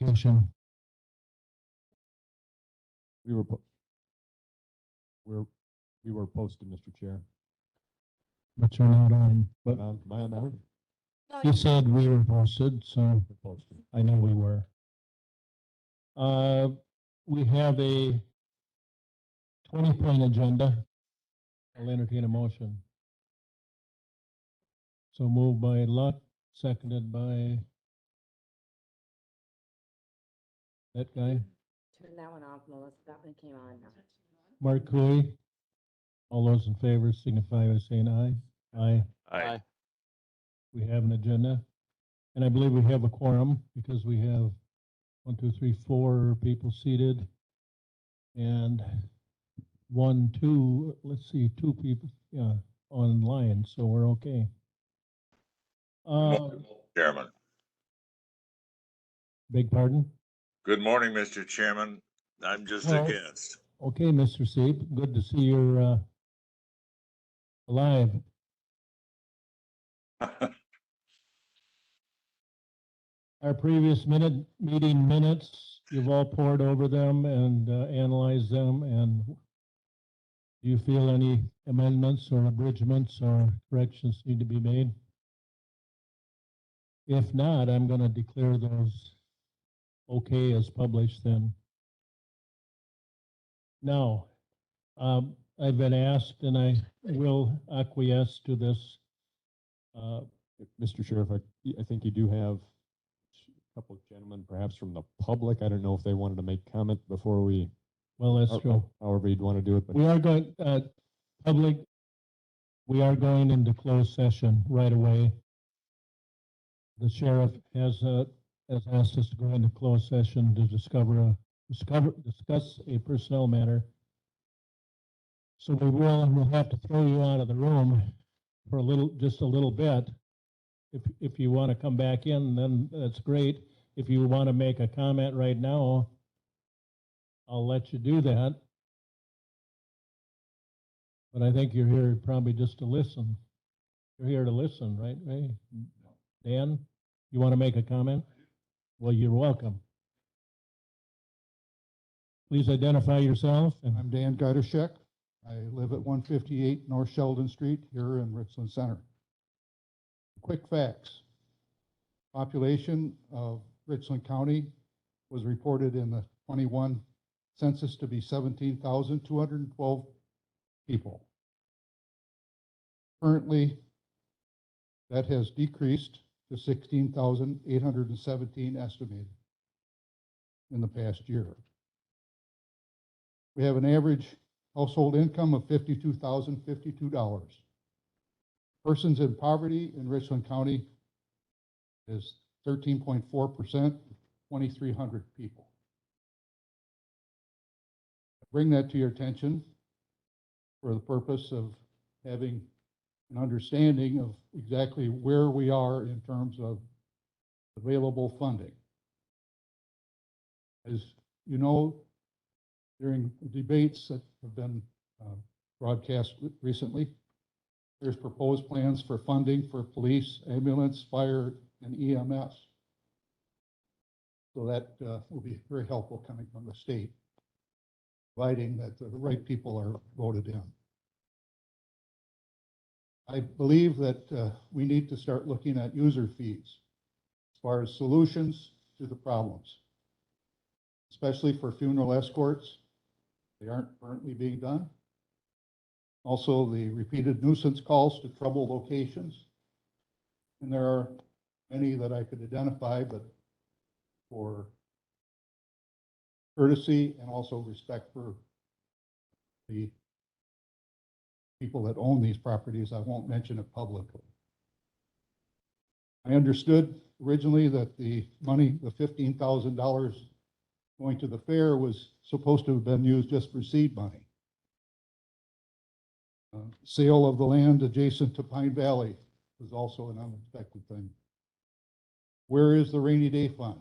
clarification. We were, we were posted, Mr. Chair. But you're not on. But Am I on that? you said we were posted, so We're posted. I know we were. We have a 20-point agenda. I'll entertain a motion. So moved by Luck, seconded by that guy, Turn that one off, Melissa. That one came on now. Mark Cooley. All those in favor signify by saying aye. Aye. Aye. We have an agenda. And I believe we have a quorum because we have 1, 2, 3, 4 people seated. And 1, 2, let's see, 2 people, yeah, online, so we're okay. Chairman. Beg pardon? Good morning, Mr. Chairman. I'm just Well, a guest. Okay, Mr. Seep, good to see you're alive. Our previous meeting minutes, you've all poured over them and analyzed them, and do you feel any amendments or abridgments or corrections need to be made? If not, I'm going to declare those okay as published then. Now, I've been asked, and I will acquiesce to this. Mr. Sheriff, I think you do have a couple of gentlemen, perhaps from the public. I don't know if they wanted to make comment before we, Well, that's true. however you'd want to do it. But We are going, public, we are going into closed session right away. The sheriff has asked us to go into closed session to discuss a personnel matter. So we'll have to throw you out of the room for just a little bit. If you want to come back in, then that's great. If you want to make a comment right now, I'll let you do that. But I think you're here probably just to listen. You're here to listen, right, Ray? Dan, you want to make a comment? Well, you're welcome. Please identify yourself. I'm Dan Gajduszek. I live at 158 North Sheldon Street here in Richland Center. Quick facts. Population of Richland County was reported in the 21 census to be 17,212 people. Currently, that has decreased to 16,817 estimated in the past year. We have an average household income of $52,052. Persons in poverty in Richland County is 13.4%, 2,300 people. I bring that to your attention for the purpose of having an understanding of exactly where we are in terms of available funding. As you know, during debates that have been broadcast recently, there's proposed plans for funding for police, ambulance, fire, and EMS. So that will be very helpful coming from the state, providing that the right people are voted in. I believe that we need to start looking at user fees as far as solutions to the problems, especially for funeral escorts. They aren't currently being done. Also, the repeated nuisance calls to trouble locations. And there are many that I could identify, but for courtesy and also respect for the people that own these properties, I won't mention it publicly. I understood originally that the money, the $15,000 going to the fair, was supposed to have been used just for seed money. Sale of the land adjacent to Pine Valley was also an unexpected thing. Where is the rainy day fund?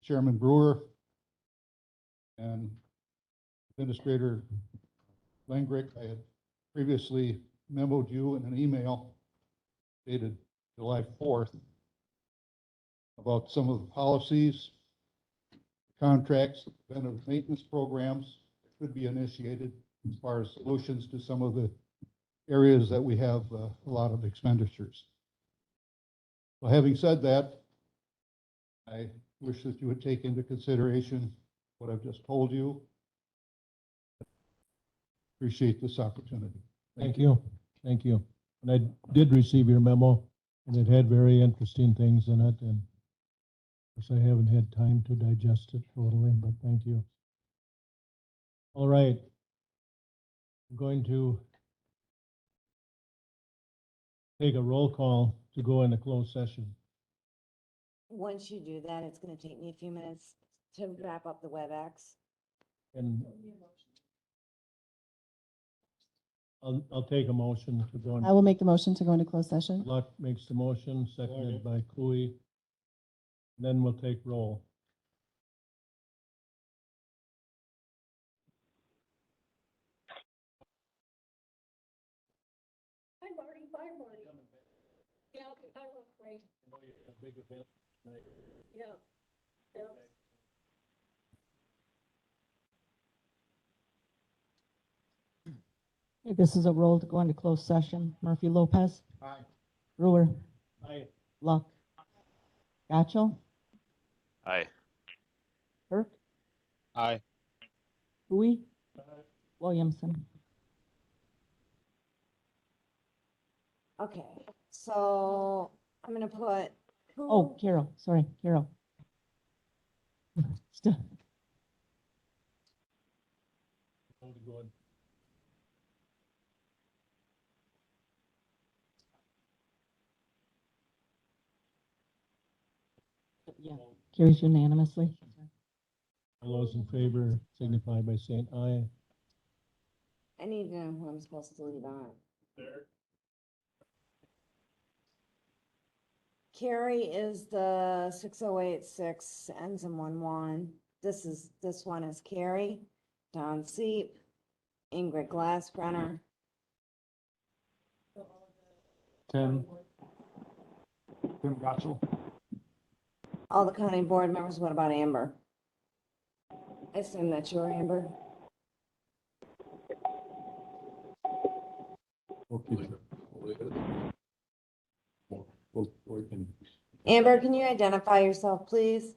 Chairman Brewer and Administrator Langrick, I had previously memoed you in an email dated July 4th about some of the policies, contracts, preventive maintenance programs that could be initiated as far as solutions to some of the areas that we have a lot of expenditures. Well, having said that, I wish that you would take into consideration what I've just told you. Appreciate this opportunity. Thank you. Thank you. And I did receive your memo, and it had very interesting things in it, and of course, I haven't had time to digest it totally, but thank you. All right. I'm going to take a roll call to go into closed session. Once you do that, it's gonna take me a few minutes to wrap up the WebEx. And I'll take a motion to go I in. will make the motion to go into closed session. Luck makes the motion, seconded by Cooey. Then we'll take roll. Hi, Marty. Bye, Marty. Yeah, I look great. Yeah. Yeah. Okay, this is a roll to go into closed session. Murphy Lopez. Aye. Brewer. Aye. Luck. Gotchel. Aye. Kirk. Aye. Bowie. Williamson. Okay, so I'm gonna put. Oh, Carol, sorry, Carol. Still, yeah, carries unanimously. All those in favor signify by saying aye. I need to know who I'm supposed to leave on. Carrie is the 6086, ends in 11. This one is Carrie, Don Seep, Ingrid Glassbrenner. Tim Gotchel. All the county board members, what about Amber? I assume that's your Amber. Amber, can you identify yourself, please?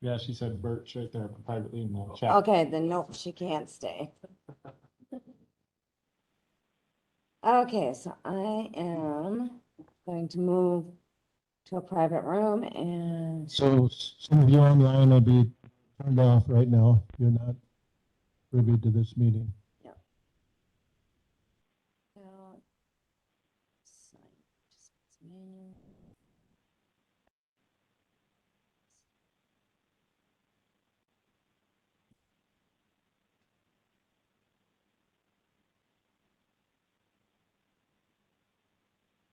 Yeah, she said Birch right there privately in the chat. Okay, then nope, she can't stay. Okay, so I am going to move to a private room and So some of you online will be turned off right now. You're not privy to this meeting. out. Sign participants manual.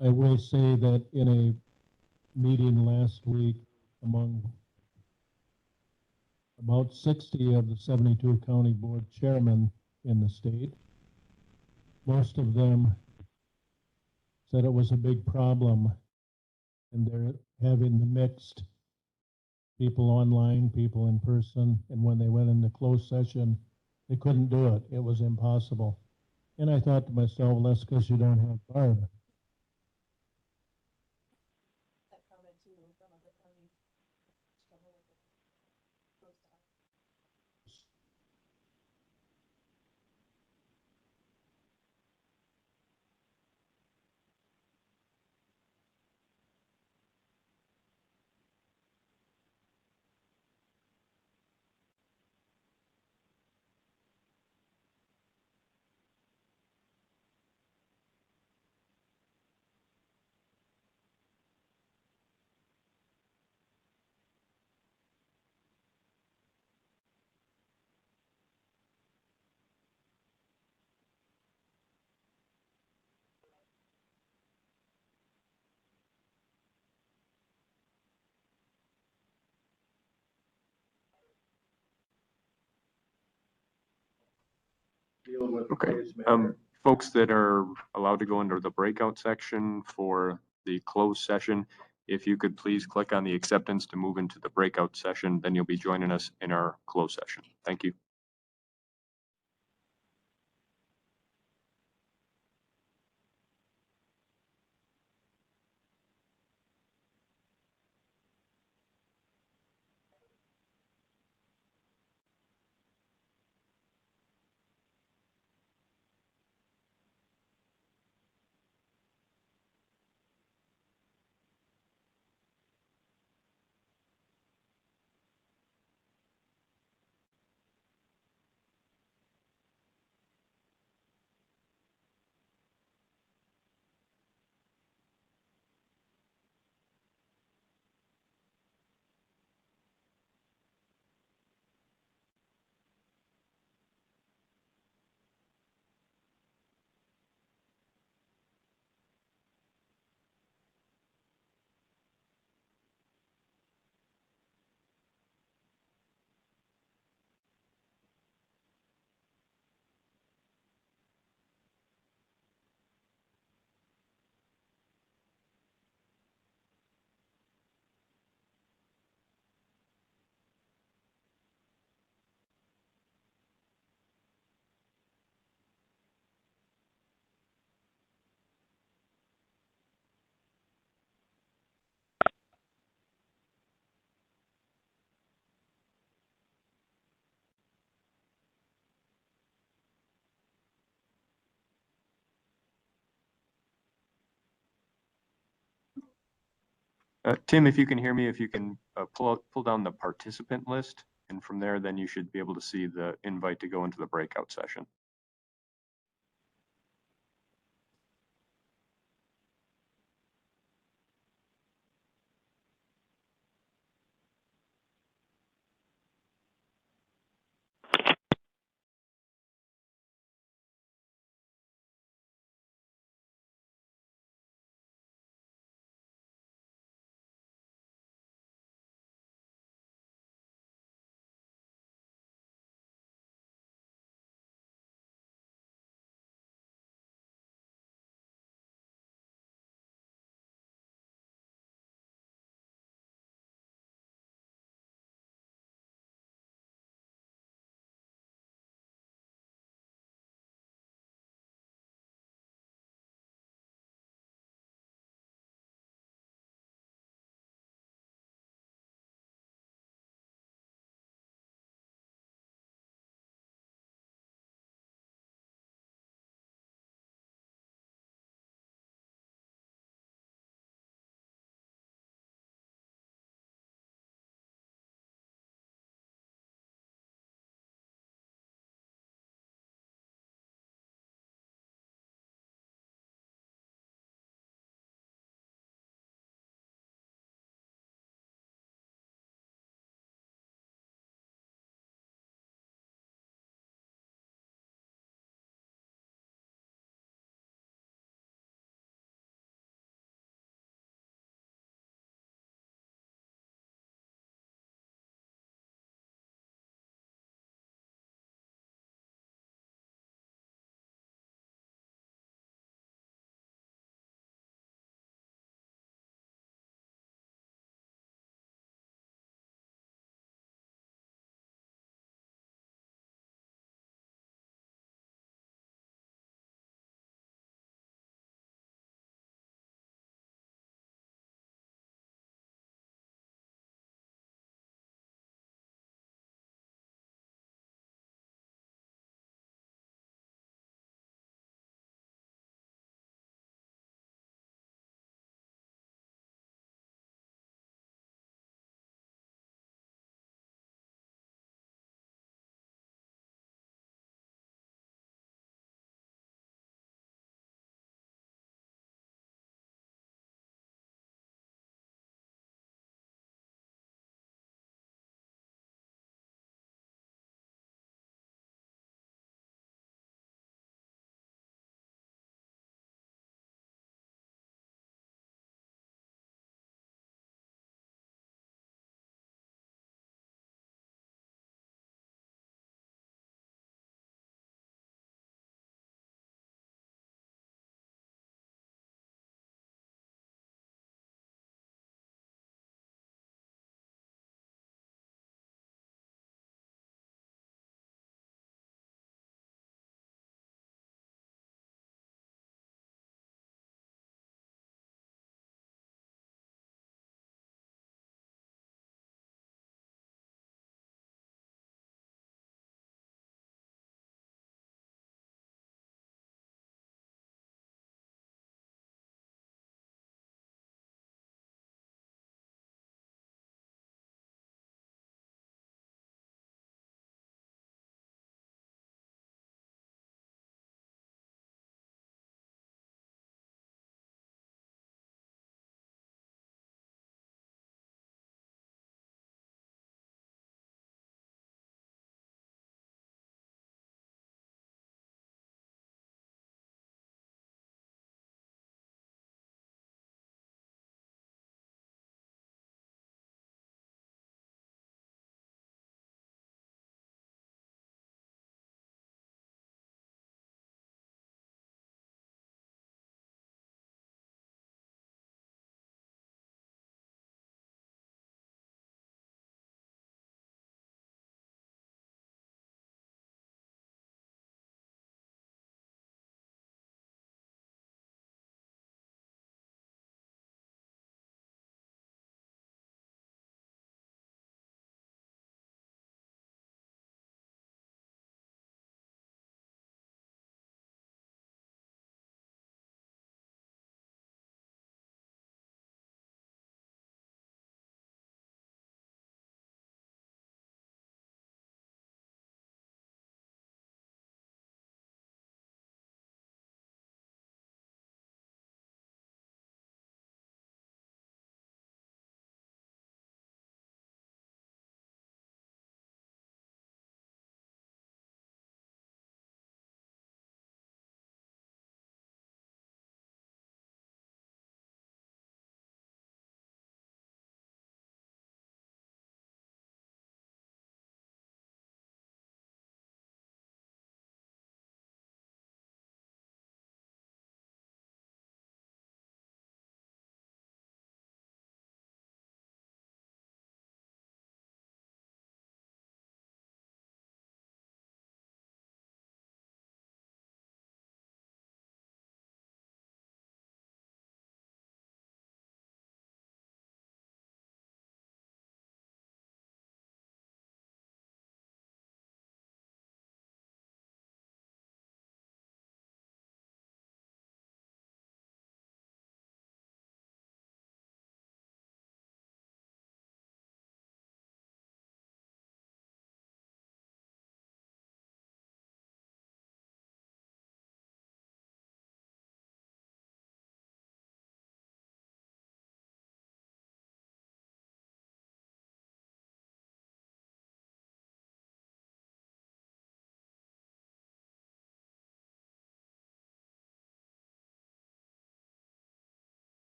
I will say that in a meeting last week among about 60 of the 72 county board chairmen in the state, most of them said it was a big problem, and they're having the mixed people online, people in person, and when they went into closed session, they couldn't do it. It was impossible. And I thought to myself, well, that's because you don't have Barb. Okay, folks that are allowed to go into the breakout section for the closed session. If you could please click on the acceptance to move into the breakout session, then you'll be joining us in our closed session. Thank you. Tim, if you can hear me, if you can pull down the participant list, and from there, then you should be able to see the invite to go into the breakout session.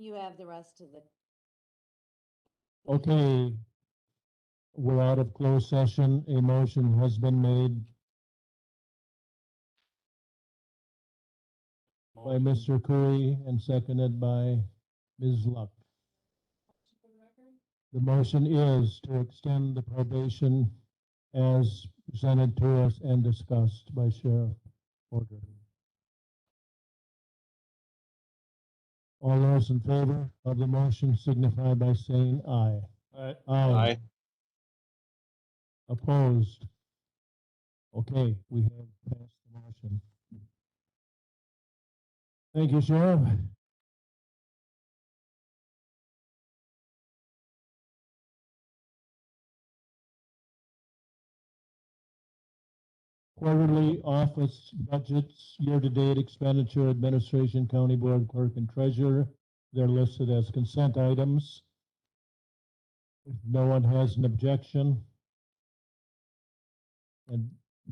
You have the rest of the, Okay. We're out of closed session. A motion has been made by Mr. Curry and seconded by Ms. Luck. The motion is to extend the probation as presented to us and discussed by Sheriff Porter. All those in favor of the motion signify by saying aye. Aye. Aye. Opposed? Okay, we have passed the motion. Thank you, Sheriff. Quarterly office budgets, year-to-date expenditure, administration, county board clerk, and treasurer. They're listed as consent items. If no one has an objection, and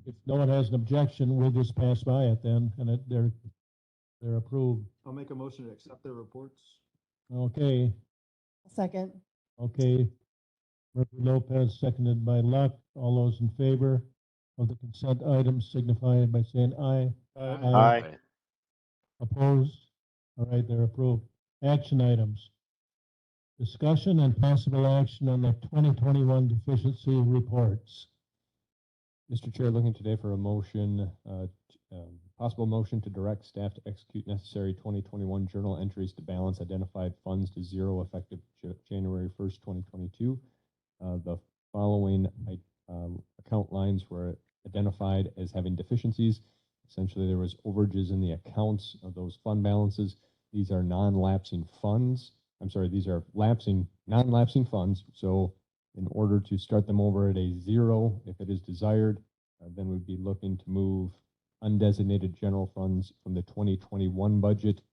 if no one has an objection, we'll just pass by it then, and they're approved. I'll make a motion to accept their reports. Okay, Second. okay. Murphy Lopez, seconded by Luck. All those in favor of the consent items signify by saying aye. Aye. Opposed? All right, they're approved. Action items. Discussion and possible action on the 2021 deficiency reports. Mr. Chair, looking today for a motion, possible motion to direct staff to execute necessary 2021 journal entries to balance identified funds to zero effective January 1st, 2022. The following account lines were identified as having deficiencies. Essentially, there was overages in the accounts of those fund balances. These are non-lapsing funds. I'm sorry, these are non-lapsing funds. So in order to start them over at a zero, if it is desired, then we'd be looking to move undesignated general funds from the 2021 budget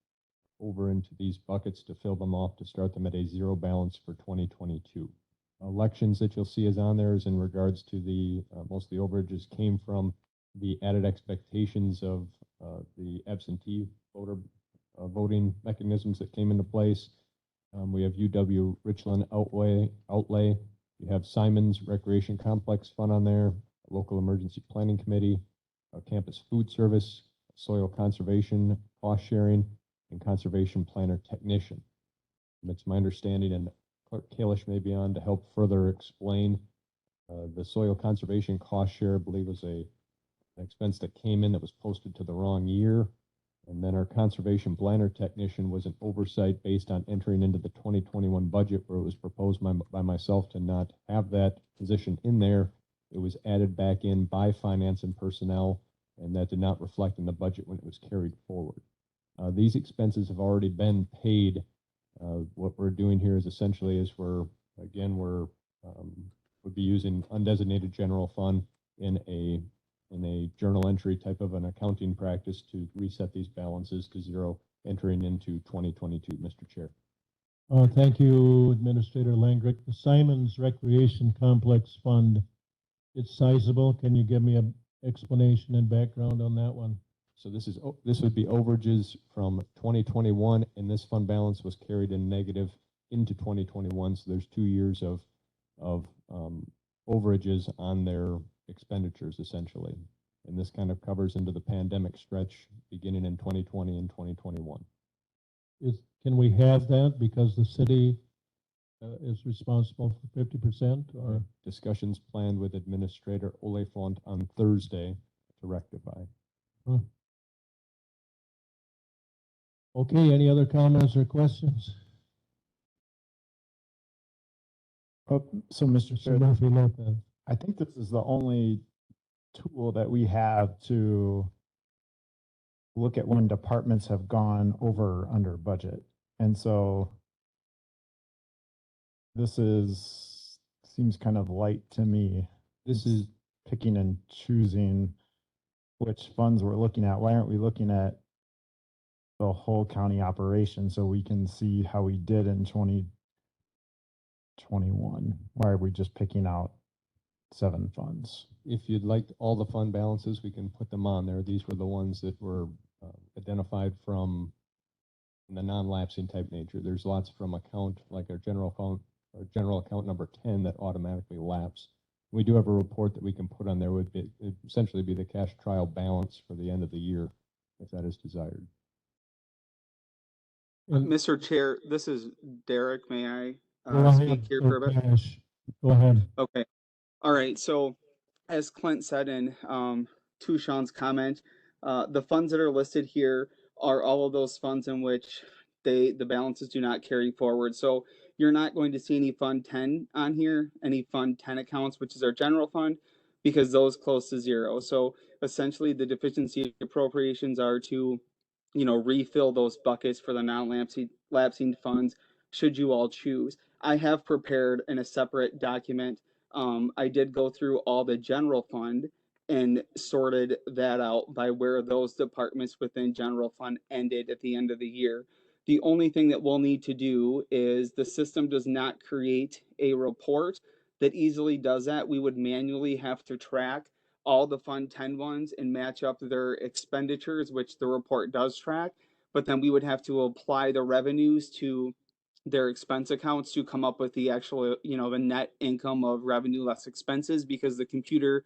over into these buckets to fill them off to start them at a zero balance for 2022. Elections that you'll see is on there is in regards to the, most of the overages came from the added expectations of the absentee voter voting mechanisms that came into place. We have UW Richland outlay. You have Simon's Recreation Complex Fund on there, Local Emergency Planning Committee, Campus Food Service, Soil Conservation, Cost Sharing, and Conservation Planner Technician. And it's my understanding, and Clerk Kalish may be on to help further explain, the Soil Conservation Cost Share, I believe, was an expense that came in that was posted to the wrong year. And then our Conservation Planner Technician was an oversight based on entering into the 2021 budget where it was proposed by myself to not have that position in there. It was added back in by Finance and Personnel, and that did not reflect in the budget when it was carried forward. These expenses have already been paid. What we're doing here is essentially would be using undesignated general fund in a journal entry type of an accounting practice to reset these balances to zero entering into 2022, Mr. Chair. Thank you, Administrator Langrick. The Simons Recreation Complex Fund, it's sizable. Can you give me an explanation and background on that one? So this would be overages from 2021, and this fund balance was carried in negative into 2021. So there's 2 years of overages on their expenditures essentially. And this kind of covers into the pandemic stretch beginning in 2020 and 2021. Can we have that because the city is responsible for 50% or? Discussions planned with Administrator Oliphant on Thursday to rectify. Okay, any other comments or questions? So, Mr. Chair, Murphy Lopez. I think this is the only tool that we have to look at when departments have gone over or under budget. And so this seems kind of light to me. This is picking and choosing which funds we're looking at. Why aren't we looking at the whole county operation so we can see how we did in 2021? Why are we just picking out 7 funds? If you'd like all the fund balances, we can put them on there. These were the ones that were identified from in the non-lapsing type nature. There's lots from account, like our general fund, or general account number 10 that automatically lapse. We do have a report that we can put on there, would be, it'd essentially be the cash trial balance for the end of the year, if that is desired. Mr. Chair, this is Derek. May I Go ahead, speak here for a bit? Cash. Go ahead. Okay. All right. So as Clint said in to Sean's comment, the funds that are listed here are all of those funds in which the balances do not carry forward. So you're not going to see any Fund 10 on here, any Fund 10 accounts, which is our general fund, because those close to zero. So essentially the deficiency appropriations are to, refill those buckets for the non-lapsing funds, should you all choose. I have prepared in a separate document. I did go through all the general fund and sorted that out by where those departments within general fund ended at the end of the year. The only thing that we'll need to do is the system does not create a report that easily does that. We would manually have to track all the Fund 10 ones and match up their expenditures, which the report does track. But then we would have to apply the revenues to their expense accounts to come up with the actual, the net income of revenue less expenses, because the computer,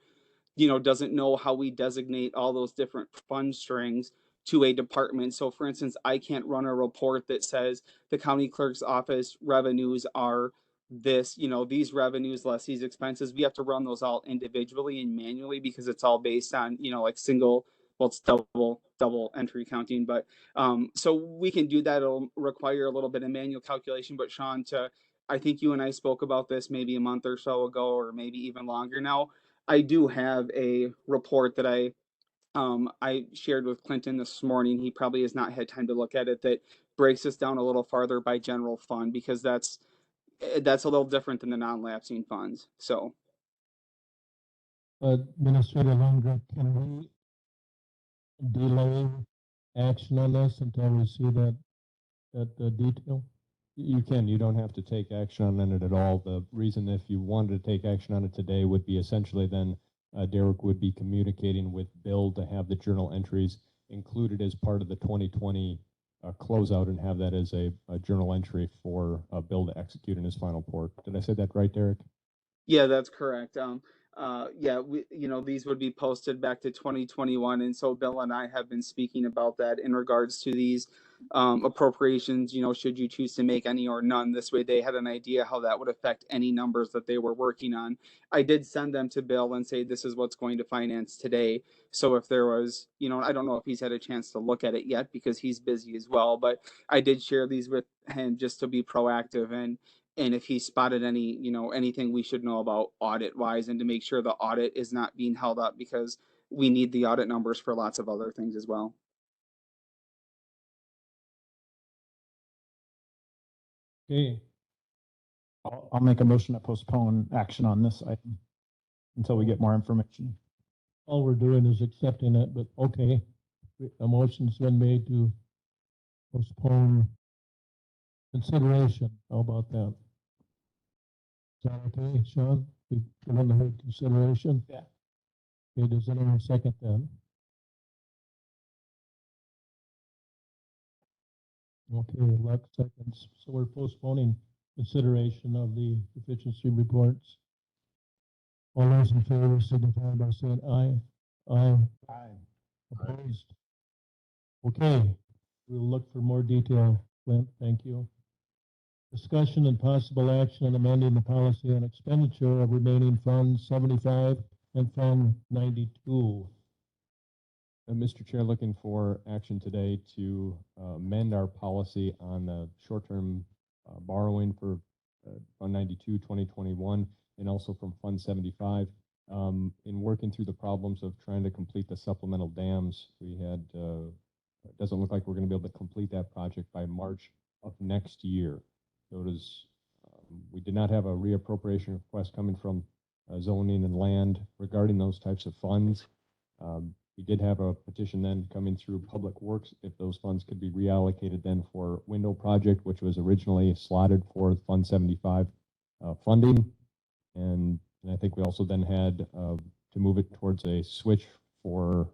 doesn't know how we designate all those different fund strings to a department. So for instance, I can't run a report that says the county clerk's office revenues are this, these revenues less these expenses. We have to run those all individually and manually, because it's all based on, like single, well, it's double entry counting. But so we can do that. It'll require a little bit of manual calculation. But Sean, I think you and I spoke about this maybe a month or so ago, or maybe even longer now. I do have a report that I shared with Clinton this morning. He probably has not had time to look at it, that breaks us down a little farther by general fund, because that's a little different than the non-lapsing funds. So Administrator Lundgren, can we delay action on this until we see that detail? You can, you don't have to take action on it at all. The reason, if you wanted to take action on it today, would be essentially then Derek would be communicating with Bill to have the journal entries included as part of the 2020 closeout, and have that as a journal entry for Bill to execute in his final report. Did I say that right, Derek? yeah, that's correct. Yeah, these would be posted back to 2021. And so Bill and I have been speaking about that in regards to these appropriations, should you choose to make any or none. This way they had an idea how that would affect any numbers that they were working on. I did send them to Bill and say, this is what's going to finance today. So if there was, I don't know if he's had a chance to look at it yet, because he's busy as well, but I did share these with him just to be proactive, and if he spotted any, anything we should know about audit wise, and to make sure the audit is not being held up, because we need the audit numbers for lots of other things as well. Okay, I'll make a motion to postpone action on this item until we get more information. all we're doing is accepting it, but okay. A motion's been made to postpone consideration. How about that? Is that okay, Sean? We put on the whole consideration? Yeah. Okay, does anyone second that? Okay, 11 seconds. So we're postponing consideration of the deficiency reports. All those in favor signify by saying aye. Aye. Aye. Opposed? Okay, we'll look for more detail, Clint. Thank you. Discussion and possible action on amending the policy on expenditure of remaining Fund 75 and Fund 92. Mr. Chair, looking for action today to amend our policy on the short-term borrowing for Fund 92 2021, and also from Fund 75. In working through the problems of trying to complete the supplemental dams, we had, it doesn't look like we're going to be able to complete that project by March of next year. So it is, we did not have a reappropriation request coming from zoning and land regarding those types of funds. We did have a petition then coming through Public Works, if those funds could be reallocated then for window project, which was originally slotted for Fund 75 funding. And I think we also then had to move it towards a switch for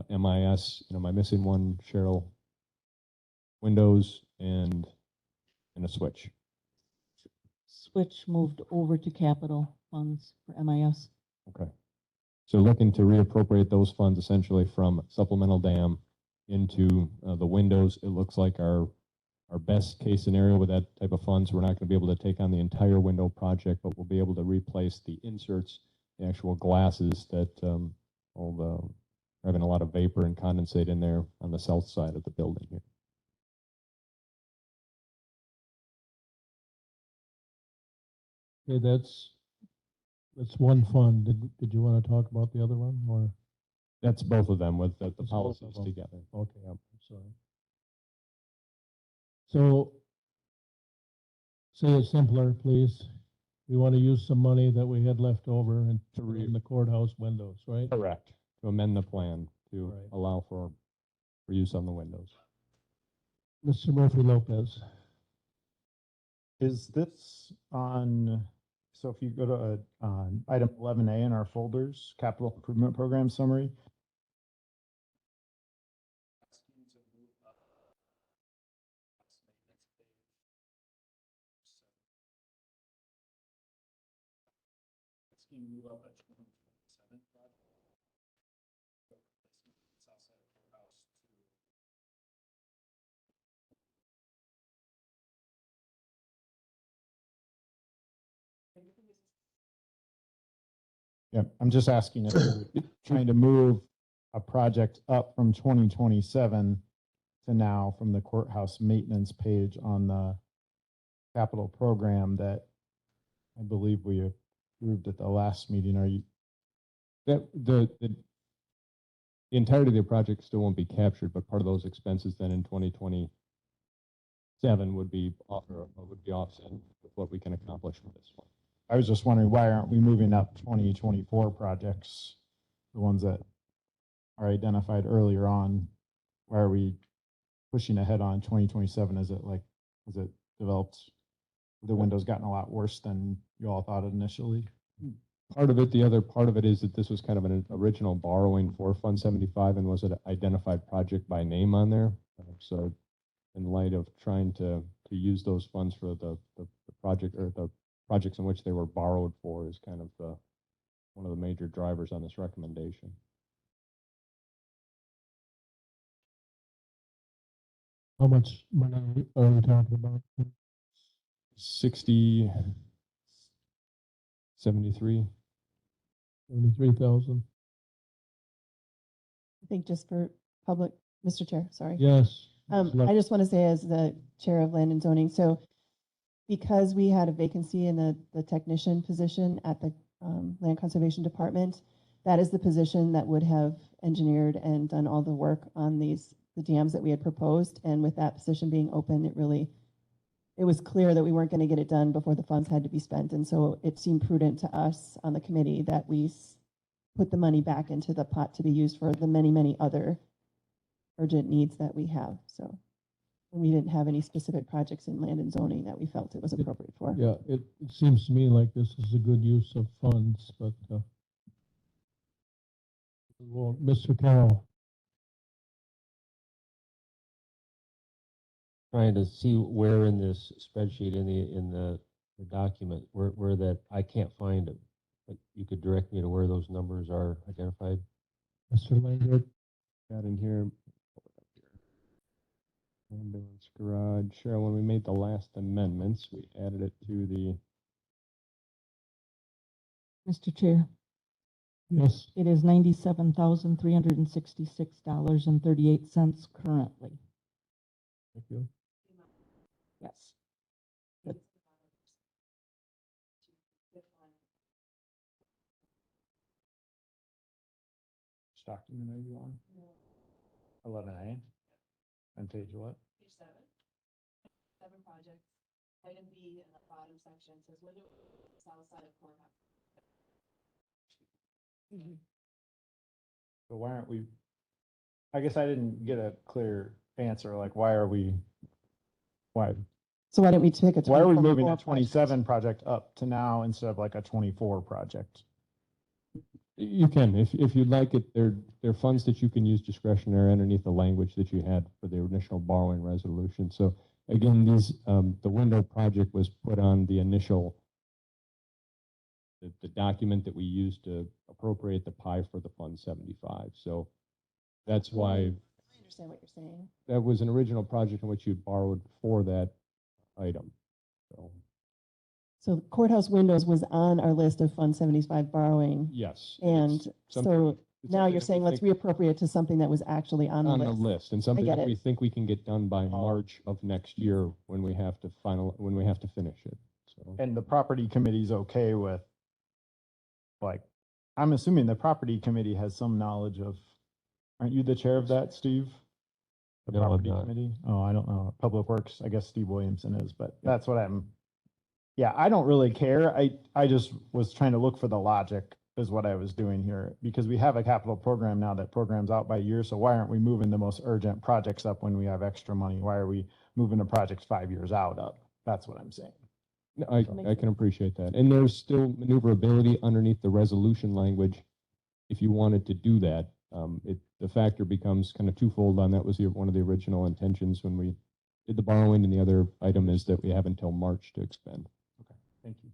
MIS. Am I missing one, Cheryl? windows and a switch. Switch moved over to capital funds for MIS. Okay. So looking to reappropriate those funds essentially from supplemental dam into the windows. It looks like our best case scenario with that type of funds, we're not going to be able to take on the entire window project, but we'll be able to replace the inserts, the actual glasses that are having a lot of vapor and condensate in there on the south side of the building here. Okay, that's one fund. Did you want to talk about the other one, or? That's both of them with the That's both of policies them. together. Okay, I'm sorry. So, say it simpler, please. We want to use some money that we had left over and to in the courthouse windows, right? Correct. To amend the plan to Right. allow for use on the windows. Mr. Murphy Lopez. Is this on, so if you go to item 11A in our folders, capital improvement program summary, yeah, I'm just asking if you're trying to move a project up from 2027 to now from the courthouse maintenance page on the capital program that I believe we approved at the last meeting. Are you, That the entirety of the project still won't be captured, but part of those expenses then in 2027 would be offset with what we can accomplish with this one. I was just wondering, why aren't we moving up 2024 projects, the ones that are identified earlier on? Why are we pushing ahead on 2027? Is it developed, the window's gotten a lot worse than you all thought initially? Part of it, the other part of it is that this was kind of an original borrowing for Fund 75 and was an identified project by name on there. So in light of trying to use those funds for the project or the projects in which they were borrowed for is kind of one of the major drivers on this recommendation. How much money are we talking about? 60, 73. 73,000? I think just for public, Mr. Chair, sorry. Yes. I just want to say as the Chair of Land and Zoning, so because we had a vacancy in the technician position at the Land Conservation Department, that is the position that would have engineered and done all the work on the dams that we had proposed. And with that position being open, it was clear that we weren't going to get it done before the funds had to be spent. And so it seemed prudent to us on the committee that we put the money back into the pot to be used for the many, many other urgent needs that we have. So we didn't have any specific projects in land and zoning that we felt it was appropriate for. Yeah, it seems to me like this is a good use of funds, but well, Mr. Carroll. Trying to see where in this spreadsheet in the document where that I can't find it, but you could direct me to where those numbers are identified. Mr. Lambert. Got in here. Ambulance garage. Sure, when we made the last amendments, we added it to the. Mr. Chair. Yes. It is $97,366.38 currently. Thank you. Yes. Which document are you on? 11A? And page what? Page 7. 7 projects. Item B in the bottom section says window south side of courthouse. So why aren't we, I guess I didn't get a clear answer, like why? So why don't we take a Why are we 24 moving a project? 27 project up to now instead of like a 24 project? You can, if you'd like it, they're funds that you can use discretionary underneath the language that you had for the initial borrowing resolution. So again, these, the window project was put on the initial, the document that we used to appropriate the pie for the Fund 75. So that's why I understand what you're saying. that was an original project in which you borrowed for that item. So courthouse windows was on our list of Fund 75 borrowing. Yes. And it's something- so it's now something you're that we saying let's think- reappropriate to something that was actually on the on list. the list, and something get that we it. think we can get done by March of next year when we have to finish it. So And the property committee's okay with, like, I'm assuming the property committee has some knowledge of, aren't you the chair of that, Steve? The No, I'm property not. committee? Oh, I don't know. Public Works, I guess Steve Williamson is, but that's what yeah, I don't really care. I just was trying to look for the logic is what I was doing here, because we have a capital program now that programs out by year. So why aren't we moving the most urgent projects up when we have extra money? Why are we moving the projects 5 years out up? That's what I'm saying. no, I can appreciate that. And there's still maneuverability underneath the resolution language if you wanted to do that. The factor becomes kind of twofold on that was one of the original intentions when we did the borrowing, and the other item is that we have until March to expend. Okay, thank you.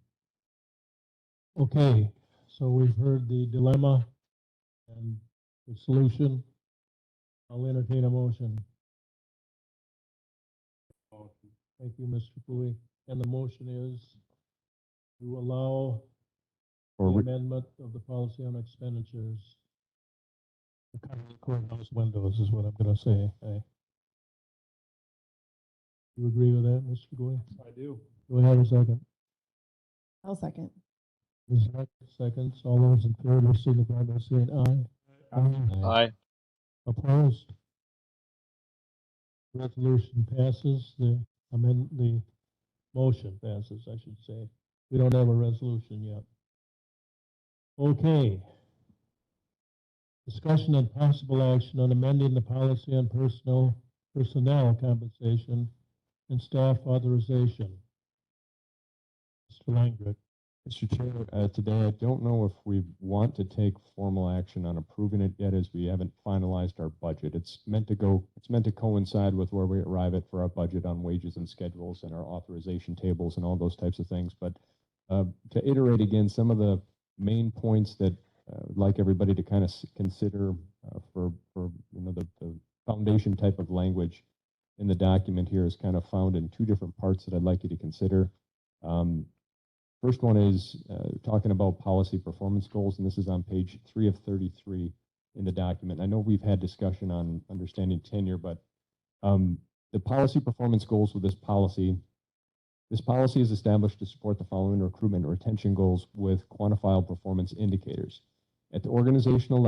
Okay, so we've heard the dilemma and the solution. I'll entertain a motion. Thank you, Mr. Cooley. And the motion is to allow the Or amendment of the policy on expenditures to cover the courthouse windows is what I'm gonna say. You agree with that, Mr. Cooley? I do. Do we have a second? I'll second. Ms. Knight, seconds. All those in favor, signify by saying aye. Aye. Opposed? Resolution passes. The motion passes, I should say. We don't have a resolution yet. Okay. Discussion and possible action on amending the policy on personnel compensation and staff authorization. Mr. Langrick. Mr. Chair, today I don't know if we want to take formal action on approving it yet, as we haven't finalized our budget. It's meant to coincide with where we arrive at for our budget on wages and schedules and our authorization tables and all those types of things. But to iterate again, some of the main points that I'd like everybody to kind of consider for the foundation type of language in the document here is kind of found in two different parts that I'd like you to consider. First one is talking about policy performance goals, and this is on page 3 of 33 in the document. I know we've had discussion on understanding tenure, but the policy performance goals with this policy is established to support the following recruitment and retention goals with quantifiable performance indicators. At the organizational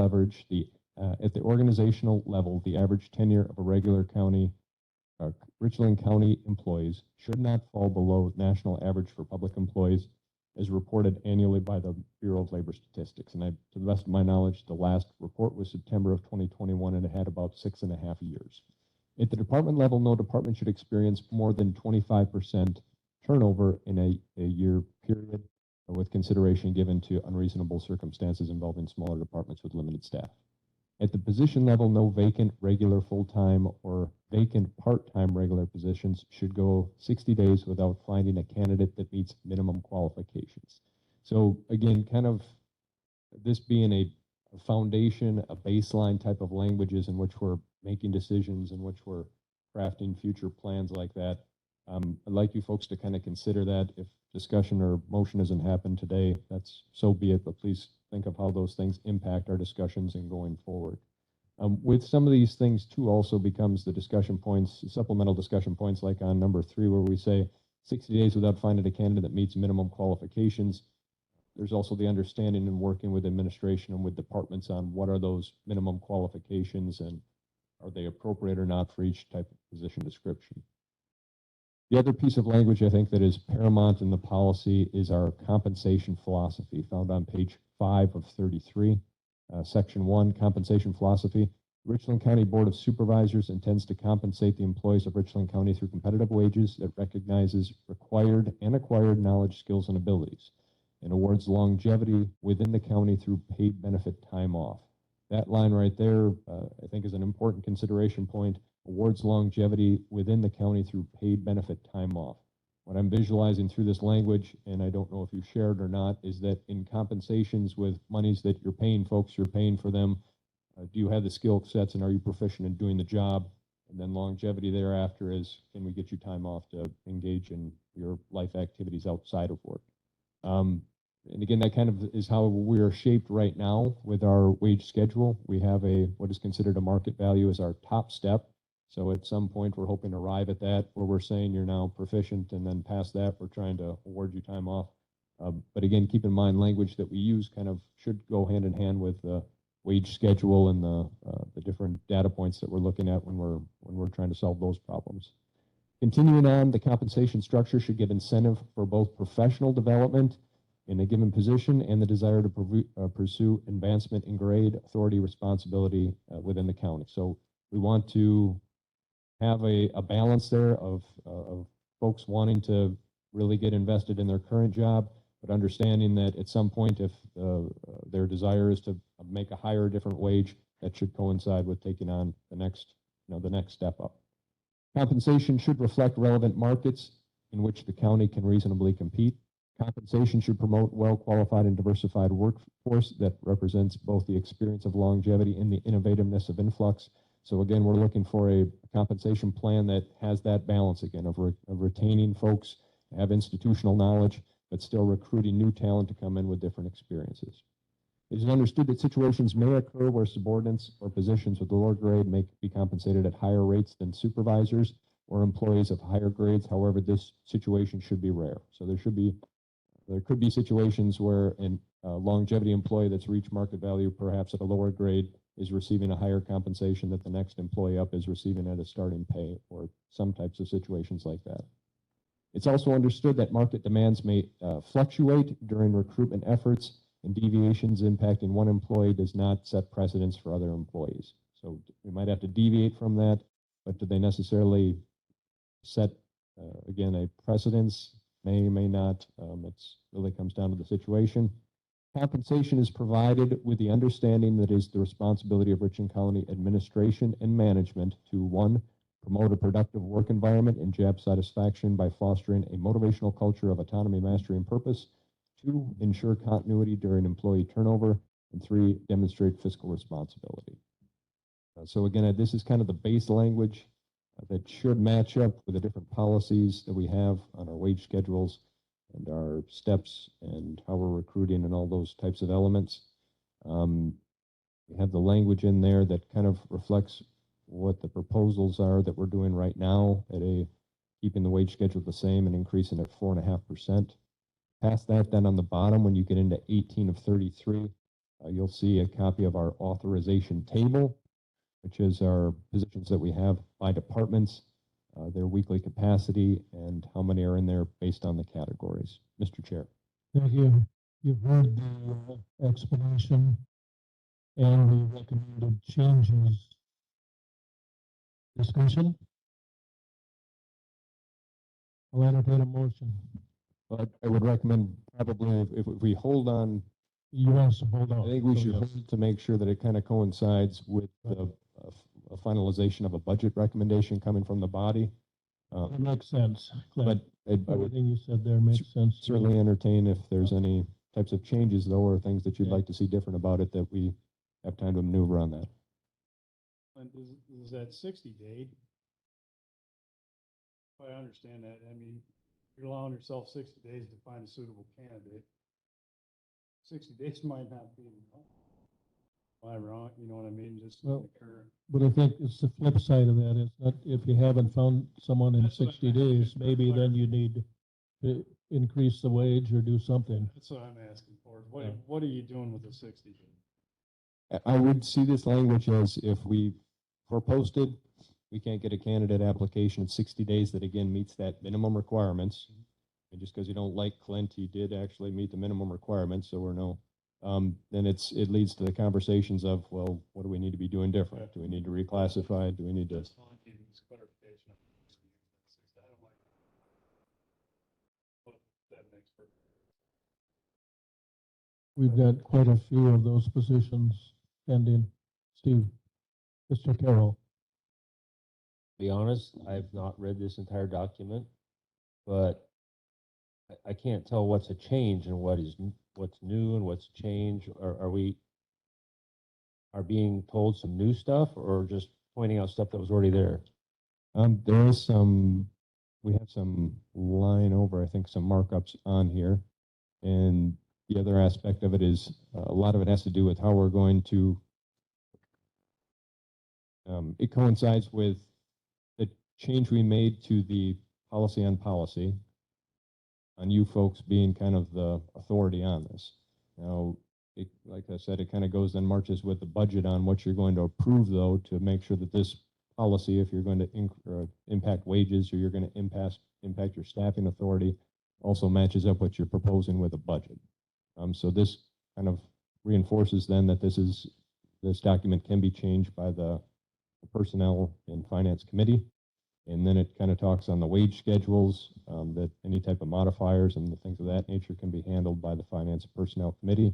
level, the average tenure of a regular county Richland County employees should not fall below national average for public employees as reported annually by the Bureau of Labor Statistics. And to the best of my knowledge, the last report was September of 2021, and it had about 6.5 years. At the department level, no department should experience more than 25% turnover in a year period, with consideration given to unreasonable circumstances involving smaller departments with limited staff. At the position level, no vacant regular full-time or vacant part-time regular positions should go 60 days without finding a candidate that meets minimum qualifications. So again, kind of this being a foundation, a baseline type of languages in which we're making decisions, in which we're crafting future plans like that. I'd like you folks to kind of consider that. If discussion or motion doesn't happen today, that's so be it, but please think of how those things impact our discussions and going forward. With some of these things too also becomes the discussion points, supplemental discussion points like on number 3, where we say 60 days without finding a candidate that meets minimum qualifications. There's also the understanding and working with administration and with departments on what are those minimum qualifications and are they appropriate or not for each type of position description. The other piece of language I think that is paramount in the policy is our compensation philosophy, found on page 5 of 33. Section 1, compensation philosophy. Richland County Board of Supervisors intends to compensate the employees of Richland County through competitive wages that recognizes required and acquired knowledge, skills, and abilities. and awards longevity within the county through paid benefit time off. That line right there, I think is an important consideration point. Awards longevity within the county through paid benefit time off. What I'm visualizing through this language, and I don't know if you shared or not, is that in compensations with monies that you're paying folks, you're paying for them. Do you have the skill sets and are you proficient in doing the job? And then longevity thereafter is, can we get you time off to engage in your life activities outside of work? And again, that kind of is how we are shaped right now with our wage schedule. We have what is considered a market value as our top step. So at some point, we're hoping to arrive at that where we're saying you're now proficient, and then past that, we're trying to award you time off. But again, keep in mind, language that we use kind of should go hand in hand with the wage schedule and the different data points that we're looking at when we're trying to solve those problems. Continuing on, the compensation structure should give incentive for both professional development in a given position and the desire to pursue advancement in grade, authority, responsibility within the county. So we want to have a balance there of folks wanting to really get invested in their current job, but understanding that at some point, if their desire is to make a higher, different wage, that should coincide with taking on the next step up. Compensation should reflect relevant markets in which the county can reasonably compete. Compensation should promote well-qualified and diversified workforce that represents both the experience of longevity and the innovativeness of influx. So again, we're looking for a compensation plan that has that balance again of retaining folks, have institutional knowledge, but still recruiting new talent to come in with different experiences. It is understood that situations may occur where subordinates or positions with lower grade may be compensated at higher rates than supervisors or employees of higher grades. However, this situation should be rare. So there could be situations where a longevity employee that's reached market value, perhaps at a lower grade, is receiving a higher compensation that the next employee up is receiving at a starting pay, or some types of situations like that. It's also understood that market demands may fluctuate during recruitment efforts, and deviations impacting one employee does not set precedents for other employees. So we might have to deviate from that, but do they necessarily set, again, a precedence? May not. It really comes down to the situation. Compensation is provided with the understanding that it is the responsibility of Richland County administration and management to, 1, promote a productive work environment and job satisfaction by fostering a motivational culture of autonomy, mastery, and purpose. 2, ensure continuity during employee turnover. And 3, demonstrate fiscal responsibility. So again, this is kind of the base language that should match up with the different policies that we have on our wage schedules and our steps and how we're recruiting and all those types of elements. We have the language in there that kind of reflects what the proposals are that we're doing right now at keeping the wage schedule the same and increasing at 4.5%. Past that, then on the bottom, when you get into 18 of 33, you'll see a copy of our authorization table, which is our positions that we have by departments, their weekly capacity, and how many are in there based on the categories. Mr. Chair. Thank you. You've heard the explanation and the recommended changes. Discussion? I'll entertain a motion. But I would recommend probably if we hold on. You want us to hold on? I think we So should yes. hold to make sure that it kind of coincides with the a finalization of a budget recommendation coming from the body. That makes sense. But I would Everything you said there makes sense. certainly entertain if there's any types of changes though, or things that you'd like to see different about it, that we have time to maneuver on that. And is that 60-day? I understand that. I mean, you're allowing yourself 60 days to find a suitable candidate. 60 days might not be enough. Am I wrong? You know what I mean? Just Well, occur. But I think it's the flip side of that. It's not, if you haven't found someone in That's what 60 I'm asking days, for maybe then you clarification. need to increase the wage or do something. That's what I'm asking for. Yeah. What are you doing with the 60 days? I would see this language as if we're posted, we can't get a candidate application in 60 days that again meets that minimum requirements. And just because you don't like Clint, he did actually meet the minimum requirements, so we're no. Then it leads to the conversations of, well, what do we need to be doing different? Do we need to reclassify? Do we need to? That's fine. It's clarification. I don't like that makes perfect. We've got quite a few of those positions pending. Steve, Mr. Carroll. Be honest, I've not read this entire document, but I can't tell what's a change and what's new and what's changed. Are we being told some new stuff or just pointing out stuff that was already there? There is some, we have some line over, I think, some markups on here. And the other aspect of it is a lot of it has to do with how we're going to, it coincides with the change we made to the policy on you folks being kind of the authority on this. Now, like I said, it kind of goes and marches with the budget on what you're going to approve, though, to make sure that this policy, if you're going to impact wages or you're going to impact your staffing authority, also matches up what you're proposing with a budget. So this kind of reinforces then that this document can be changed by the Personnel and Finance Committee. And then it kind of talks on the wage schedules, that any type of modifiers and the things of that nature can be handled by the Finance and Personnel Committee.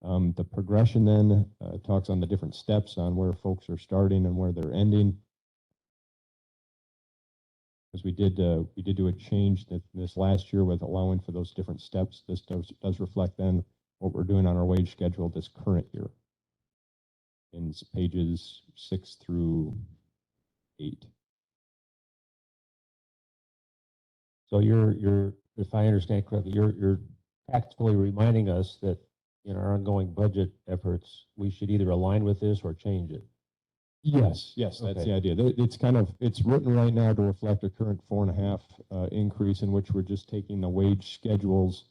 The progression then talks on the different steps on where folks are starting and where they're ending. Because we did do a change that this last year with allowing for those different steps. This does reflect then what we're doing on our wage schedule this current year. In pages 6 through 8. So you're, if I understand correctly, you're tactfully reminding us that in our ongoing budget efforts, we should either align with this or change it. Yes, that's Okay. the idea. It's written right now to reflect a current 4.5 increase in which we're just taking the wage schedules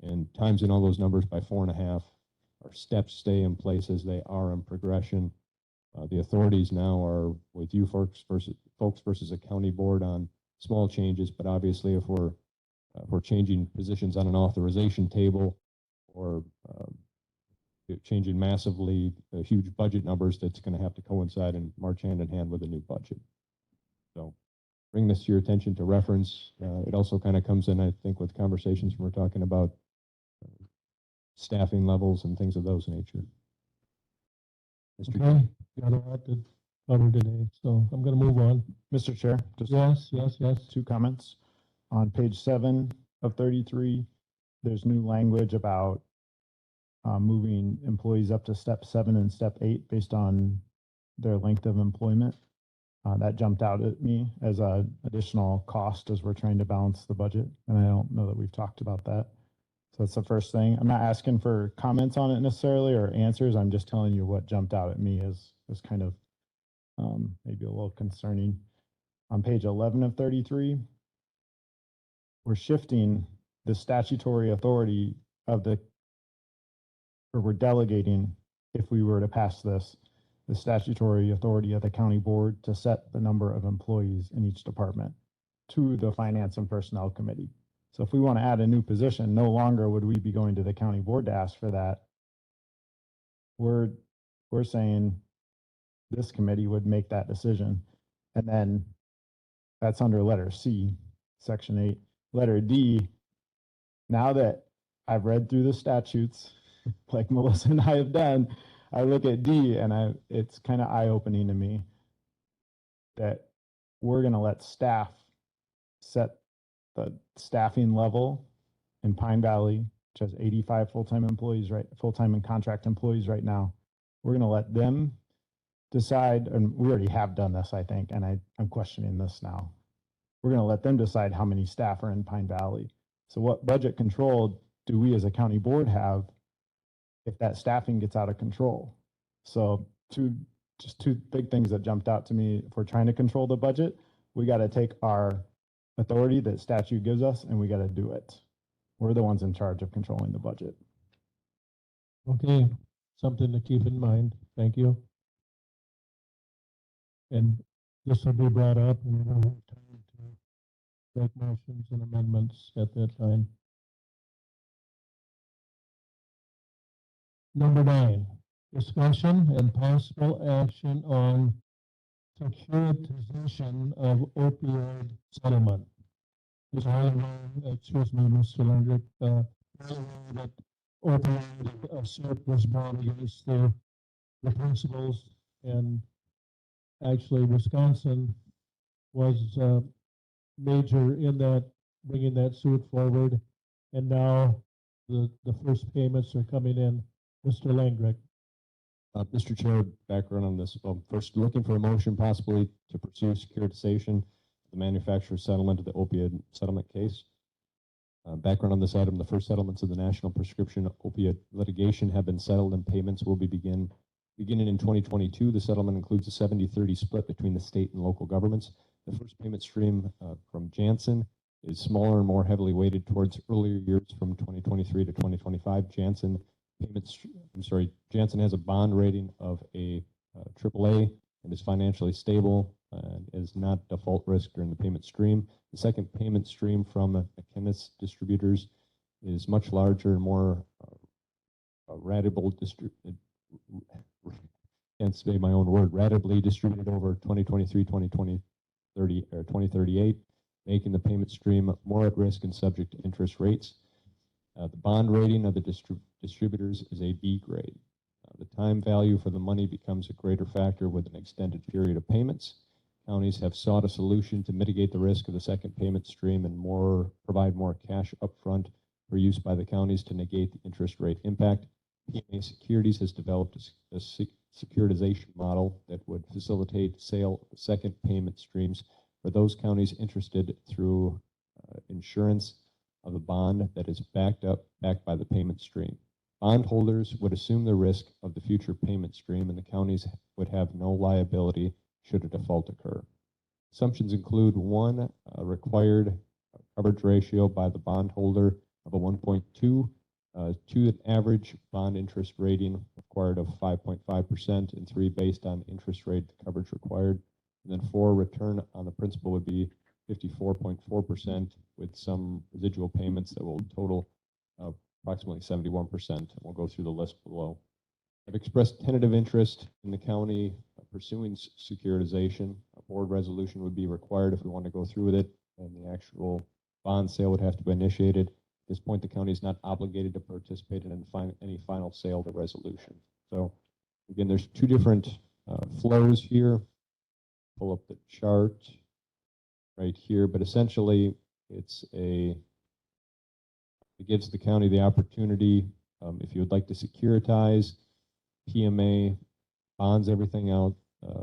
and timesing all those numbers by 4.5. Our steps stay in place as they are in progression. The authorities now are with you folks versus a county board on small changes, but obviously if we're changing positions on an authorization table or changing massively huge budget numbers, that's going to have to coincide and march hand in hand with a new budget. So bring this to your attention to reference. It also kind of comes in, I think, with conversations when we're talking about staffing levels and things of those nature. Mr. Okay, got a lot to cover today, so I'm going to move on. Mr. Chair, just Yes. 2 comments. On page 7 of 33, there's new language about moving employees up to step 7 and step 8 based on their length of employment. That jumped out at me as an additional cost as we're trying to balance the budget. And I don't know that we've talked about that. So that's the first thing. I'm not asking for comments on it necessarily or answers. I'm just telling you what jumped out at me as kind of maybe a little concerning. On page 11 of 33, we're shifting the statutory authority of or we're delegating, if we were to pass this, the statutory authority of the county board to set the number of employees in each department to the Finance and Personnel Committee. So if we want to add a new position, no longer would we be going to the county board to ask for that. We're saying this committee would make that decision. And then that's under letter C, section 8. Letter D, now that I've read through the statutes, like Melissa and I have done, I look at D and it's kind of eye-opening to me that we're going to let staff set the staffing level in Pine Valley, which has 85 full-time employees, right? Full-time and contract employees right now. We're going to let them decide, and we already have done this, I think, and I'm questioning this now. We're going to let them decide how many staff are in Pine Valley. So what budget control do we as a county board have if that staffing gets out of control? So just two big things that jumped out to me. If we're trying to control the budget, we got to take our authority that statute gives us and we got to do it. We're the ones in charge of controlling the budget. Okay, something to keep in mind. Thank you. And this will be brought up and we'll have time to make motions and amendments at that time. Number 9, discussion and possible action on securitization of opioid settlement. Excuse me, Mr. Lundrick, that a suit was brought against the principals, and actually Wisconsin was major in that, bringing that suit forward, and now the first payments are coming in. Mr. Langrick. Mr. Chair, background on this. First, looking for a motion possibly to pursue securitization, the manufacturer's settlement of the opioid settlement case. Background on this item, the first settlements of the national prescription opiate litigation have been settled and payments will be beginning in 2022. The settlement includes a 70-30 split between the state and local governments. The first payment stream from Janssen is smaller and more heavily weighted towards earlier years from 2023 to 2025. Janssen has a bond rating of a AAA and is financially stable and is not default risk during the payment stream. The second payment stream from McKinnis Distributors is much larger and more ratably distributed over 2023, 2038, making the payment stream more at risk and subject to interest rates. The bond rating of the distributors is a B grade. The time value for the money becomes a greater factor with an extended period of payments. Counties have sought a solution to mitigate the risk of the second payment stream and provide more cash upfront for use by the counties to negate the interest rate impact. PMA Securities has developed a securitization model that would facilitate sale of second payment streams for those counties interested through insurance of the bond that is backed by the payment stream. Bondholders would assume the risk of the future payment stream, and the counties would have no liability should a default occur. Assumptions include one, a required coverage ratio by the bondholder of a 1.2, two, an average bond interest rating required of 5.5%, and three, based on interest rate coverage required. And then four, return on the principal would be 54.4% with some residual payments that will total approximately 71%. We'll go through the list below. I've expressed tentative interest in the county pursuing securitization. A board resolution would be required if we want to go through with it, and the actual bond sale would have to be initiated. At this point, the county is not obligated to participate in any final sale to resolution. So again, there's two different flows here. Pull up the chart right here, but essentially it gives the county the opportunity, if you would like to securitize, PMA bonds everything out,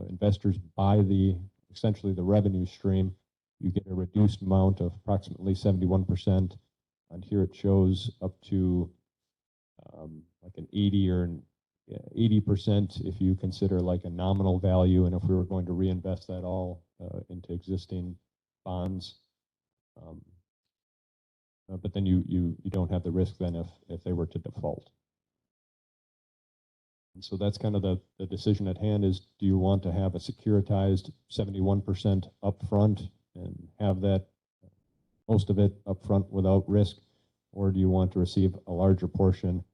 investors buy essentially the revenue stream, you get a reduced amount of approximately 71%, and here it shows up to like an 80 or 80% if you consider like a nominal value, and if we were going to reinvest that all into existing bonds. But then you don't have the risk then if they were to default. And so that's kind of the decision at hand is, do you want to have a securitized 71% upfront and have that, most of it upfront without risk, or do you want to receive a larger portion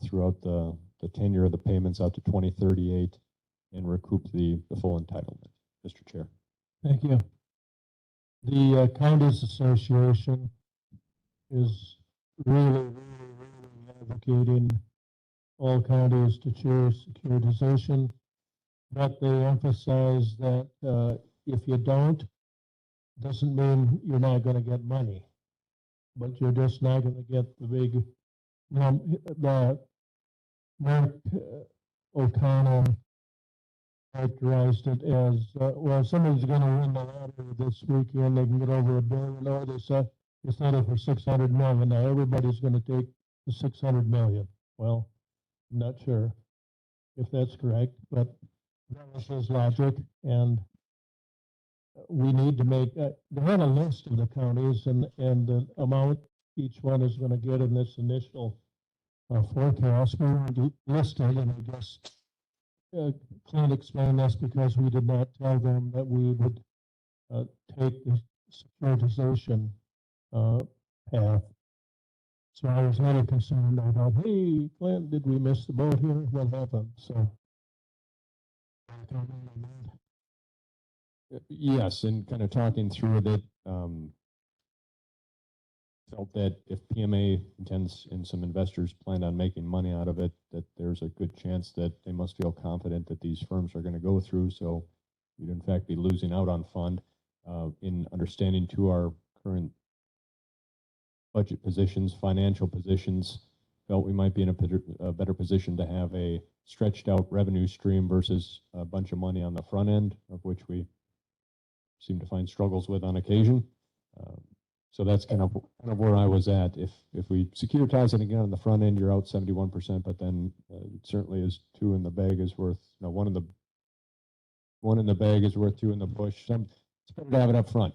throughout the tenure of the payments out to 2038 and recoup the full entitlement? Mr. Chair. Thank you. The Counties Association is really advocating all counties to choose securitization, but they emphasize that if you don't, doesn't mean you're not going to get money, but you're just not going to get the big, the Mark O'Connell characterized it as, well, somebody's going to win the lottery this weekend, they can get over $1 billion, or they said it for 600 million. Now everybody's going to take the 600 million. Well, I'm not sure if that's correct, but that was his logic, and we need to make, they had a list of the counties and the amount each one is going to get in this initial forecast. We already listed, and I guess Clint explained this because we did not tell them that we would take the securitization path. So I was really concerned. I thought, hey, Clint, did we miss the boat here? What happened? So. Yes, and kind of talking through that, felt that if PMA intends and some investors plan on making money out of it, that there's a good chance that they must feel confident that these firms are going to go through. So you'd in fact be losing out on fund. In understanding to our current budget positions, financial positions, felt we might be in a better position to have a stretched out revenue stream versus a bunch of money on the front end, of which we seem to find struggles with on occasion. So that's kind of where I was at. If we securitize it again on the front end, you're out 71%, but then it certainly is two in the bag is worth, one in the bag is worth two in the bush. It's better to have it up front.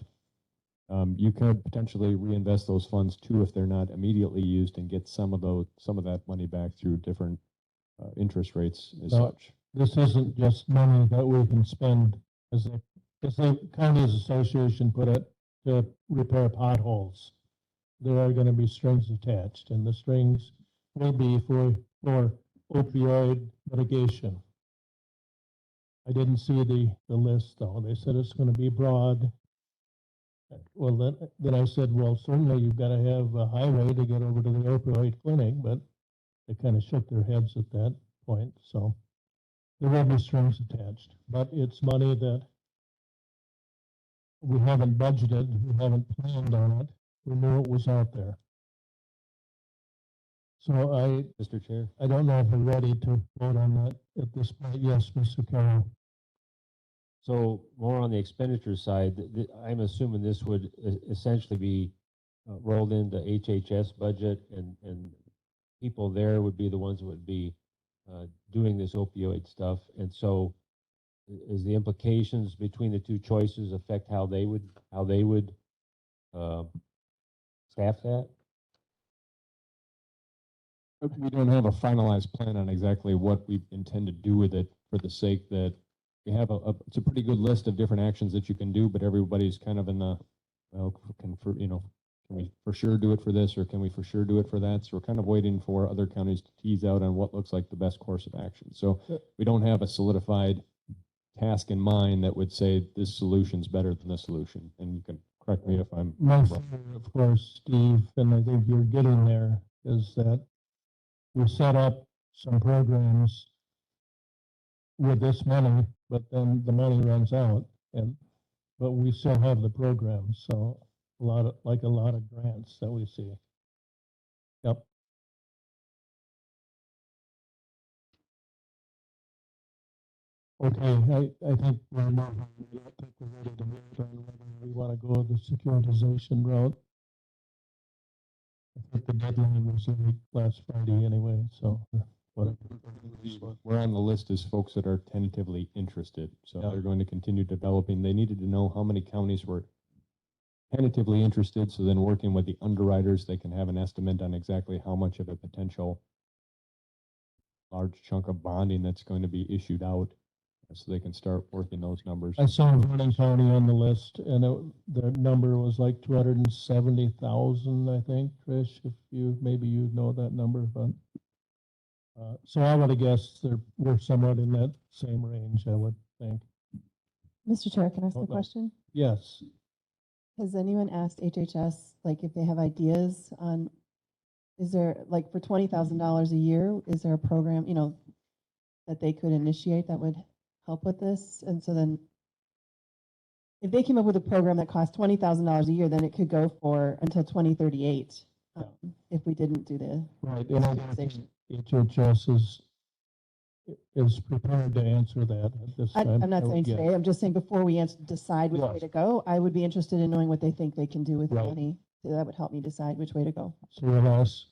You could potentially reinvest those funds too if they're not immediately used and get some of that money back through different interest rates as such. This isn't just money that we can spend, as the county's association put it, to repair potholes. There are going to be strings attached, and the strings will be for opioid litigation. I didn't see the list though. They said it's going to be broad. Well, then I said, well, certainly you've got to have a highway to get over to the opioid clinic, but they kind of shook their heads at that point. So there will be strings attached, but it's money that we haven't budgeted, we haven't planned on it. We knew it was out there. So Mr. Chair, I don't know if we're ready to vote on that at this point. Yes, Mr. Carroll. So more on the expenditure side, I'm assuming this would essentially be rolled into HHS budget, and people there would be the ones that would be doing this opioid stuff. And so is the implications between the two choices affect how they would staff that? We don't have a finalized plan on exactly what we intend to do with it, for the sake that we have it's a pretty good list of different actions that you can do, but everybody's kind of in the, can we for sure do it for this, or can we for sure do it for that? So we're kind of waiting for other counties to tease out on what looks like the best course of action. So we don't have a solidified task in mind that would say this solution's better than this solution. And you can correct me if I'm My fear, of course, Steve, and I think you're getting there, is that we set up some programs with this money, but then the money runs out, but we still have the programs. So a lot of grants that we see. Yep. Okay, I think we're ready to move on whether we want to go the securitization route. I think the deadline was last Friday anyway, so whatever. We're on the list as folks that are tentatively interested. So they're going to continue developing. They needed to know how many counties were tentatively interested. So then working with the underwriters, they can have an estimate on exactly how much of a potential large chunk of bonding that's going to be issued out, so they can start working those numbers. I saw Richland County on the list, and the number was like 270,000, I think, Trish, if maybe you know that number, but so I would have guessed we're somewhat in that same range, I would think. Mr. Chair, can I ask a question? Yes. Has anyone asked HHS, like, if they have ideas on, is there, like, for $20,000 a year, is there a program, that they could initiate that would help with this? And so then if they came up with a program that cost $20,000 a year, then it could go for until 2038 if we didn't do the right. And HHS is prepared to answer that at this time. I'm not saying today. I'm just saying before we decide which way to go, I would be interested in knowing what they think they can do with the money. So that would help me decide which way to go. So we'll ask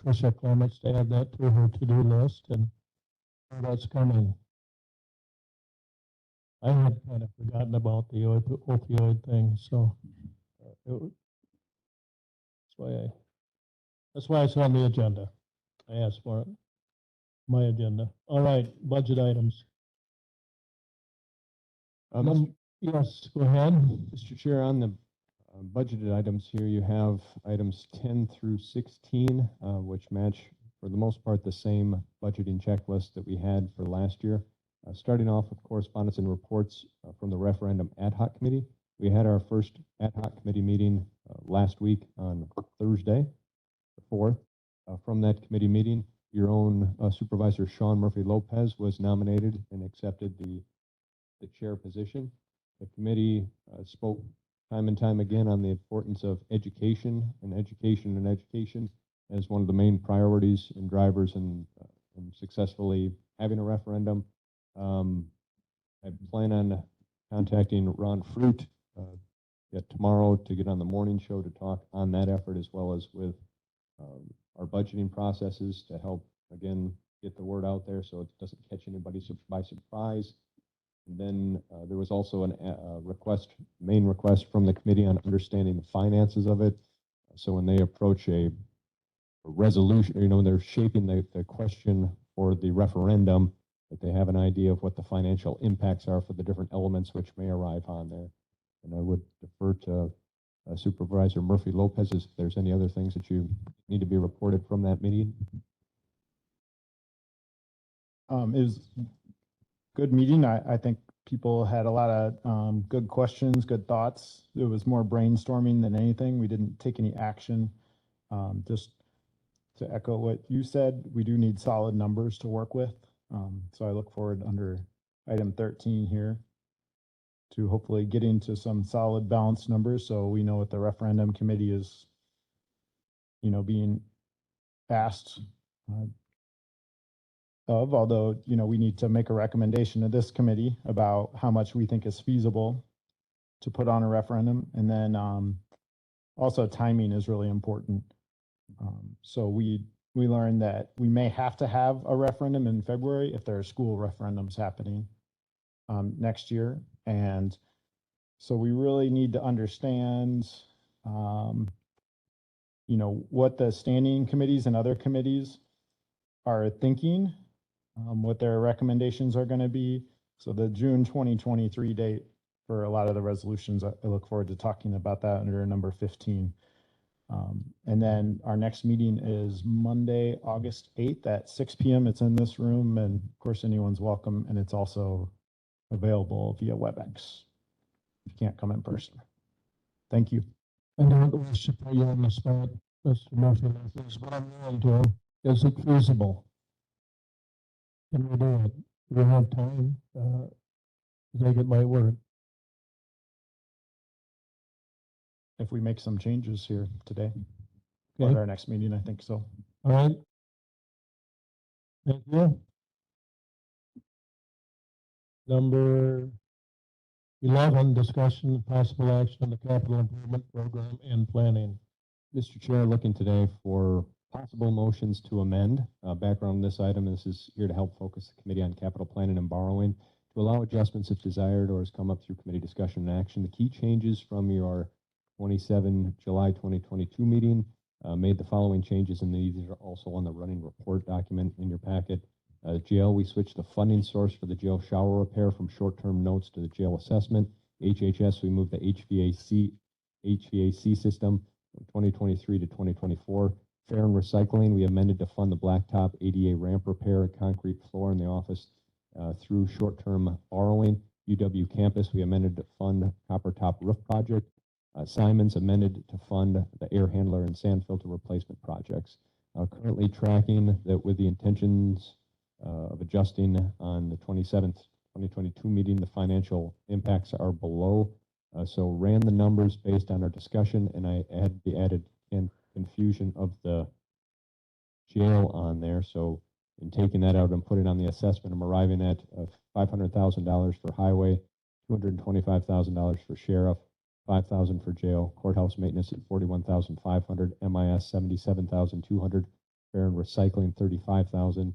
Tricia Clements to add that to her to-do list, and that's coming. I had kind of forgotten about the opioid thing, so that's why it's on the agenda. I asked for it. My agenda. All right, budget items. Yes, go ahead. Mr. Chair, on the budgeted items here, you have items 10 through 16, which match for the most part the same budgeting checklist that we had for last year. Starting off with correspondence and reports from the referendum ad hoc committee. We had our first ad hoc committee meeting last week on Thursday, the 4th. From that committee meeting, your own Supervisor Sean Murphy Lopez was nominated and accepted the chair position. The committee spoke time and time again on the importance of education as one of the main priorities and drivers in successfully having a referendum. I plan on contacting Ron Fruit yet tomorrow to get on the morning show to talk on that effort, as well as with our budgeting processes to help, again, get the word out there so it doesn't catch anybody by surprise. And then there was also a main request from the committee on understanding the finances of it. So when they approach a resolution, when they're shaping the question for the referendum, that they have an idea of what the financial impacts are for the different elements which may arrive on there. And I would defer to Supervisor Murphy Lopez if there's any other things that you need to be reported from that meeting. It was a good meeting. I think people had a lot of good questions, good thoughts. It was more brainstorming than anything. We didn't take any action. Just to echo what you said, we do need solid numbers to work with. So I look forward under item 13 here to hopefully getting to some solid balanced numbers so we know what the referendum committee is, being asked of, although, we need to make a recommendation to this committee about how much we think is feasible to put on a referendum. And then also timing is really important. So we learned that we may have to have a referendum in February if there are school referendums happening next year. And so we really need to understand, what the standing committees and other committees are thinking, what their recommendations are going to be. So the June 2023 date for a lot of the resolutions, I look forward to talking about that under number 15. And then our next meeting is Monday, August 8th at 6 p.m. It's in this room, and of course anyone's welcome, and it's also available via WebEx if you can't come in person. Thank you. I don't wish to put you on the spot, Mr. Murphy, but I'm willing to. Is it feasible? Can we do it? Do we have time? I think it might work. If we make some changes here today, Okay. at our next meeting, I think so. All right. Thank you. Number 11, discussion and possible action on the capital improvement program and planning. Mr. Chair, looking today for possible motions to amend. Background on this item, this is here to help focus the committee on capital planning and borrowing to allow adjustments if desired or has come up through committee discussion and action. The key changes from your 27 July 2022 meeting made the following changes, and these are also on the running report document in your packet. Jail, we switched the funding source for the jail shower repair from short-term notes to the jail assessment. HHS, we moved the HVAC system from 2023 to 2024. Fair and recycling, we amended to fund the blacktop ADA ramp repair and concrete floor in the office through short-term borrowing. UW campus, we amended to fund copper top roof project. Simon's amended to fund the air handler and sand filter replacement projects. Currently tracking that with the intentions of adjusting on the 27th, 2022 meeting, the financial impacts are below. So ran the numbers based on our discussion, and I had the added confusion of the jail on there. So in taking that out and putting on the assessment, I'm arriving at $500,000 for highway, $225,000 for sheriff, $5,000 for jail, courthouse maintenance at $41,500, MIS $77,200, fair and recycling $35,000,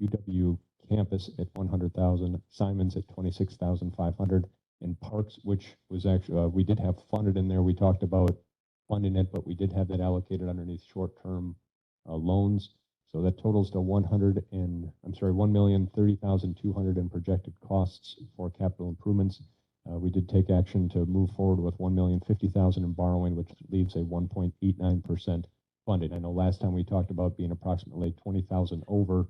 UW campus at $100,000, Simon's at $26,500, and parks, which was actually we did have funded in there. We talked about funding it, but we did have that allocated underneath short-term loans. So that totals to $1,030,200 in projected costs for capital improvements. We did take action to move forward with $1,050,000 in borrowing, which leaves a 1.89% funding. I know last time we talked about being approximately 20,000 over,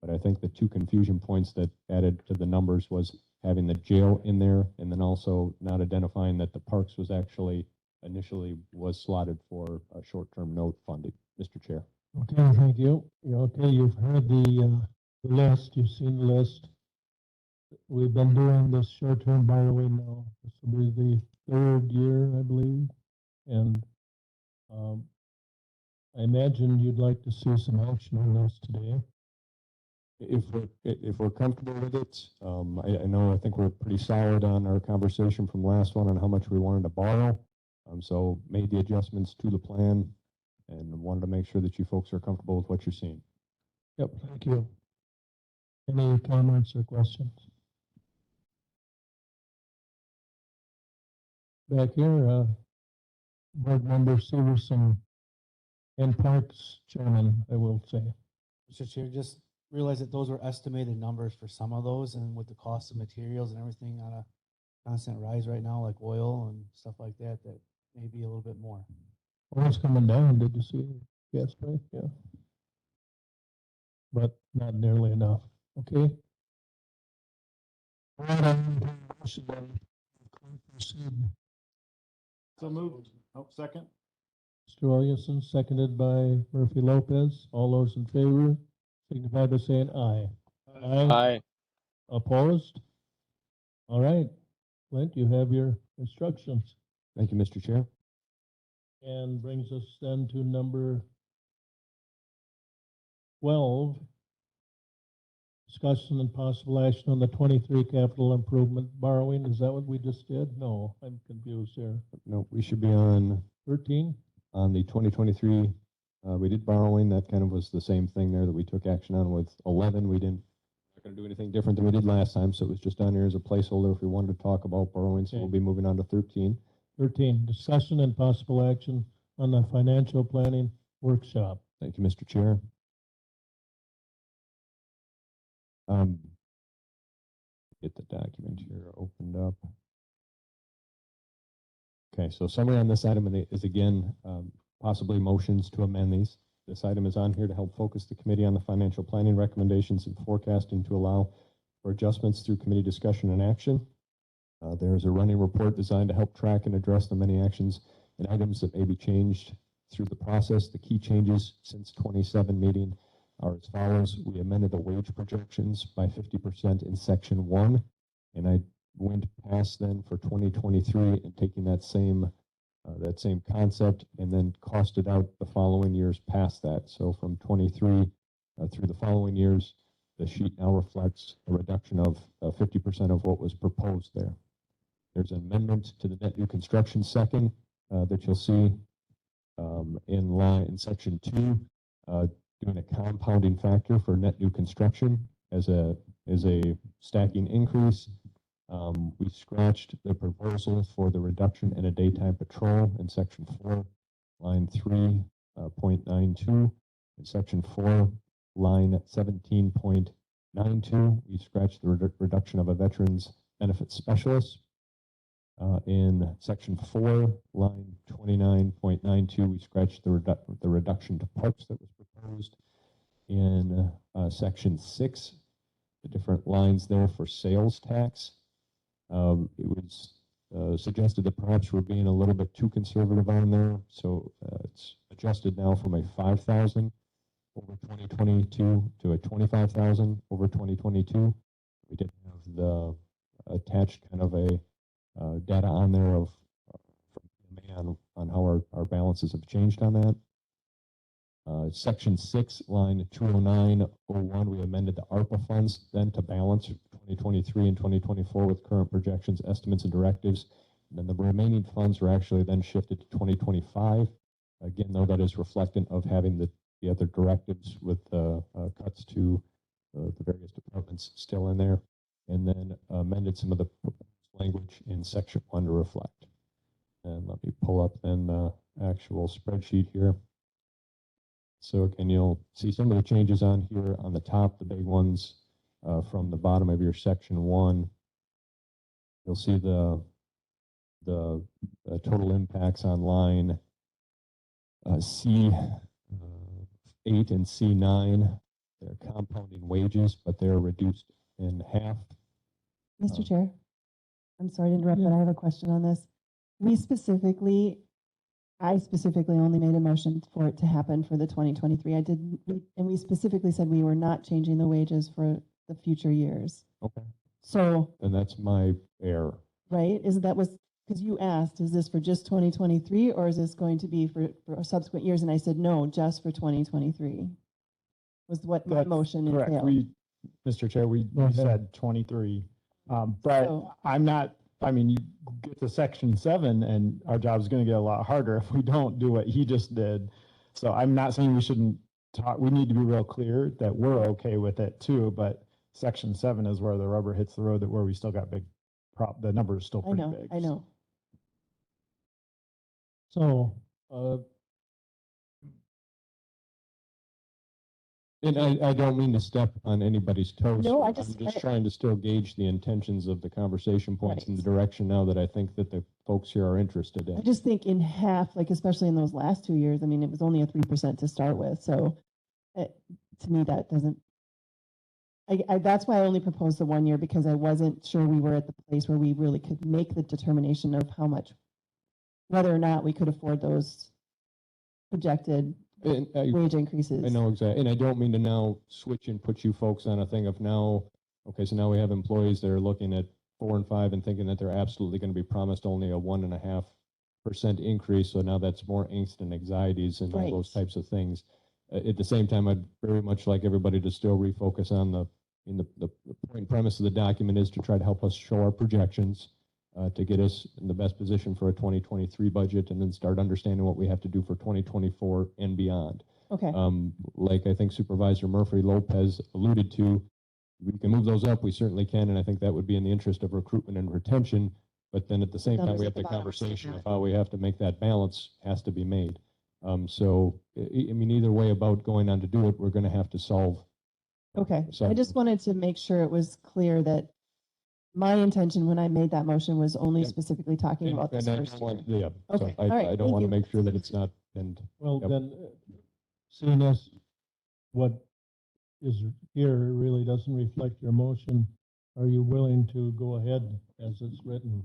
but I think the two confusion points that added to the numbers was having the jail in there and then also not identifying that the parks was actually initially was slotted for short-term note funding. Mr. Chair. Okay, thank you. Okay, you've heard the list, you've seen the list. We've been doing this short-term borrowing now. This will be the third year, I believe. And I imagine you'd like to see some action on this today. If we're comfortable with it, I think we're pretty solid on our conversation from last one on how much we wanted to borrow. So made the adjustments to the plan and wanted to make sure that you folks are comfortable with what you're seeing. Yep, thank you. Any comments or questions? Back here, Board Member Severson and Parks Chairman, I will say. Mr. Chair, just realize that those were estimated numbers for some of those, and with the cost of materials and everything on a constant rise right now, like oil and stuff like that, that may be a little bit more. Oil's coming down, did you see gas price? Yeah. But not nearly enough, okay? All right, I'm motion then. Proceed. So moved. Oh, second. Mr. Williamson, seconded by Murphy Lopez. All those in favor, signify by saying aye. Aye. Opposed? All right, Clint, you have your instructions. Thank you, Mr. Chair. And brings us then to number 12. Discussion and possible action on the 23 capital improvement borrowing. Is that what we just did? No, I'm confused here. No, we should be on 13? On the 2023, we did borrowing. That kind of was the same thing there that we took action on with 11. We didn't, not going to do anything different than we did last time. So it was just on here as a placeholder if we wanted to talk about borrowing. So we'll be moving on to 13. 13, discussion and possible action on the financial planning workshop. Thank you, Mr. Chair. Get the document here opened up. Okay, so summary on this item is again, possibly motions to amend these. This item is on here to help focus the committee on the financial planning recommendations and forecasting to allow for adjustments through committee discussion and action. There is a running report designed to help track and address the many actions and items that may be changed through the process. The key changes since 27 meeting are as follows. We amended the wage projections by 50% in section 1, and I went past then for 2023 and taking that same concept and then costed out the following years past that. So from 23 through the following years, the sheet now reflects a reduction of 50% of what was proposed there. There's an amendment to the net new construction second that you'll see in section 2, doing a compounding factor for net new construction as a stacking increase. We scratched the proposal for the reduction in a daytime patrol in section 4, line 3.92. In section 4, line 17.92, we scratched the reduction of a veterans benefit specialist. In section 4, line 29.92, we scratched the reduction to parks that was proposed. In section 6, the different lines there for sales tax. It was suggested that perhaps we're being a little bit too conservative on there, so it's adjusted now from a 5,000 over 2022 to a 25,000 over 2022. We did have the attached kind of a data on there of from on how our balances have changed on that. Section 6, line 209.01, we amended the ARPA funds then to balance 2023 and 2024 with current projections, estimates, and directives. And then the remaining funds were actually then shifted to 2025. Again, though, that is reflectant of having the other directives with cuts to the various departments still in there. And then amended some of the language in section 1 to reflect. And let me pull up then the actual spreadsheet here. So again, you'll see some of the changes on here on the top, the big ones from the bottom of your section 1. You'll see the total impacts on line C8 and C9. They're compounding wages, but they're reduced in half. Mr. Chair, I'm sorry to interrupt, but I have a question on this. We specifically I specifically only made a motion for it to happen for the 2023. And we specifically said we were not changing the wages for the future years. Okay. So, Then that's my error. right, because you asked, is this for just 2023 or is this going to be for subsequent years? And I said, no, just for 2023 was what my That's motion correct. entailed. Mr. Chair, we Go ahead. said 23. But So- you get to section 7 and our job is going to get a lot harder if we don't do what he just did. So I'm not saying we shouldn't talk, we need to be real clear that we're okay with it too, but section 7 is where the rubber hits the road, that where we still got the number is still I pretty know, big. I know. So, And I don't mean to step on anybody's toes. No, I'm just trying to still gauge the intentions of the conversation points and the direction now that I think that the folks here are interested I in. just think in half, like especially in those last 2 years, I mean, it was only a 3% to start with. So to me, that doesn't, that's why I only proposed the 1 year, because I wasn't sure we were at the place where we really could make the determination of how much, whether or not we could afford those projected And wage increases. I know exactly, and I don't mean to now switch and put you folks on a thing of now, okay, so now we have employees that are looking at 4 and 5 and thinking that they're absolutely going to be promised only a 1.5% increase. So now that's more angst and anxieties and all those types of things. At the same time, I'd very much like everybody to still refocus on the point premise of the document is to try to help us show our projections, to get us in the best position for a 2023 budget, and then start understanding what we have to do for 2024 and beyond. Okay. Like I think Supervisor Murphy Lopez alluded to, we can move those up, we certainly can, and I think that would be in the interest of recruitment and retention. But then at the same time, we have the conversation of how we have to make that balance has to be made. So, I mean, either way about going on to do it, we're going to have to solve. Okay. I just wanted to make sure it was clear that my intention when I made that motion was only specifically talking about this first year. Okay. So I don't want to make sure that it's not. And well, then, seeing as what is here really doesn't reflect your motion, are you willing to go ahead as it's written?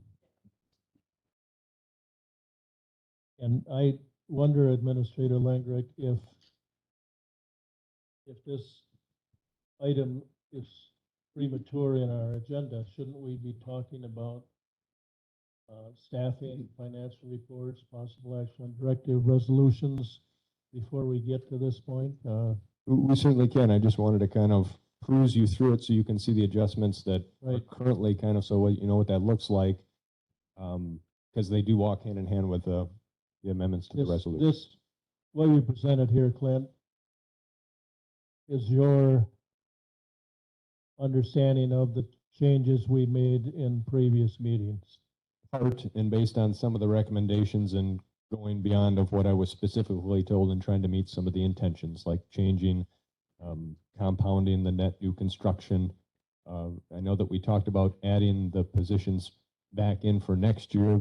And I wonder, Administrator Langrick, if this item is premature in our agenda, shouldn't we be talking about staffing, financial reports, possible action on directive resolutions before we get to this point? We certainly can. I just wanted to kind of cruise you through it so you can see the adjustments that are currently kind of, so what, you know what that looks like, because they do walk hand in hand with the amendments to the resolution. What you presented here, Clint, is your understanding of the changes we made in previous meetings. Part, and based on some of the recommendations and going beyond of what I was specifically told and trying to meet some of the intentions, like changing, compounding the net new construction. I know that we talked about adding the positions back in for next year.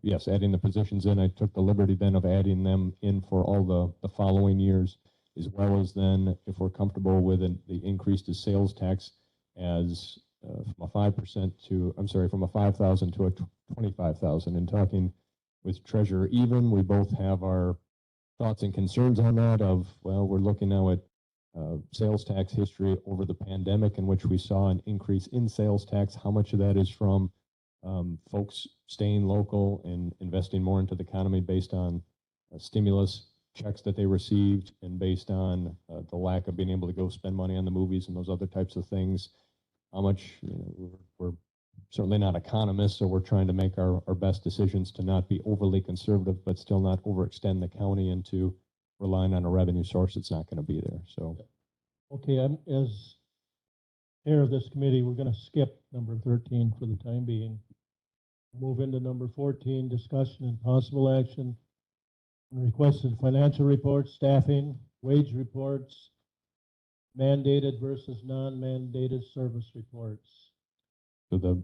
Yes, adding the positions in. I took the liberty then of adding them in for all the following years, as well as then, if we're comfortable with the increase to sales tax as from a 5% to, from a 5,000 to a 25,000. And talking with Treasurer Even, we both have our thoughts and concerns on that of, well, we're looking now at sales tax history over the pandemic in which we saw an increase in sales tax. How much of that is from folks staying local and investing more into the economy based on stimulus checks that they received and based on the lack of being able to go spend money on the movies and those other types of things. How much, we're certainly not economists, so we're trying to make our best decisions to not be overly conservative, but still not overextend the county into relying on a revenue source that's not going to be there. So, okay, as chair of this committee, we're going to skip number 13 for the time being. Move into number 14, discussion and possible action on requested financial reports, staffing, wage reports, mandated versus non-mandated service reports. So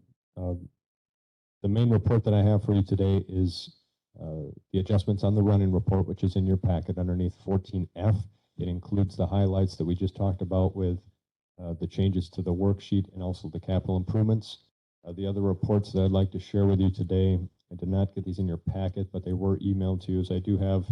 the main report that I have for you today is the adjustments on the running report, which is in your packet underneath 14F. It includes the highlights that we just talked about with the changes to the worksheet and also the capital improvements. The other reports that I'd like to share with you today I did not get these in your packet, but they were emailed to you. So I do have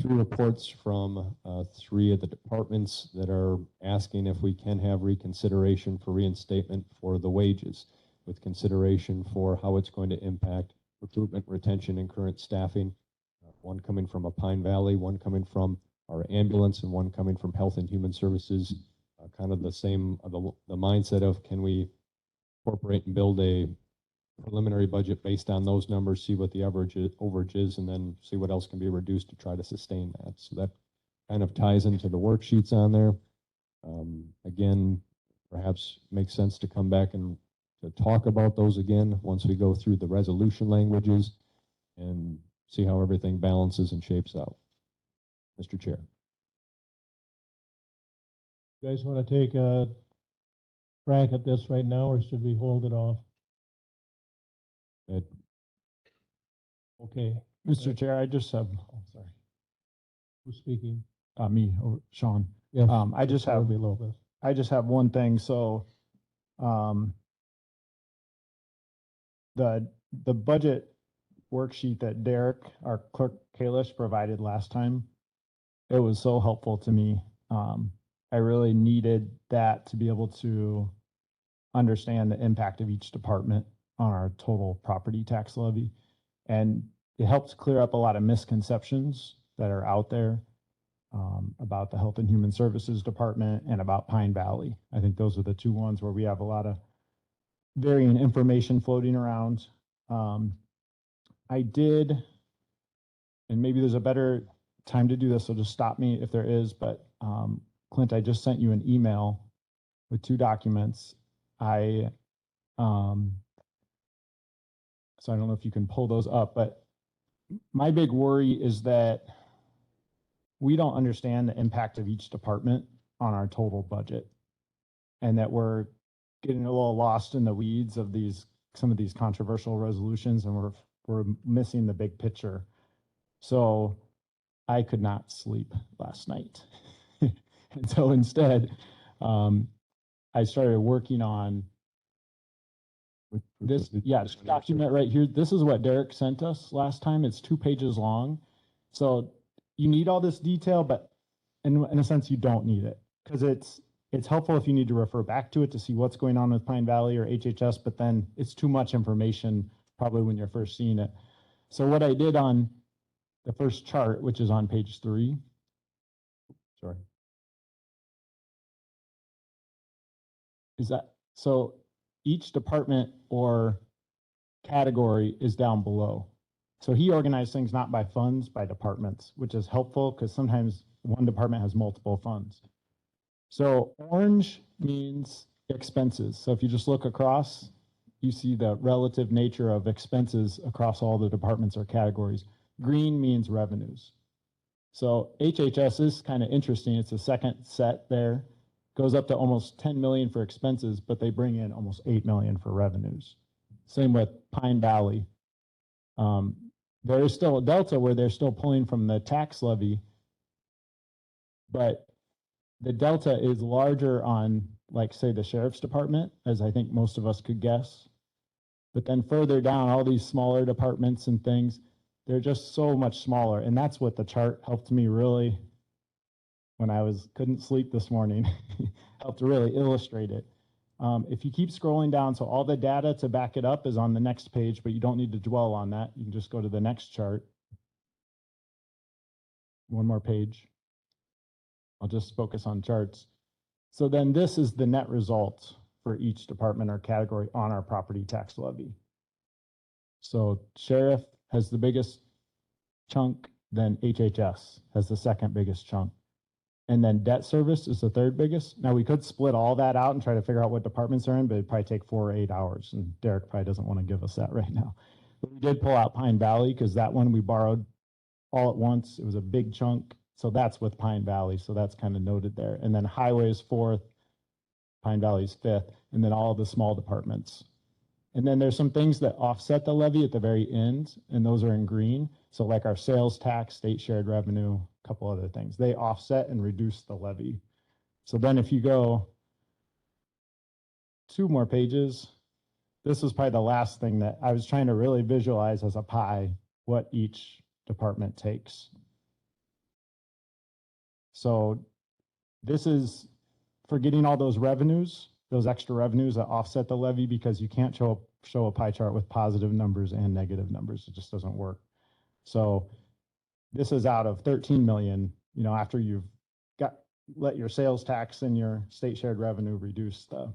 3 reports from 3 of the departments that are asking if we can have reconsideration for reinstatement for the wages, with consideration for how it's going to impact recruitment, retention, and current staffing. One coming from a Pine Valley, one coming from our ambulance, and one coming from Health and Human Services. Kind of the same, the mindset of, can we incorporate and build a preliminary budget based on those numbers, see what the overage is, and then see what else can be reduced to try to sustain that. So that kind of ties into the worksheets on there. Again, perhaps makes sense to come back and to talk about those again once we go through the resolution languages and see how everything balances and shapes out. Mr. Chair. You guys want to take a crack at this right now, or should we hold it off? Okay. Mr. Chair, I just have, oh, sorry, Who's speaking? me, or Sean. Yes. I just have, Be a little bit. I just have one thing. So, the budget worksheet that Derek, our clerk Kalish, provided last time, it was so helpful to me. I really needed that to be able to understand the impact of each department on our total property tax levy. And it helps clear up a lot of misconceptions that are out there about the Health and Human Services Department and about Pine Valley. I think those are the 2 ones where we have a lot of varying information floating around. I did, and maybe there's a better time to do this, so just stop me if there is, but Clint, I just sent you an email with 2 documents. So I don't know if you can pull those up, but my big worry is that we don't understand the impact of each department on our total budget, and that we're getting a little lost in the weeds of some of these controversial resolutions, and we're missing the big picture. So I could not sleep last night. And so instead, I started working on this document right here. This is what Derek sent us last time. It's 2 pages long. So you need all this detail, but in a sense, you don't need it, because it's helpful if you need to refer back to it to see what's going on with Pine Valley or HHS, but then it's too much information probably when you're first seeing it. So what I did on the first chart, which is on page 3, sorry, is that, so each department or category is down below. So he organized things not by funds, by departments, which is helpful because sometimes one department has multiple funds. So orange means expenses. So if you just look across, you see the relative nature of expenses across all the departments or categories. Green means revenues. So HHS is kind of interesting. It's the second set there. Goes up to almost 10 million for expenses, but they bring in almost 8 million for revenues. Same with Pine Valley. There is still a delta where they're still pulling from the tax levy, but the delta is larger on, like, say, the sheriff's department, as I think most of us could guess. But then further down, all these smaller departments and things, they're just so much smaller. And that's what the chart helped me really, when I couldn't sleep this morning, helped to really illustrate it. If you keep scrolling down, so all the data to back it up is on the next page, but you don't need to dwell on that. You can just go to the next chart. One more page. I'll just focus on charts. So then this is the net result for each department or category on our property tax levy. So sheriff has the biggest chunk, then HHS has the second biggest chunk. And then debt service is the third biggest. Now we could split all that out and try to figure out what departments are in, but it'd probably take 4 or 8 hours. And Derek probably doesn't want to give us that right now. But we did pull out Pine Valley because that one we borrowed all at once. It was a big chunk. So that's with Pine Valley. So that's kind of noted there. And then highway is 4th, Pine Valley's 5th, and then all the small departments. And then there's some things that offset the levy at the very end, and those are in green. So like our sales tax, state shared revenue, a couple other things. They offset and reduce the levy. So then if you go 2 more pages, this was probably the last thing that I was trying to really visualize as a pie, what each department takes. So this is for getting all those revenues, those extra revenues that offset the levy, because you can't show a pie chart with positive numbers and negative numbers. It just doesn't work. So this is out of 13 million, you know, after you've let your sales tax and your state shared revenue reduce the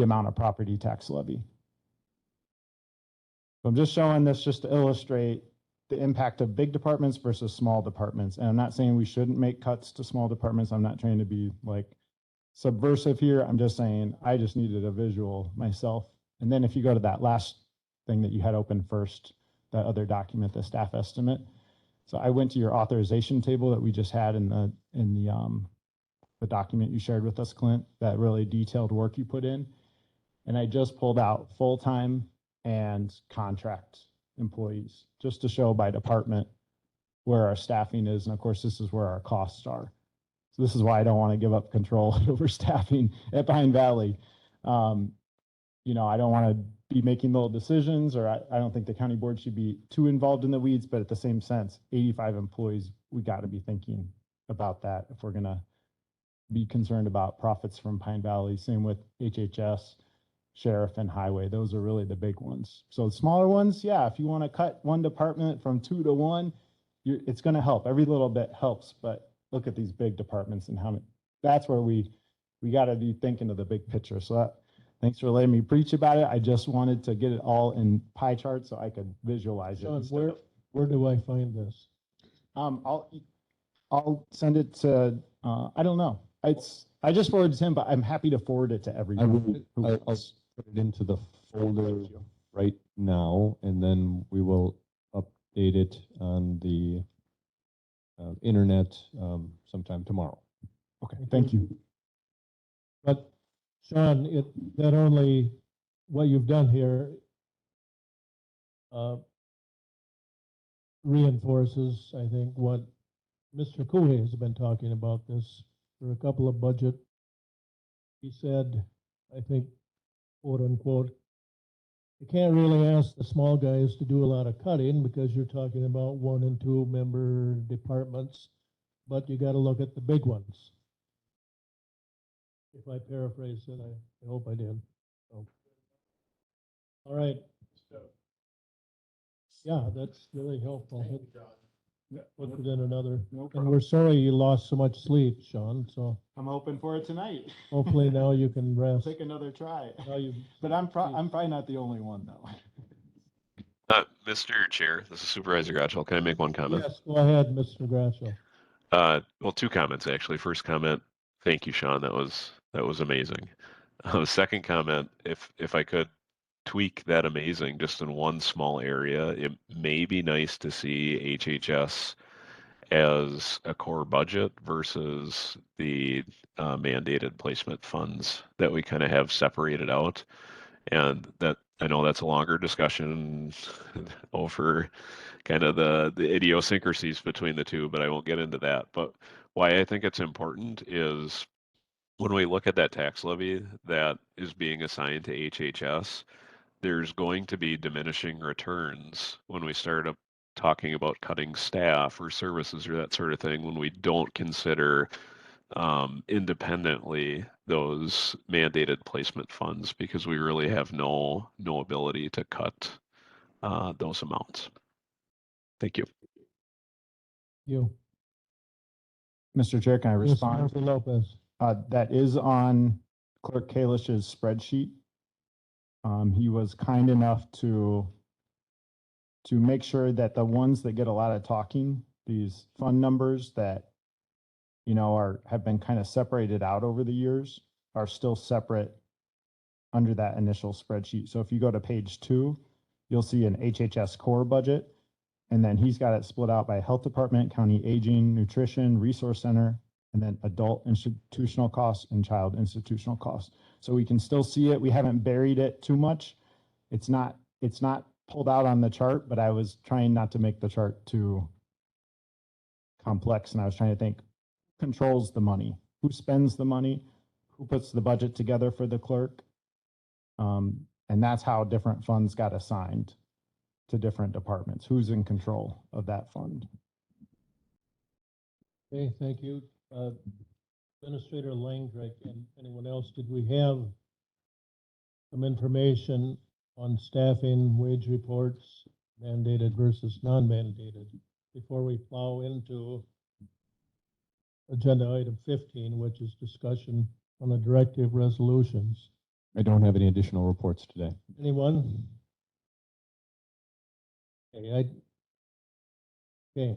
amount of property tax levy. So I'm just showing this just to illustrate the impact of big departments versus small departments. And I'm not saying we shouldn't make cuts to small departments. I'm not trying to be like subversive here. I'm just saying I just needed a visual myself. And then if you go to that last thing that you had open first, that other document, the staff estimate. So I went to your authorization table that we just had in the document you shared with us, Clint, that really detailed work you put in. And I just pulled out full-time and contract employees just to show by department where our staffing is. And of course, this is where our costs are. So this is why I don't want to give up control over staffing at Pine Valley. You know, I don't want to be making little decisions, or I don't think the county board should be too involved in the weeds, but at the same sense, 85 employees, we got to be thinking about that if we're going to be concerned about profits from Pine Valley. Same with HHS, sheriff, and highway. Those are really the big ones. So smaller ones, yeah, if you want to cut one department from 2 to 1, it's going to help. Every little bit helps, but look at these big departments and how many. That's where we got to be thinking of the big picture. So thanks for letting me preach about it. I just wanted to get it all in pie charts so I could visualize Sean, it. where do I find this? I'll send it to, I don't know. I just forwarded it to him, but I'm happy to forward it to everyone. I'll put it into the folder right now, and then we will update it on the internet sometime tomorrow. Okay, thank you. But Sean, that only, what you've done here reinforces, I think, what Mr. Couey has been talking about this for a couple of budget. He said, I think, quote unquote, you can't really ask the small guys to do a lot of cutting because you're talking about 1 and 2 member departments, but you got to look at the big ones. If I paraphrase it, I hope I did. So. All right. Yeah, that's really helpful. Put it in another. And we're sorry you lost so much sleep, Sean. So I'm hoping for it tonight. hopefully now you can rest. Take another try. Now But I'm probably not the only one though. Mr. Chair, this is Supervisor Gratchell. Can I make one comment? Yes, go ahead, Mr. Grasso. Well, 2 comments actually. First comment, thank you, Sean. That was amazing. Second comment, if I could tweak that amazing just in one small area, it may be nice to see HHS as a core budget versus the mandated placement funds that we kind of have separated out. And that, I know that's a longer discussion over kind of the idiosyncrasies between the two, but I won't get into that. But why I think it's important is when we look at that tax levy that is being assigned to HHS, there's going to be diminishing returns when we start up talking about cutting staff or services or that sort of thing, when we don't consider independently those mandated placement funds, because we really have no ability to cut those amounts. Thank you. Mr. Chair, can I respond? Mr. Lopez. That is on Clerk Kalish's spreadsheet. He was kind enough to make sure that the ones that get a lot of talking, these fund numbers that, you know, have been kind of separated out over the years, are still separate under that initial spreadsheet. So if you go to page 2, you'll see an HHS core budget, and then he's got it split out by health department, county aging, nutrition, resource center, and then adult institutional costs and child institutional costs. So we can still see it. We haven't buried it too much. It's not pulled out on the chart, but I was trying not to make the chart too complex, and I was trying to think, controls the money? Who spends the money? Who puts the budget together for the clerk? And that's how different funds got assigned to different departments. Who's in control of that fund? Okay, thank you. Administrator Langdrick and anyone else, did we have some information on staffing, wage reports, mandated versus non-mandated, before we plow into agenda item 15, which is discussion on the directive resolutions? I don't have any additional reports today. Anyone? Okay, okay.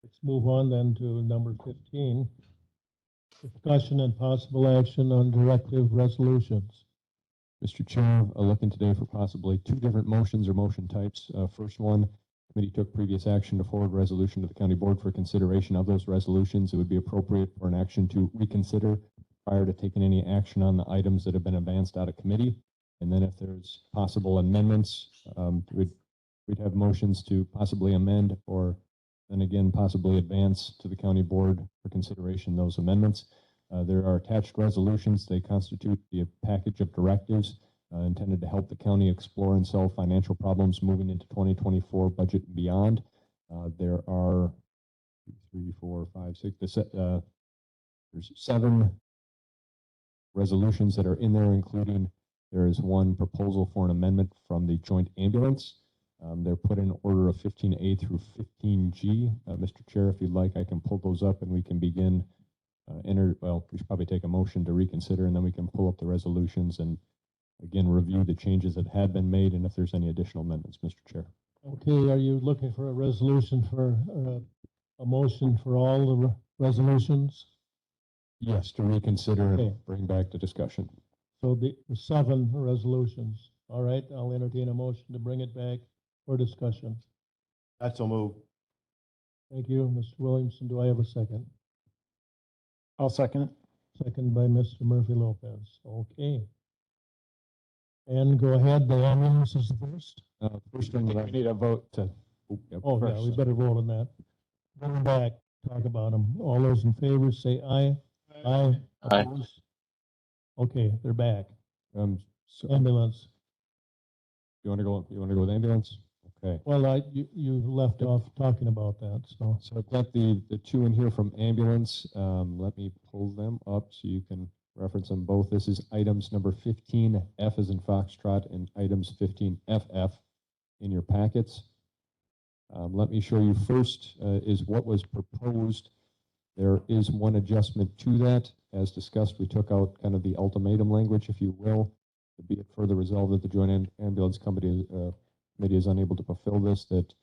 Let's move on then to number 15. Discussion and possible action on directive resolutions. Mr. Chair, looking today for possibly two different motions or motion types. First one, committee took previous action to forward resolution to the county board for consideration of those resolutions. It would be appropriate for an action to reconsider prior to taking any action on the items that have been advanced out of committee. And then if there's possible amendments, we'd have motions to possibly amend or then again possibly advance to the county board for consideration those amendments. There are attached resolutions. They constitute the package of directives intended to help the county explore and solve financial problems moving into 2024 budget and beyond. There are 3, 4, 5, 6, there's 7 resolutions that are in there, including there is one proposal for an amendment from the joint ambulance. They're put in order of 15A through 15G. Mr. Chair, if you'd like, I can pull those up and we can begin we should probably take a motion to reconsider and then we can pull up the resolutions and again review the changes that had been made and if there's any additional amendments, Mr. Chair. Okay, are you looking for a resolution for a motion for all the resolutions? Yes, to reconsider Okay. and bring back to discussion. So the 7 resolutions. All right, I'll entertain a motion to bring it back for discussion. That's a move. Thank you, Mr. Williamson. Do I have a second? I'll second it. Second by Mr. Murphy Lopez. Okay. And go ahead, the ambulance is the first. First thing that we need a vote to. Oh, yeah, we better vote on that. Going back, talk about them. All those in favor say aye. Aye. Aye. Opposed? Okay, they're back. So Ambulance. you want to go with ambulance? Okay. Well, you left off talking about that, so. So I've got the 2 in here from ambulance. Let me pull them up so you can reference them both. This is items number 15, F as in Foxtrot, and items 15, FF in your packets. Let me show you first is what was proposed. There is one adjustment to that. As discussed, we took out kind of the ultimatum language, if you will, to be it further resolved that the Joint Ambulance Committee is unable to fulfill this, that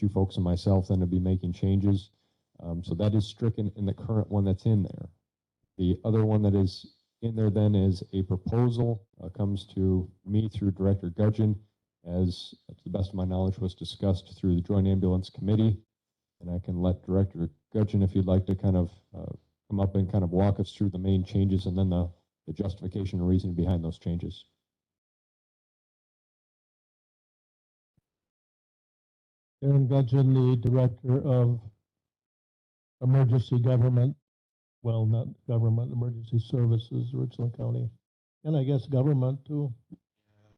you folks and myself then would be making changes. So that is stricken in the current one that's in there. The other one that is in there then is a proposal, comes to me through Director Gudgeon, as to the best of my knowledge was discussed through the Joint Ambulance Committee. And I can let Director Gudgeon, if you'd like to kind of come up and kind of walk us through the main changes and then the justification and reason behind those changes. Aaron Gudgeon, the Director of Emergency Government, well, not government, emergency services, Richland County, and I guess government too.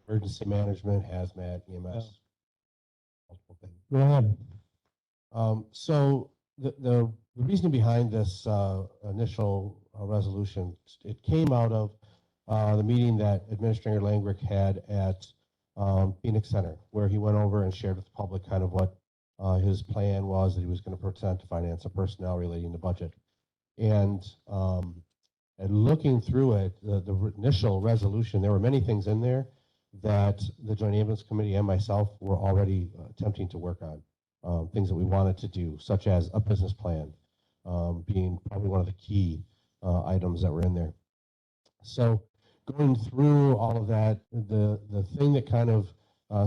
Emergency management, hazmat, EMS. Multiple things. Go ahead. So the reason behind this initial resolution, it came out of the meeting that Administrator Langrick had at Phoenix Center, where he went over and shared with the public kind of what his plan was that he was going to present to finance and personnel relating to budget. And looking through it, the initial resolution, there were many things in there that the Joint Ambulance Committee and myself were already attempting to work on, things that we wanted to do, such as a business plan, being probably one of the key items that were in there. So going through all of that, the thing that kind of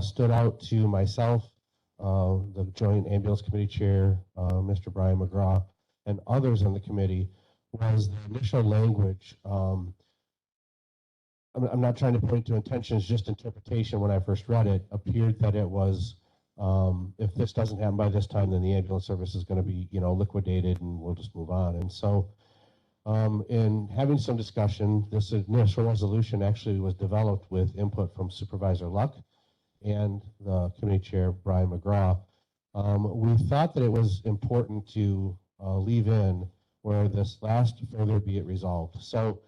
stood out to myself, the Joint Ambulance Committee Chair, Mr. Brian McGraw, and others on the committee, was the initial language. I'm not trying to point to intentions, just interpretation. When I first read it, appeared that it was, if this doesn't happen by this time, then the ambulance service is going to be, liquidated, and we'll just move on. And so In having some discussion, this initial resolution actually was developed with input from Supervisor Luck and the committee chair, Brian McGraw. We thought that it was important to leave in where this last further be it resolved. So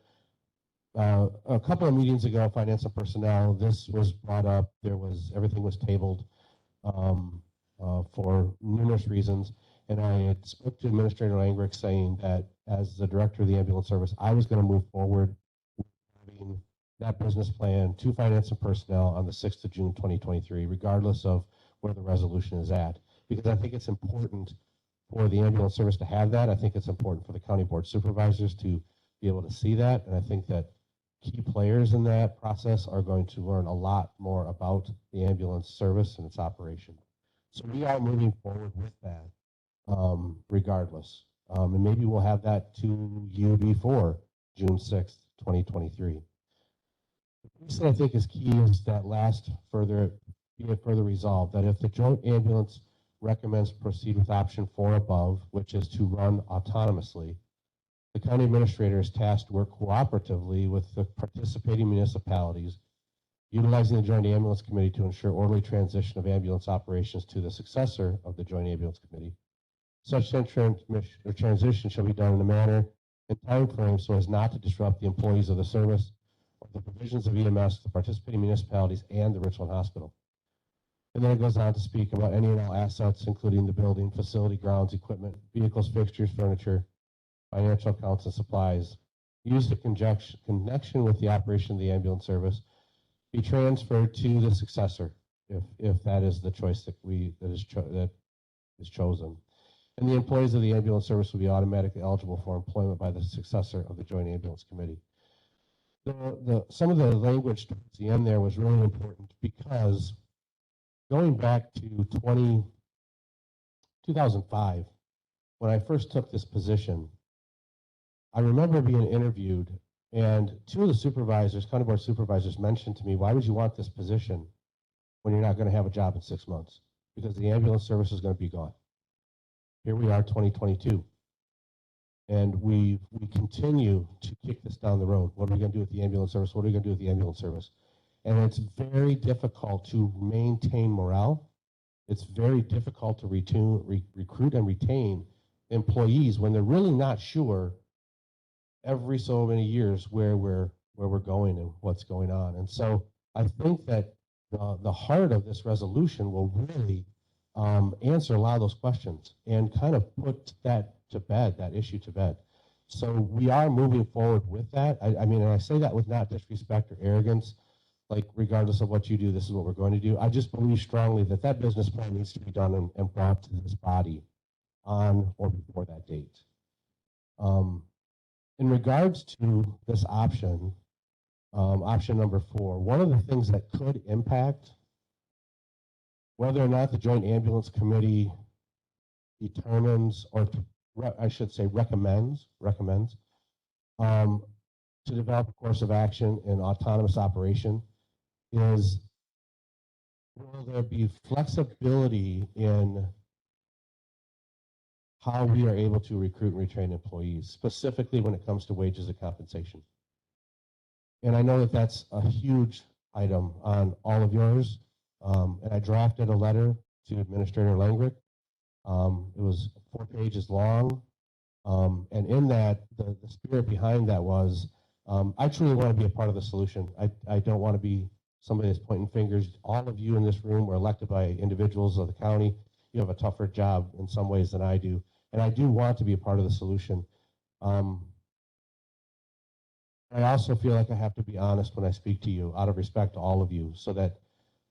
a couple of meetings ago, Finance and Personnel, this was brought up. Everything was tabled for numerous reasons. And I had spoke to Administrator Langrick saying that as the director of the ambulance service, I was going to move forward with having that business plan to Finance and Personnel on the 6th of June, 2023, regardless of where the resolution is at. Because I think it's important for the ambulance service to have that. I think it's important for the county board supervisors to be able to see that. And I think that key players in that process are going to learn a lot more about the ambulance service and its operation. So we are moving forward with that. Regardless. And maybe we'll have that to you before June 6th, 2023. The piece that I think is key is that last further resolved, that if the joint ambulance recommends proceed with option 4 above, which is to run autonomously, the county administrator is tasked to work cooperatively with the participating municipalities, utilizing the Joint Ambulance Committee to ensure orderly transition of ambulance operations to the successor of the Joint Ambulance Committee. Such transition shall be done in a manner and time frame so as not to disrupt the employees of the service or the provisions of EMS, the participating municipalities, and the Richland Hospital. And then it goes on to speak about any and all assets, including the building, facility, grounds, equipment, vehicles, fixtures, furniture, financial accounts, and supplies, used in connection with the operation of the ambulance service, be transferred to the successor, if that is the choice that is chosen. And the employees of the ambulance service will be automatically eligible for employment by the successor of the Joint Ambulance Committee. Some of the language towards the end there was really important because going back to 2005, when I first took this position, I remember being interviewed and two of the supervisors, county board supervisors, mentioned to me, why would you want this position when you're not going to have a job in 6 months? Because the ambulance service is going to be gone. Here we are, 2022, and we continue to kick this down the road. What are we going to do with the ambulance service? What are we going to do with the ambulance service? And it's very difficult to maintain morale. It's very difficult to recruit and retain employees when they're really not sure every so many years where we're going and what's going on. And so I think that the heart of this resolution will really answer a lot of those questions and kind of put that to bed, that issue to bed. So we are moving forward with that. I mean, and I say that with not disrespect or arrogance, like regardless of what you do, this is what we're going to do. I just believe strongly that that business plan needs to be done and brought to this body on or before that date. In regards to this option, option number 4, one of the things that could impact whether or not the Joint Ambulance Committee determines, or I should say recommends to develop a course of action in autonomous operation is, will there be flexibility in how we are able to recruit and retrain employees, specifically when it comes to wages and compensation? And I know that that's a huge item on all of yours. And I drafted a letter to Administrator Langrick. It was 4 pages long. And in that, the spirit behind that was, I truly want to be a part of the solution. I don't want to be somebody that's pointing fingers. All of you in this room were elected by individuals of the county. You have a tougher job in some ways than I do. And I do want to be a part of the solution. I also feel like I have to be honest when I speak to you, out of respect to all of you, so that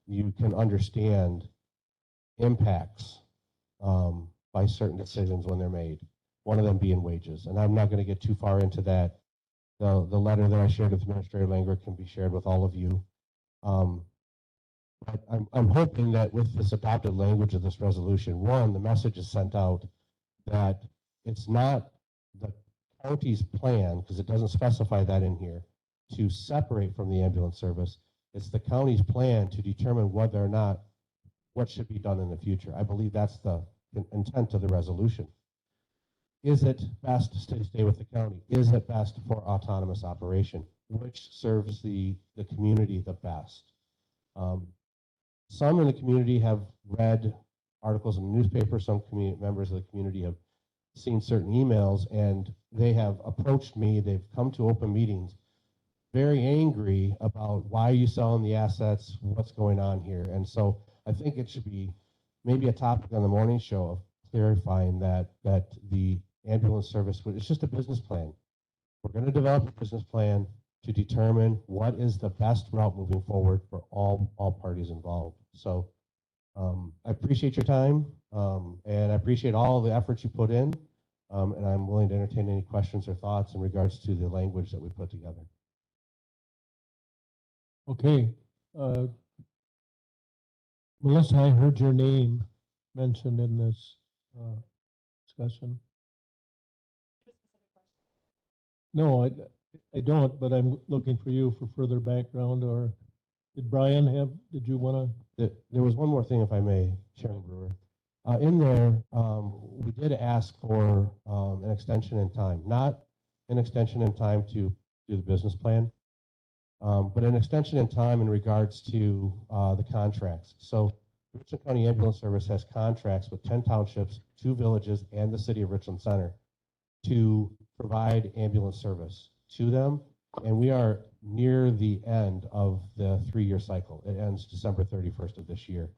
you can understand impacts by certain decisions when they're made, one of them being wages. And I'm not going to get too far into that. The letter that I shared with Administrator Langer can be shared with all of you. But I'm hoping that with this adopted language of this resolution, one, the message is sent out that it's not the county's plan, because it doesn't specify that in here, to separate from the ambulance service. It's the county's plan to determine whether or not what should be done in the future. I believe that's the intent of the resolution. is it best to stay with the county? Is it best for autonomous operation? Which serves the community the best? Some in the community have read articles in the newspaper. Some members of the community have seen certain emails, and they have approached me. They've come to open meetings very angry about why are you selling the assets, what's going on here. And so I think it should be maybe a topic on the morning show of clarifying that the ambulance service, it's just a business plan. We're going to develop a business plan to determine what is the best route moving forward for all parties involved. So I appreciate your time, and I appreciate all the efforts you put in, and I'm willing to entertain any questions or thoughts in regards to the language that we put together. Okay. Melissa, I heard your name mentioned in this discussion. No, I don't, but I'm looking for you for further background, or did Brian did you want to? There was one more thing, if I may, Chairman Brewer. In there, we did ask for an extension in time, not an extension in time to do the business plan, but an extension in time in regards to the contracts. So the Richland County Ambulance Service has contracts with 10 townships, 2 villages, and the city of Richland Center to provide ambulance service to them. And we are near the end of the 3-year cycle. It ends December 31st of this year.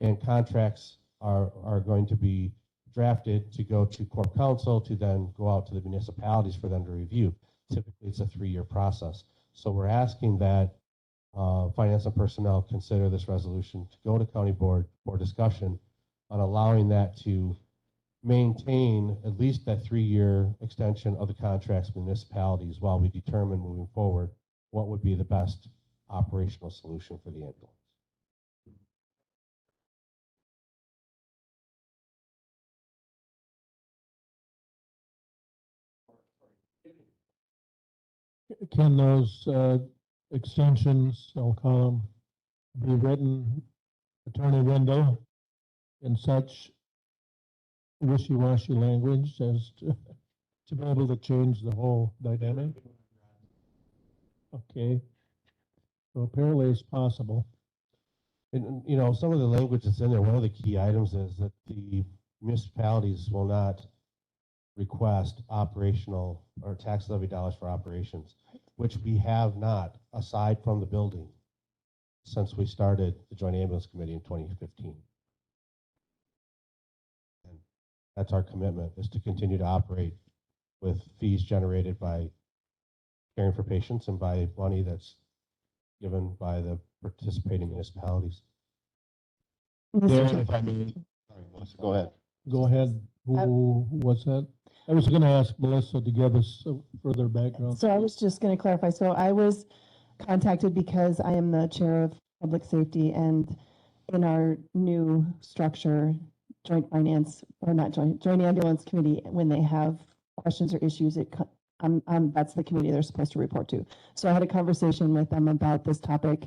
And contracts are going to be drafted to go to Corp Council to then go out to the municipalities for them to review. Typically, it's a 3-year process. So we're asking that Finance and Personnel consider this resolution to go to County Board for discussion on allowing that to maintain at least that 3-year extension of the contracts with municipalities while we determine moving forward what would be the best operational solution for the ambulance. Can those extensions, I'll call them, be written attorney window in such wishy-washy language as to be able to change the whole dynamic? Okay. So apparently it's possible. And, you know, some of the language that's in there, one of the key items is that the municipalities will not request operational or tax levy dollars for operations, which we have not, aside from the building, since we started the Joint Ambulance Committee in 2015. And that's our commitment, is to continue to operate with fees generated by caring for patients and by money that's given by the participating municipalities. Darren, if I may, sorry, Melissa, go ahead. Go ahead. Who was that? I was going to ask Melissa to give us further background. So I was just going to clarify. So I was contacted because I am the chair of public safety, and in our new structure, joint finance, or not joint ambulance committee, when they have questions or issues, that's the committee they're supposed to report to. So I had a conversation with them about this topic.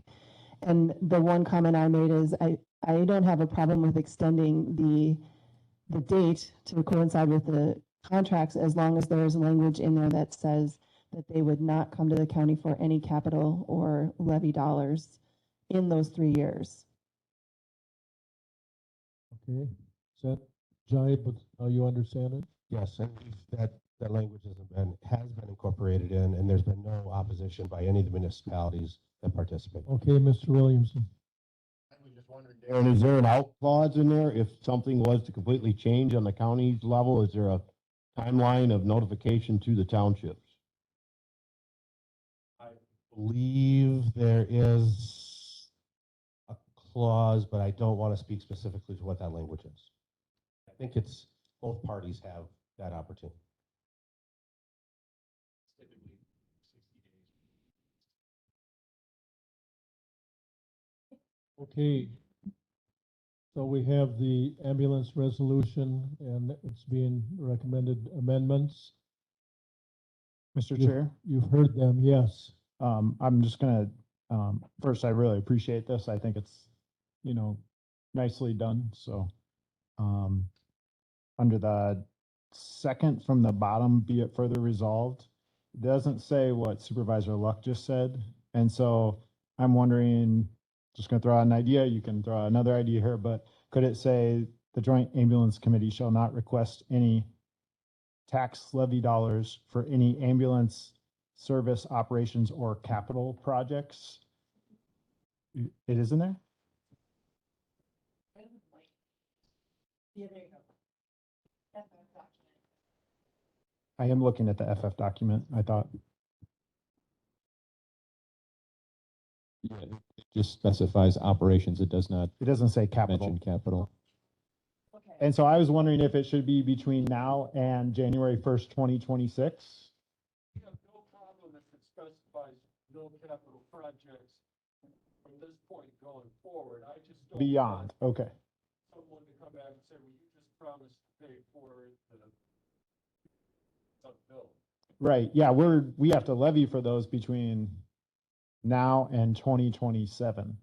And the one comment I made is I don't have a problem with extending the date to coincide with the contracts, as long as there is language in there that says that they would not come to the county for any capital or levy dollars in those 3 years. Okay. Is that jive with how you understand it? Yes, and that language has been incorporated in, and there's been no opposition by any of the municipalities that participate. Okay, Mr. Williamson. And is there an out clause in there if something was to completely change on the county level? Is there a timeline of notification to the townships? I believe there is a clause, but I don't want to speak specifically to what that language is. I think it's both parties have that opportunity. Okay. So we have the ambulance resolution, and it's being recommended amendments. Mr. Chair? You've heard them, yes. I'm just gonna, first, I really appreciate this. I think it's, nicely done. So, under the second from the bottom, be it further resolved, it doesn't say what Supervisor Luck just said. And so I'm wondering, just gonna throw out an idea, you can throw out another idea here, but could it say the Joint Ambulance Committee shall not request any tax levy dollars for any ambulance service operations or capital projects? It is in there? Yeah, there you go. That's the document. I am looking at the FF document, I thought. Yeah, it just specifies operations. It does not It doesn't say capital. mention capital. Okay. And so I was wondering if it should be between now and January 1st, 2026? We have no problem if it specifies no capital projects from this point going forward. I just don't. Beyond, want okay. Someone to come back and say, well, you just promised to pay for the bill. Right, yeah, we have to levy for those between now and 2027.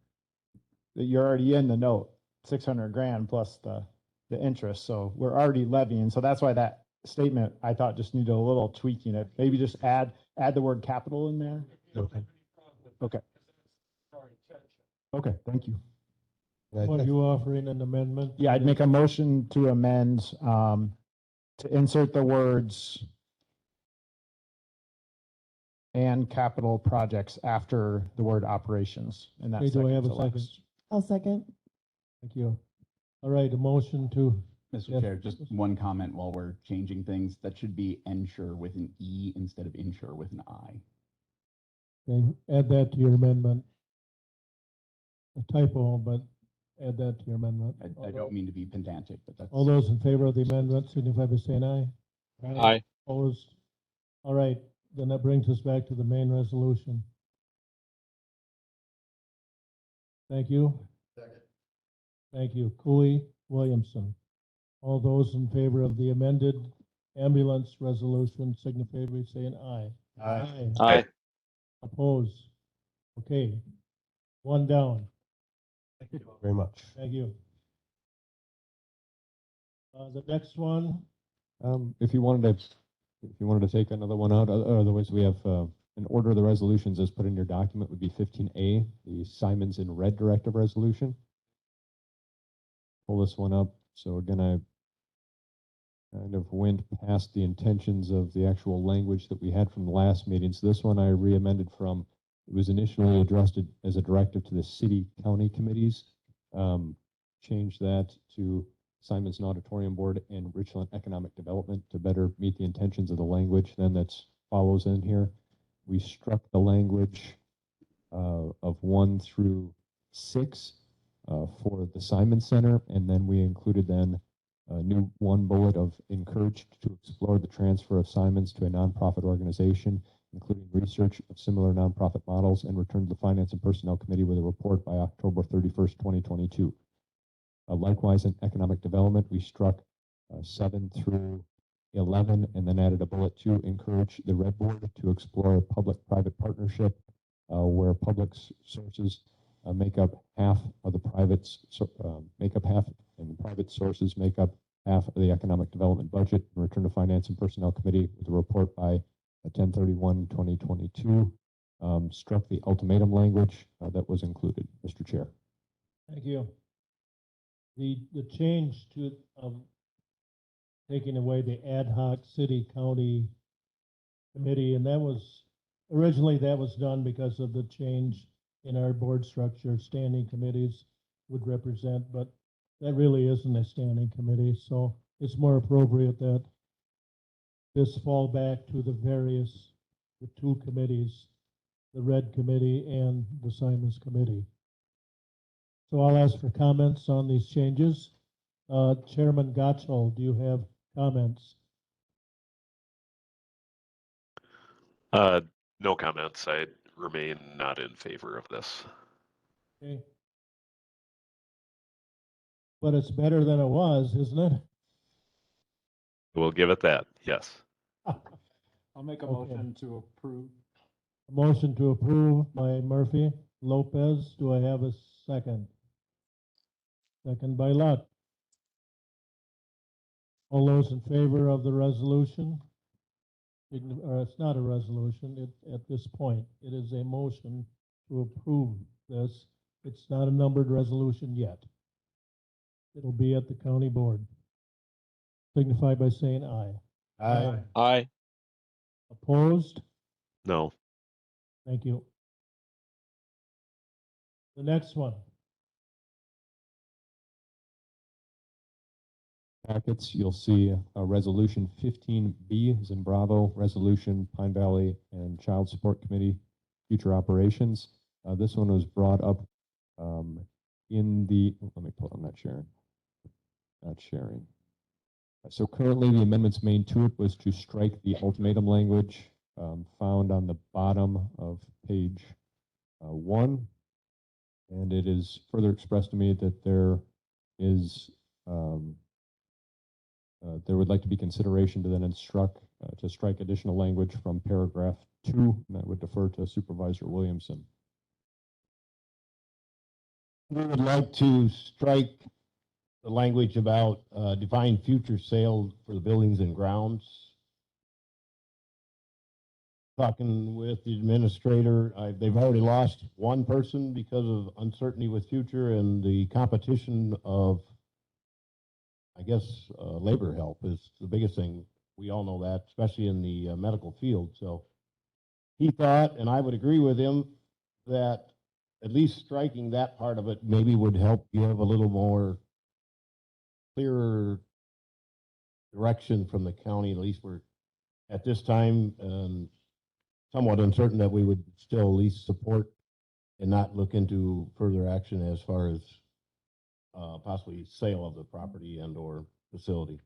That you're already in the note, 600 grand plus the interest, so we're already levying, so that's why that statement, I thought, just needed a little tweaking. It maybe just add the word capital in there. Okay. Okay. Okay, thank you. Are you offering an amendment? Yeah, I'd make a motion to amend, to insert the words and capital projects after the word operations in that Okay, do I have a second to second? last. I'll second. Thank you. All right, a motion to, Mr. Yes. Chair, just one comment while we're changing things. That should be ensure with an E instead of insure with an I. okay, add that to your amendment. A typo, but add that to your amendment. I don't mean to be pedantic, but that's. All those in favor of the amendment signify by saying aye. Aye. Opposed? All right, then that brings us back to the main resolution. Thank you. Thank you. Cooley, Williamson. All those in favor of the amended ambulance resolution signify by saying aye. Aye. Aye. Opposed? Okay, one down. Thank you very much. Thank you. The next one, If you wanted to take another one out, otherwise we have, an order of the resolutions as put in your document would be 15A, the Simons in Red Directive Resolution. Pull this one up. So again, I kind of went past the intentions of the actual language that we had from the last meeting. So this one I re-amended from, it was initially addressed as a directive to the city county committees. Changed that to Simon's Auditorium Board and Richland Economic Development to better meet the intentions of the language then that follows in here. We struck the language of 1 through 6 for the Simon Center, and then we included then a new one bullet of encouraged to explore the transfer of Simons to a nonprofit organization, including research of similar nonprofit models, and return to the Finance and Personnel Committee with a report by October 31st, 2022. Likewise, in economic development, we struck 7 through 11 and then added a bullet to encourage the Red Board to explore a public-private partnership where public sources make up half of the private, and the private sources make up half of the economic development budget, and return to Finance and Personnel Committee with a report by 10/31/2022. Struck the ultimatum language that was included, Mr. Chair. thank you. The change to, taking away the ad hoc city county committee, and that was, originally that was done because of the change in our board structure, standing committees would represent, but that really isn't a standing committee, so it's more appropriate that this fall back to the two committees, the Red Committee and the Simons Committee. So I'll ask for comments on these changes. Chairman Gotchall, do you have comments? No comments. I remain not in favor of this. Okay. But it's better than it was, isn't it? We'll give it that, yes. I'll make a motion to approve. A motion to approve by Murphy. Lopez, do I have a second? Second by Luck. All those in favor of the resolution? It's not a resolution, at this point, it is a motion to approve this. It's not a numbered resolution yet. It'll be at the county board. Signify by saying aye. Aye. Aye. Opposed? No. Thank you. The next one. Packets, you'll see resolution 15B is in Bravo, resolution Pine Valley and Child Support Committee, future operations. This one was brought up in the, let me pull, I'm not sharing. So currently the amendments made to it was to strike the ultimatum language found on the bottom of page 1. And it is further expressed to me that there is there would like to be consideration to then instruct to strike additional language from paragraph 2, and I would defer to Supervisor Williamson. We would like to strike the language about defined future sale for the buildings and grounds. Talking with the administrator, they've already lost one person because of uncertainty with future and the competition of, I guess, labor help is the biggest thing. We all know that, especially in the medical field. So he thought, and I would agree with him, that at least striking that part of it maybe would help give a little more clearer direction from the county. At least we're at this time somewhat uncertain that we would still at least support and not look into further action as far as possibly sale of the property and or facility.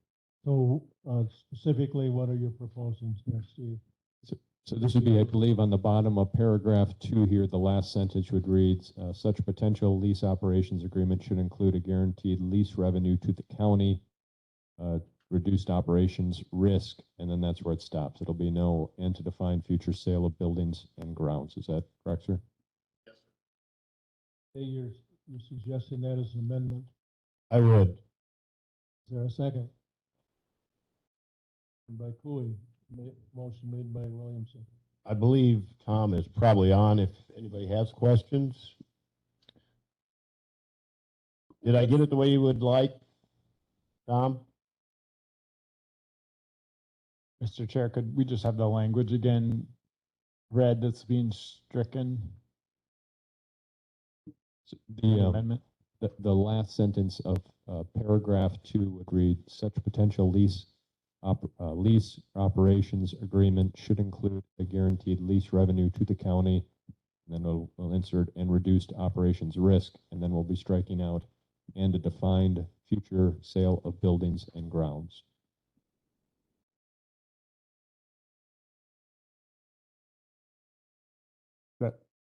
So specifically, what are your proposals there, Steve? So this would be, I believe, on the bottom of paragraph 2 here, the last sentence would read, such potential lease operations agreement should include a guaranteed lease revenue to the county, reduced operations risk, and then that's where it stops. It'll be no and to define future sale of buildings and grounds. Is that correct, sir? Yes, sir. Hey, you're suggesting that as an amendment? I would. Is there a second? By Cooley, motion made by Williamson. I believe Tom is probably on if anybody has questions. Did I get it the way you would like, Tom? Mr. Chair, could we just have the language again read that's being stricken? So the amendment. The last sentence of paragraph 2 would read, such potential lease operations agreement should include a guaranteed lease revenue to the county. And then we'll insert and reduced operations risk, and then we'll be striking out and a defined future sale of buildings and grounds.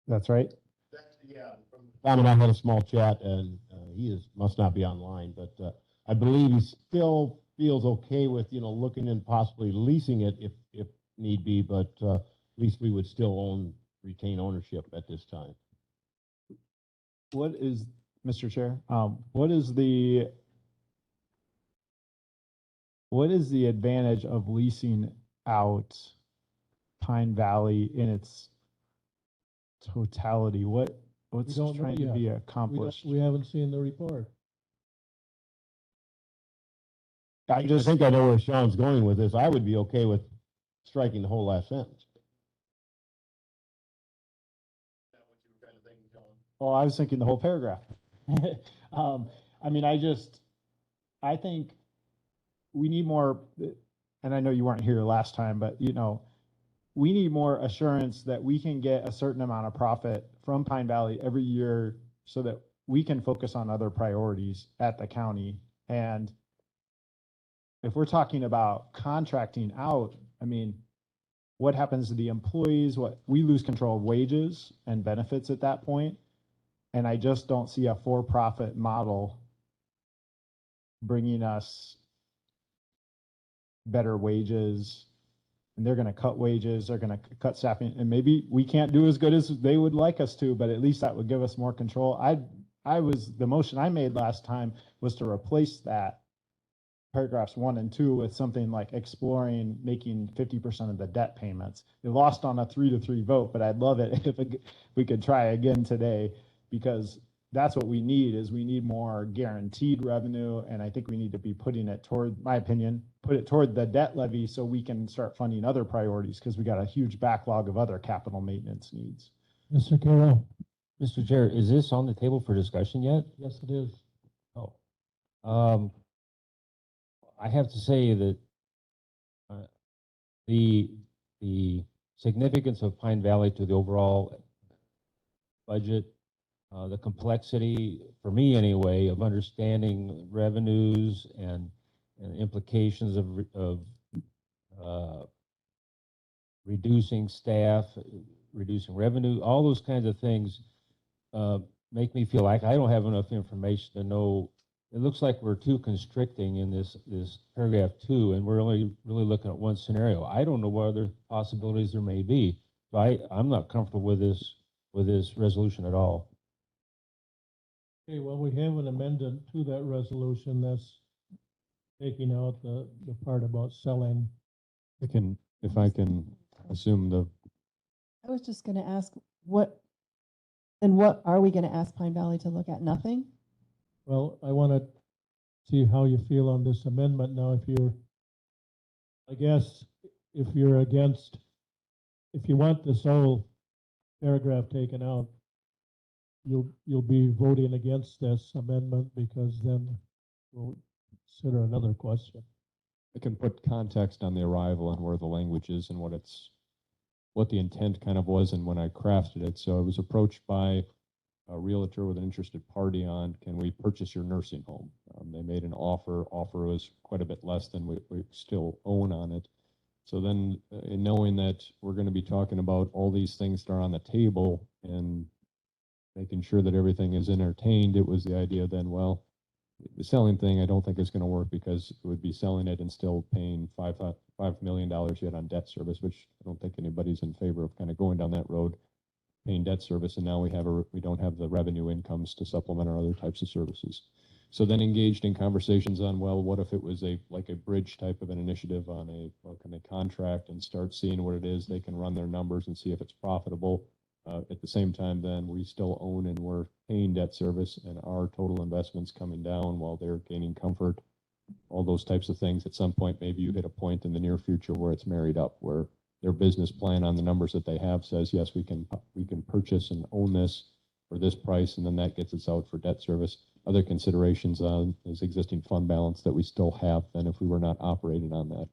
That's right. Yeah. Tom and I had a small chat, and must not be online, but I believe he still feels okay with looking and possibly leasing it if need be, but at least we would still retain ownership at this time. What is, Mr. Chair, what is the advantage of leasing out Pine Valley in its totality? What's trying to be accomplished? We haven't seen the report. I just think I know where Sean's going with this. I would be okay with striking the whole last sentence. Oh, I was thinking the whole paragraph. I mean, I think we need more, and I know you weren't here last time, but we need more assurance that we can get a certain amount of profit from Pine Valley every year so that we can focus on other priorities at the county. And if we're talking about contracting out, I mean, what happens to the employees? We lose control of wages and benefits at that point. And I just don't see a for-profit model bringing us better wages. And they're going to cut wages, they're going to cut staffing, and maybe we can't do as good as they would like us to, but at least that would give us more control. The motion I made last time was to replace that paragraphs 1 and 2 with something like exploring making 50% of the debt payments. They lost on a 3-3 vote, but I'd love it if we could try again today, because that's what we need. Is we need more guaranteed revenue, and I think we need to be putting it toward, my opinion, put it toward the debt levy so we can start funding other priorities, because we got a huge backlog of other capital maintenance needs. Mr. Carroll? Mr. Chair, is this on the table for discussion yet? Yes, it is. Oh. I have to say that the significance of Pine Valley to the overall budget, the complexity, for me anyway, of understanding revenues and implications of reducing staff, reducing revenue, all those kinds of things make me feel like I don't have enough information to know. It looks like we're too constricting in this paragraph 2, and we're only really looking at one scenario. I don't know what other possibilities there may be. So I'm not comfortable with this resolution at all. Okay, well, we have an amendment to that resolution that's taking out the part about selling. If I can assume I was just gonna ask, what are we gonna ask Pine Valley to look at? Nothing? Well, I want to see how you feel on this amendment now. I guess, if you're against, if you want this whole paragraph taken out, you'll be voting against this amendment, because then we'll consider another question. I can put context on the arrival and where the language is and what the intent kind of was and when I crafted it. So I was approached by a realtor with an interested party on, can we purchase your nursing home? They made an offer. Offer was quite a bit less than we still own on it. So then, in knowing that we're going to be talking about all these things that are on the table and making sure that everything is entertained, it was the idea then, well, the selling thing I don't think is going to work, because it would be selling it and still paying $5 million yet on debt service, which I don't think anybody's in favor of kind of going down that road, paying debt service, and now we don't have the revenue incomes to supplement our other types of services. So then engaged in conversations on, well, what if it was like a bridge type of an initiative on a contract, and start seeing what it is. They can run their numbers and see if it's profitable. At the same time, then we still own and we're paying debt service, and our total investments coming down while they're gaining comfort. All those types of things. At some point, maybe you hit a point in the near future where it's married up, where their business plan on the numbers that they have says, yes, we can purchase and own this for this price, and then that gets us out for debt service. Other considerations on is existing fund balance that we still have then if we were not operating on that.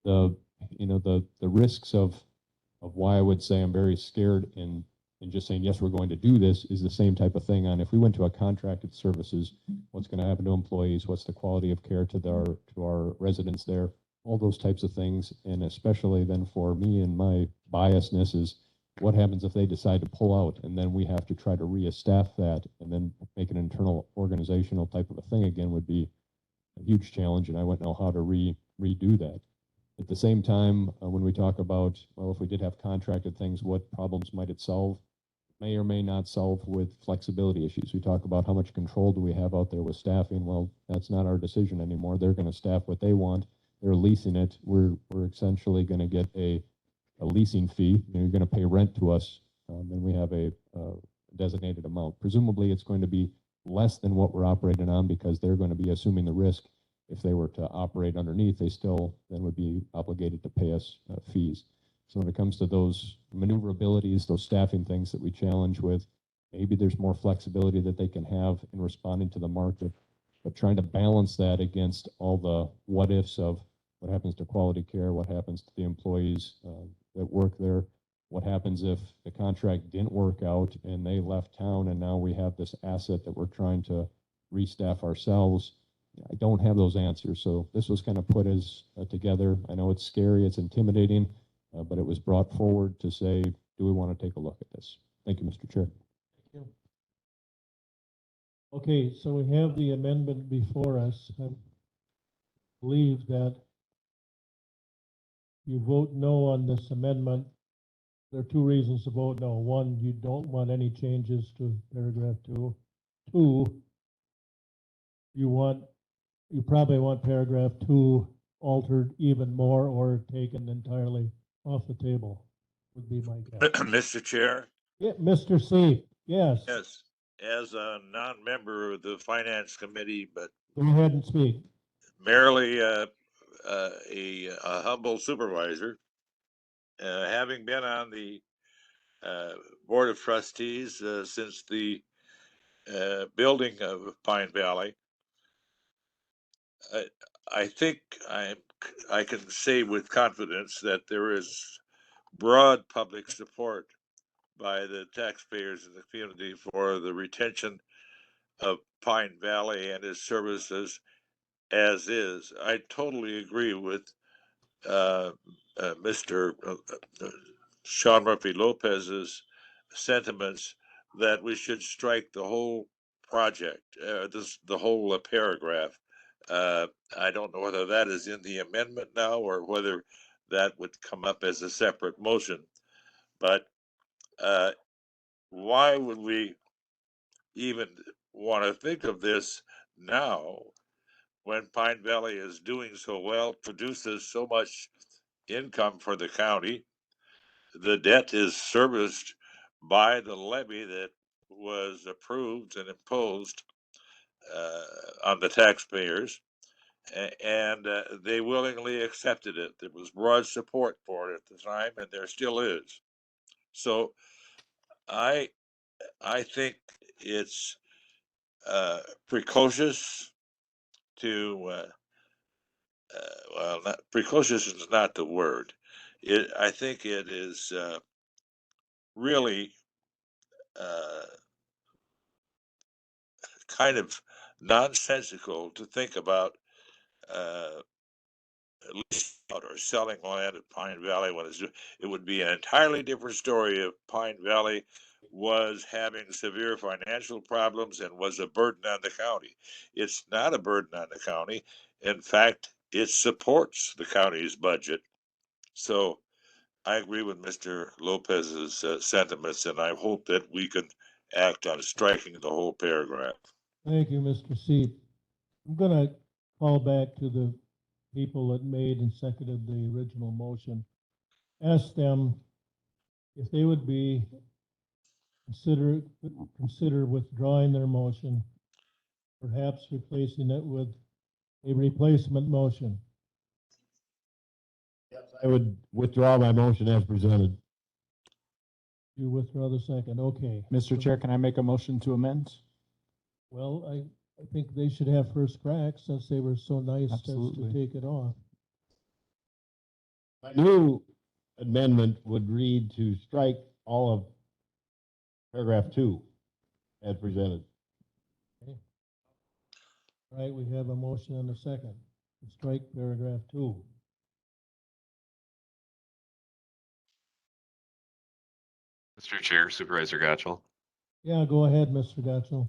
The risks of why I would say I'm very scared in just saying, yes, we're going to do this, is the same type of thing on if we went to a contracted services, what's going to happen to employees, what's the quality of care to our residents there, all those types of things. And especially then for me and my biasness is, what happens if they decide to pull out, and then we have to try to re-staff that and then make an internal organizational type of a thing again would be a huge challenge, and I wouldn't know how to redo that. At the same time, when we talk about, well, if we did have contracted things, what problems might it solve? May or may not solve with flexibility issues. We talk about how much control do we have out there with staffing. Well, that's not our decision anymore. They're going to staff what they want. They're leasing it. We're essentially going to get a leasing fee. You're going to pay rent to us, and we have a designated amount. Presumably, it's going to be less than what we're operating on, because they're going to be assuming the risk. If they were to operate underneath, they still then would be obligated to pay us fees. So when it comes to those maneuverabilities, those staffing things that we challenge with, maybe there's more flexibility that they can have in responding to the market, but trying to balance that against all the what ifs of what happens to quality care, what happens to the employees that work there, what happens if the contract didn't work out and they left town, and now we have this asset that we're trying to restaff ourselves. I don't have those answers. So this was kind of put as together. I know it's scary, it's intimidating, but it was brought forward to say, do we want to take a look at this? Thank you, Mr. Chair. Thank you. Okay, so we have the amendment before us. I believe that you vote no on this amendment. There are two reasons to vote no. One, you don't want any changes to paragraph 2. 2, you want you probably want paragraph 2 altered even more or taken entirely off the table, would be my guess. Mr. Chair, Yeah, Mr. C, yes, yes, as a non-member of the Finance Committee, but go ahead and speak. merely a humble supervisor, having been on the Board of Trustees since the building of Pine Valley, I think I can say with confidence that there is broad public support by the taxpayers in the community for the retention of Pine Valley and its services as is. I totally agree with Mr. Sean Murphy Lopez's sentiments that we should strike the whole project, the whole paragraph. I don't know whether that is in the amendment now or whether that would come up as a separate motion. But why would we even want to think of this now when Pine Valley is doing so well, produces so much income for the county? The debt is serviced by the levy that was approved and imposed on the taxpayers, and they willingly accepted it. There was broad support for it at the time, and there still is. So I think it's precocious to well, not precocious is not the word. I think it is really kind of nonsensical to think about leasing out or selling land at Pine Valley when it would be an entirely different story if Pine Valley was having severe financial problems and was a burden on the county. It's not a burden on the county. In fact, it supports the county's budget. So I agree with Mr. Lopez's sentiments, and I hope that we can act on striking the whole paragraph. Thank you, Mr. C. I'm gonna call back to the people that made and seconded the original motion. Ask them if they would consider withdrawing their motion, perhaps replacing it with a replacement motion. I would withdraw my motion as presented. You withdraw the second, okay. Mr. Chair, can I make a motion to amend? Well, I think they should have first crack since they were so nice as to Absolutely. take it off. My new amendment would read to strike all of paragraph 2 as presented. Okay. All right, we have a motion and a second to strike paragraph 2. Mr. Chair, Supervisor Gottschall. Yeah, go ahead, Mr. Gatchell.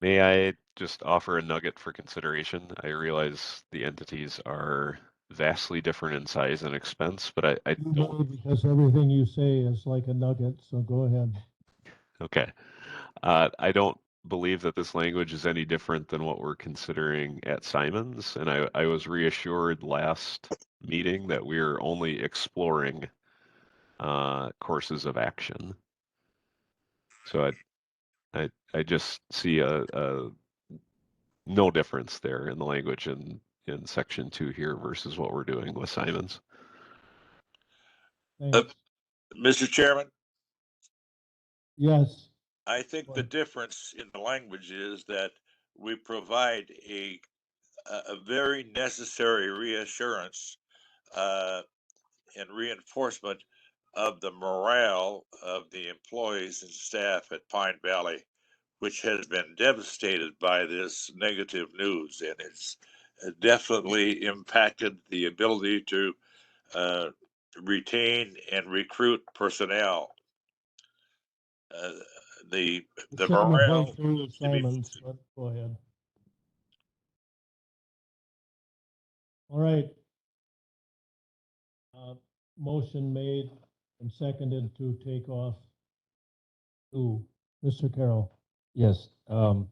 May I just offer a nugget for consideration? I realize the entities are vastly different in size and expense, but I don't. Because everything you say is like a nugget, so go ahead. Okay. I don't believe that this language is any different than what we're considering at Simons. And I was reassured last meeting that we're only exploring courses of action. So I just see a no difference there in the language in section 2 here versus what we're doing with Simons. Mr. Chairman? Yes. I think the difference in the language is that we provide a very necessary reassurance and reinforcement of the morale of the employees and staff at Pine Valley, which has been devastated by this negative news, and it's definitely impacted the ability to retain and recruit personnel. The morale Simons, but go ahead. All right. Motion made and seconded to take off 2. Mr. Carroll. Yes, to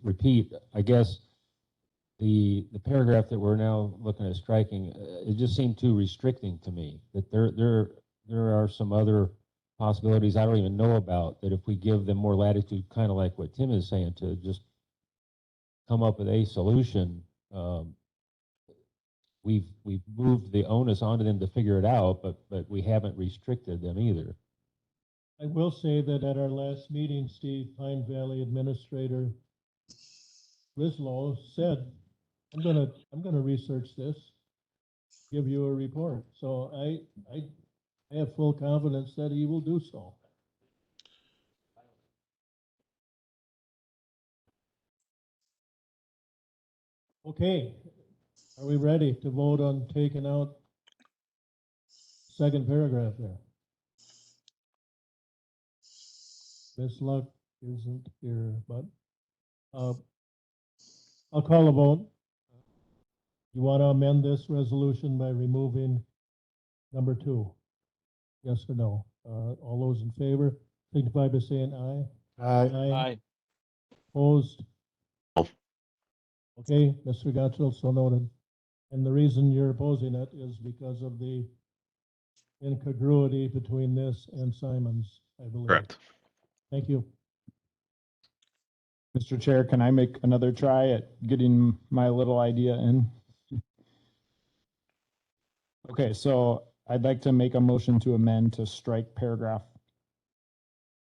repeat, I guess the paragraph that we're now looking at striking, it just seemed too restricting to me, that there are some other possibilities I don't even know about, that if we give them more latitude, kind of like what Tim is saying, to just come up with a solution, we've moved the onus onto them to figure it out, but we haven't restricted them either. I will say that at our last meeting, Steve, Pine Valley Administrator Rislow said, I'm gonna research this, give you a report. So I have full confidence that he will do so. Okay, are we ready to vote on taking out second paragraph there? Miss Luck isn't here, but I'll call a vote. You want to amend this resolution by removing number 2? Yes or no? All those in favor signify by saying aye. Aye. Opposed? Oh. Okay, Mr. Gotchell, so noted. And the reason you're opposing it is because of the incongruity between this and Simon's, I believe. Correct. Thank you. Mr. Chair, can I make another try at getting my little idea in? Okay, so I'd like to make a motion to amend to strike paragraph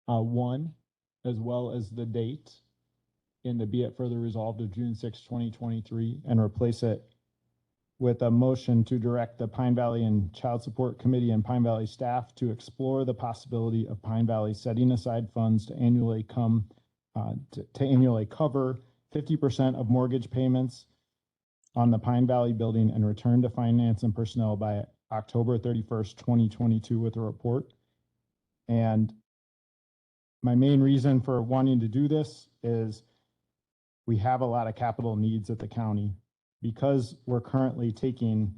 1, as well as the date in the be it further resolved of June 6, 2023, and replace it with a motion to direct the Pine Valley and Child Support Committee and Pine Valley staff to explore the possibility of Pine Valley setting aside funds to annually annually cover 50% of mortgage payments on the Pine Valley building and return to finance and personnel by October 31st, 2022 with a report. And my main reason for wanting to do this is we have a lot of capital needs at the county. Because we're currently taking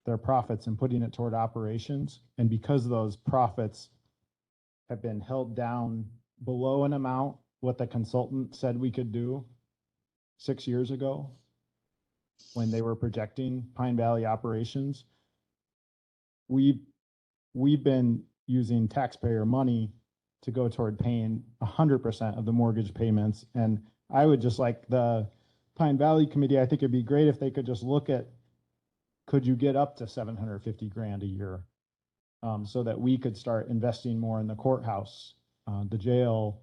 their profits and putting it toward operations, and because those profits have been held down below an amount what the consultant said we could do 6 years ago when they were projecting Pine Valley operations, we've been using taxpayer money to go toward paying 100% of the mortgage payments. And I would just like the Pine Valley Committee, I think it'd be great if they could just look at, could you get up to 750 grand a year? So that we could start investing more in the courthouse, the jail,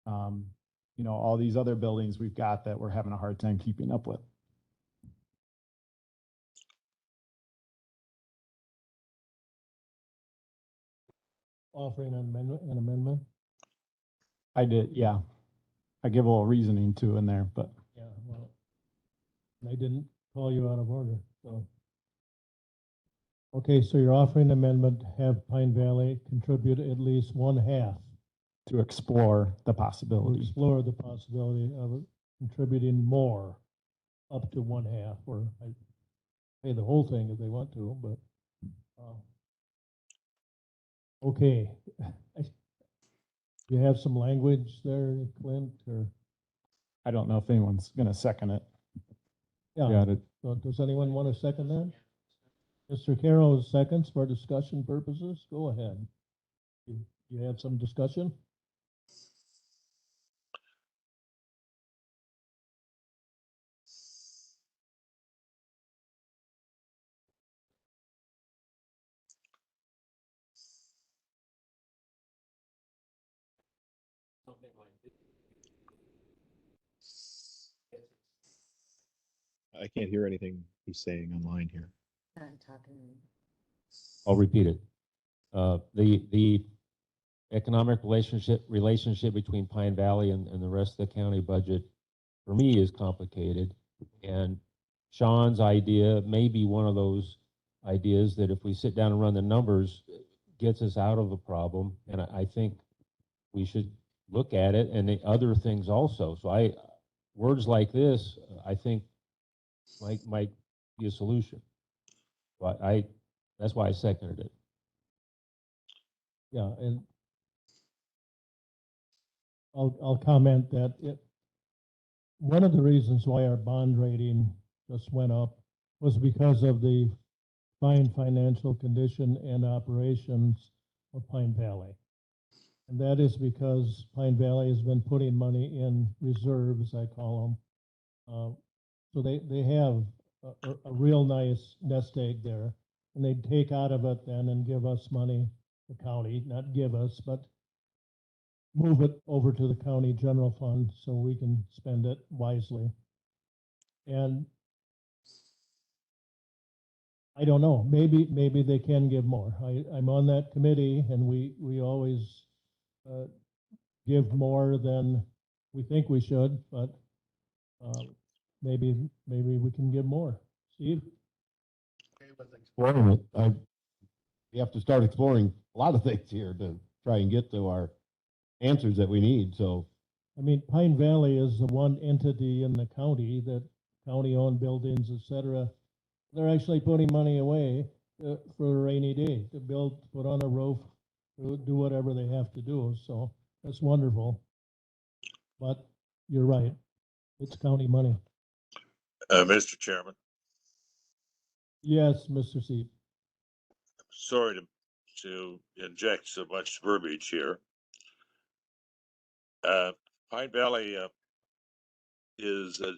all these other buildings we've got that we're having a hard time keeping up with. Offering an amendment? I did, yeah. I give a little reasoning too in there, but. Yeah, well, I didn't call you out of order, so. Okay, so you're offering an amendment to have Pine Valley contribute at least 1/2. To explore the To possibility. explore the possibility of contributing more, up to 1/2, or I pay the whole thing if they want to, but, okay. You have some language there, Clint, or? I don't know if anyone's gonna second it. Yeah. Got it. So does anyone want to second that? Mr. Carroll seconds for discussion purposes. Go ahead. You had some discussion? I can't hear anything he's saying online here. I'm talking. I'll repeat it. The economic relationship between Pine Valley and the rest of the county budget, for me, is complicated. And Sean's idea may be one of those ideas that if we sit down and run the numbers, gets us out of the problem. And I think we should look at it and the other things also. So words like this, I think might be a solution. But that's why I seconded it. Yeah, and I'll comment that one of the reasons why our bond rating just went up was because of the fine financial condition and operations of Pine Valley. And that is because Pine Valley has been putting money in reserves, I call them. So they have a real nice nest egg there. And they take out of it then and give us money, the county, not give us, but move it over to the county general fund so we can spend it wisely. And I don't know, maybe they can give more. I'm on that committee and we always give more than we think we should, but maybe we can give more. Steve? Exploring it. We have to start exploring a lot of things here to try and get to our answers that we need. So, I mean, Pine Valley is the one entity in the county that county-owned buildings, et cetera, they're actually putting money away for a rainy day to build, put on a roof, do whatever they have to do. So that's wonderful. But you're right, it's county money. Mr. Chairman, Yes, Mr. Seep. sorry to inject so much verbiage here. Pine Valley is a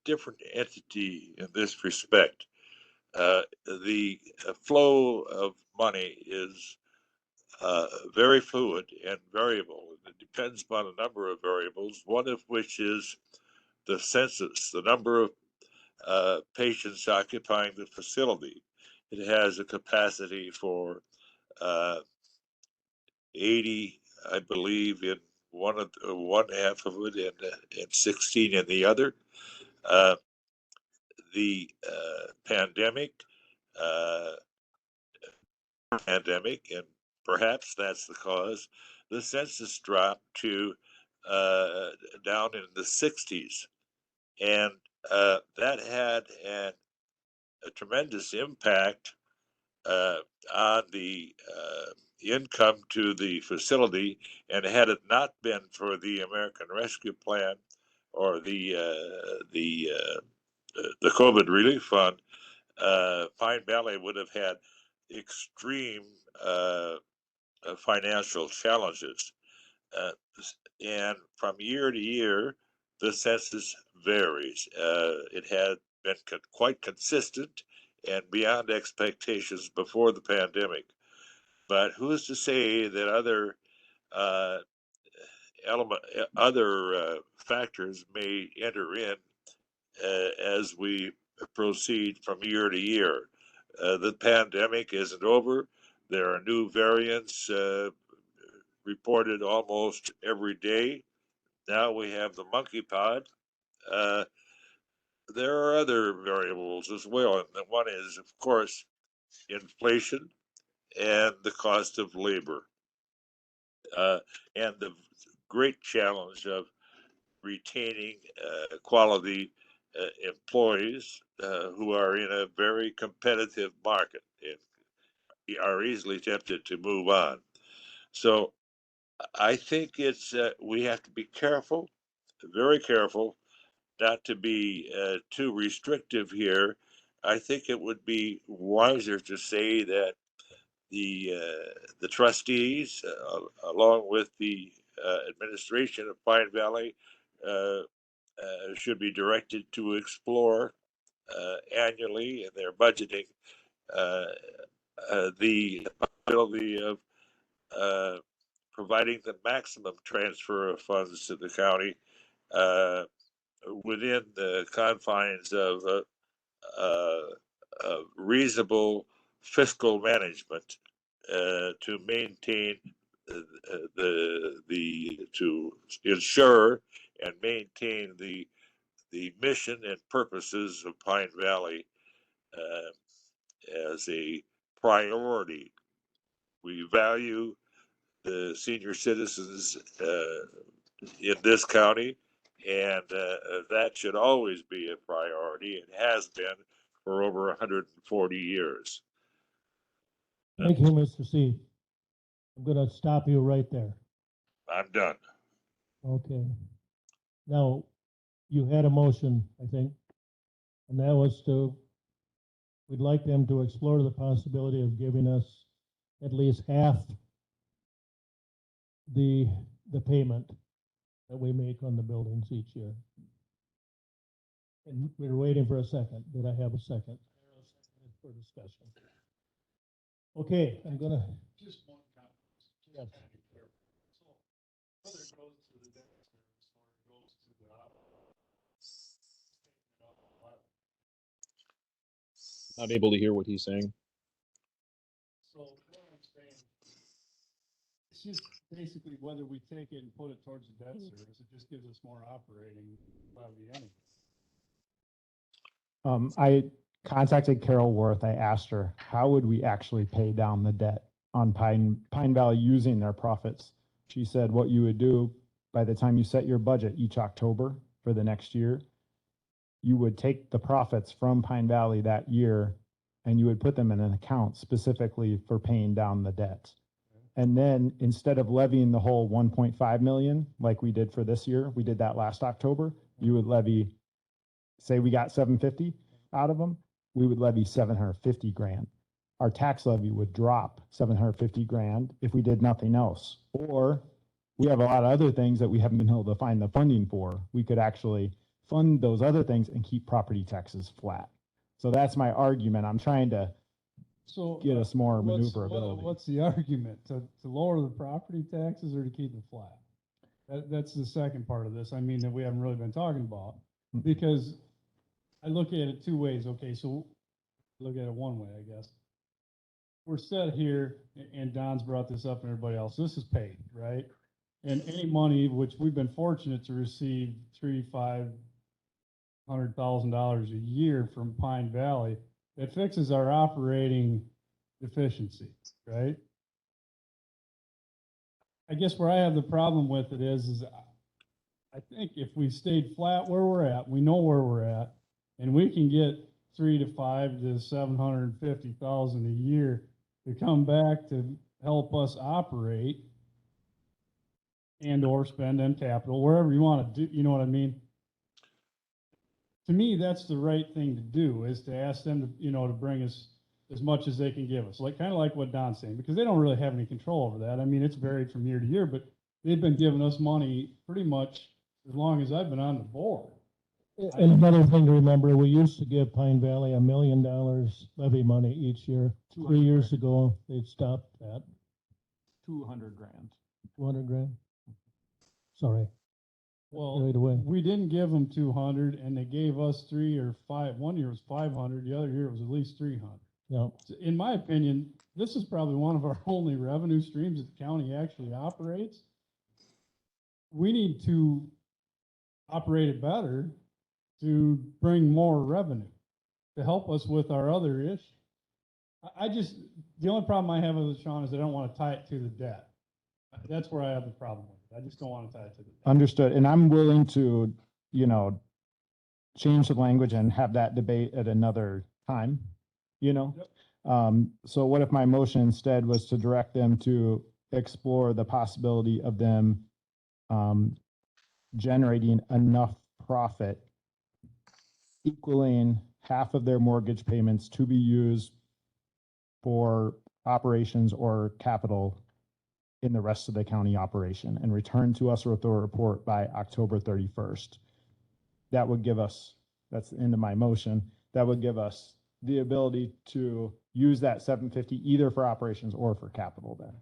different entity in this respect. The flow of money is very fluid and variable. It depends upon a number of variables, one of which is the census, the number of patients occupying the facility. It has a capacity for 80, I believe, in one half of it and 16 in the other. The pandemic, and perhaps that's the cause, the census dropped to down in the 60s. And that had a tremendous impact on the income to the facility. And had it not been for the American Rescue Plan or the COVID Relief Fund, Pine Valley would have had extreme financial challenges. And from year to year, the census varies. It had been quite consistent and beyond expectations before the pandemic. But who's to say that other factors may enter in as we proceed from year to year? The pandemic isn't over. There are new variants reported almost every day. Now we have the monkeypox. There are other variables as well. And one is, of course, inflation and the cost of labor. And the great challenge of retaining quality employees who are in a very competitive market and are easily tempted to move on. So I think we have to be careful, very careful, not to be too restrictive here. I think it would be wiser to say that the trustees, along with the administration of Pine Valley, should be directed to explore annually in their budgeting the possibility of providing the maximum transfer of funds to the county within the confines of reasonable fiscal management to maintain to ensure and maintain the mission and purposes of Pine Valley as a priority. We value the senior citizens in this county, and that should always be a priority. It has been for over 140 years. Thank you, Mr. C. I'm going to stop you right there. I'm done. Okay. Now, you had a motion, I think, and that was we'd like them to explore the possibility of giving us at least half the payment that we make on the buildings each year. And we're waiting for a second. Did I have a second? For discussion. Okay, I'm gonna. Just one comment. Yes. So whether it goes to the debt service or it goes to the Not able to hear what he's saying. so what I'm saying, it's just basically whether we take it and put it towards the debt service, it just gives us more operating levy anyway. I contacted Carol Worth. I asked her, how would we actually pay down the debt on Pine Valley using their profits? She said, what you would do by the time you set your budget each October for the next year, you would take the profits from Pine Valley that year and you would put them in an account specifically for paying down the debt. And then instead of levying the whole 1.5 million, like we did for this year, we did that last October, you would levy, say we got 750 out of them, we would levy 750 grand. Our tax levy would drop 750 grand if we did nothing else. Or we have a lot of other things that we haven't been able to find the funding for. We could actually fund those other things and keep property taxes flat. So that's my argument. I'm trying to get us more maneuverability. What's the argument? To lower the property taxes or to keep it flat? That's the second part of this. I mean, that we haven't really been talking about. Because I look at it two ways. Okay, so look at it one way, I guess. We're set here, and Don's brought this up and everybody else. This is paid, right? And any money, which we've been fortunate to receive $500,000 a year from Pine Valley, it fixes our operating deficiency, right? I guess where I have the problem with it is I think if we stayed flat where we're at, we know where we're at, and we can get 300,000 to 750,000 a year to come back to help us operate and or spend on capital, wherever you want to do, you know what I mean? To me, that's the right thing to do, is to ask them to, to bring us as much as they can give us, like kind of like what Don's saying, because they don't really have any control over that. I mean, it's varied from year to year, but they've been giving us money pretty much as long as I've been on the board. And another thing to remember, we used to give Pine Valley $1 million levy money each year. 3 years ago, they stopped that. 200 grand. 200 grand? Sorry. Well, Carried away. we didn't give them 200 and they gave us 3 or 5. One year was 500. The other year was at least 300. Yeah. So in my opinion, this is probably one of our only revenue streams that the county actually operates. We need to operate it better to bring more revenue to help us with our other issues. The only problem I have with it, Sean, is I don't want to tie it to the debt. That's where I have the problem with it. I just don't want to tie it to the debt. Understood. And I'm willing to, change the language and have that debate at another time, Yep. So what if my motion instead was to direct them to explore the possibility of them generating enough profit equaling half of their mortgage payments to be used for operations or capital in the rest of the county operation and return to us with a report by October 31st. That would give us, that's the end of my motion, that would give us the ability to use that 750 either for operations or for capital then.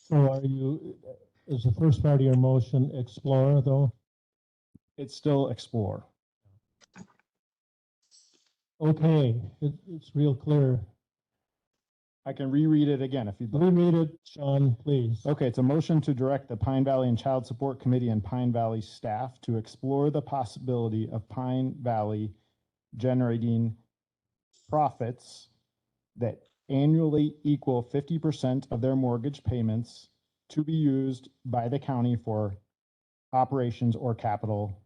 So is the first part of your motion explore though? It's still explore. Okay, it's real clear. I can reread it again if you'd like. Reread it, Sean, please. Okay, it's a motion to direct the Pine Valley and Child Support Committee and Pine Valley staff to explore the possibility of Pine Valley generating profits that annually equal 50% of their mortgage payments to be used by the county for operations or capital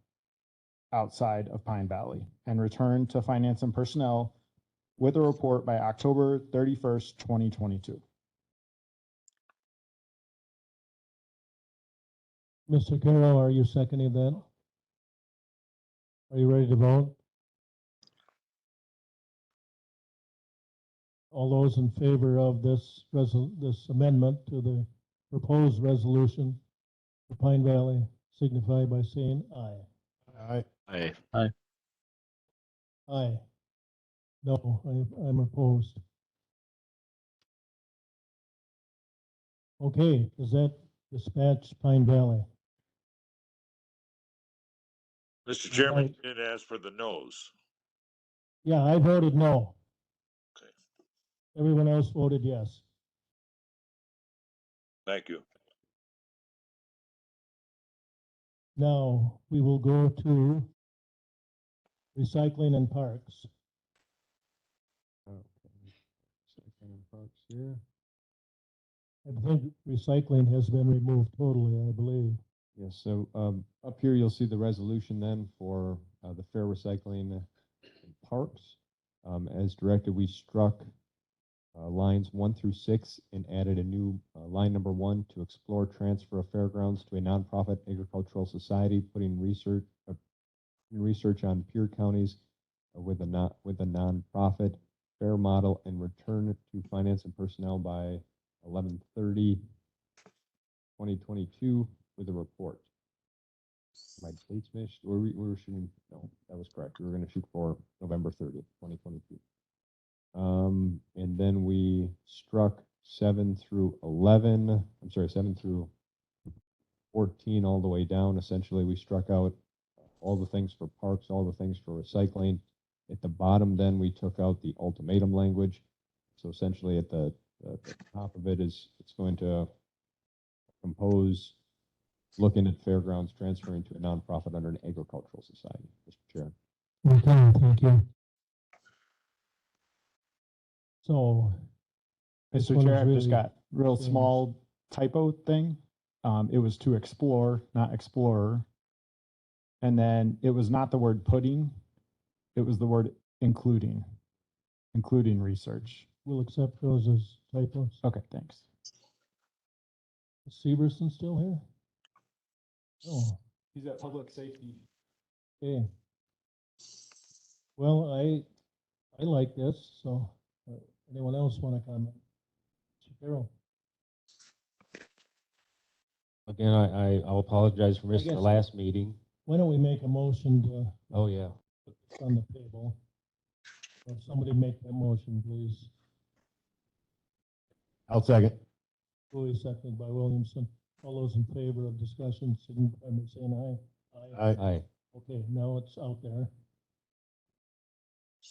outside of Pine Valley and return to Finance and Personnel with a report by October 31st, 2022. Mr. Carroll, are you seconding that? Are you ready to vote? All those in favor of this this amendment to the proposed resolution for Pine Valley signify by saying aye. Aye. Aye. Aye. No, I'm opposed. Okay, does that dispatch Pine Valley? Mr. Chairman, Right. you didn't ask for the no's. Yeah, I voted no. Okay, Everyone else voted yes. thank you. Now, we will go to recycling and parks. Second parts here. I think recycling has been removed totally, I believe. Yes, so up here you'll see the resolution then for the fair recycling in parks. As directed, we struck lines 1 through 6 and added a new line number 1 to explore transfer of fairgrounds to a nonprofit agricultural society, putting research on peer counties with a nonprofit fair model and return to finance and personnel by 11/30/2022 with a report. My dates missed, or we were shooting, no, that was correct. We were going to shoot for November 30th, 2022. And then we struck 7 through 7 through 14 all the way down. Essentially, we struck out all the things for parks, all the things for recycling. At the bottom, then we took out the ultimatum language. So essentially at the top of it is, it's going to compose looking at fairgrounds transferring to a nonprofit under an agricultural society, Mr. Chair. Okay, thank you. So. this Mr. one Chair, is I've just really got real changed. small typo thing. It was to explore, not explorer. And then it was not the word putting, it was the word including research. We'll accept those as typos. Okay, thanks. Is Severson still here? Oh, He's at public safety. okay. Well, I like this, so anyone else want to comment? Carol? Again, I'll apologize for missing the guess- last meeting. Why don't we make a motion to Oh, yeah. put this on the table? Somebody make that motion, please. I'll second. Fully seconded by Williamson. All those in favor of discussion, signify by saying aye. Aye. Okay, now it's out there.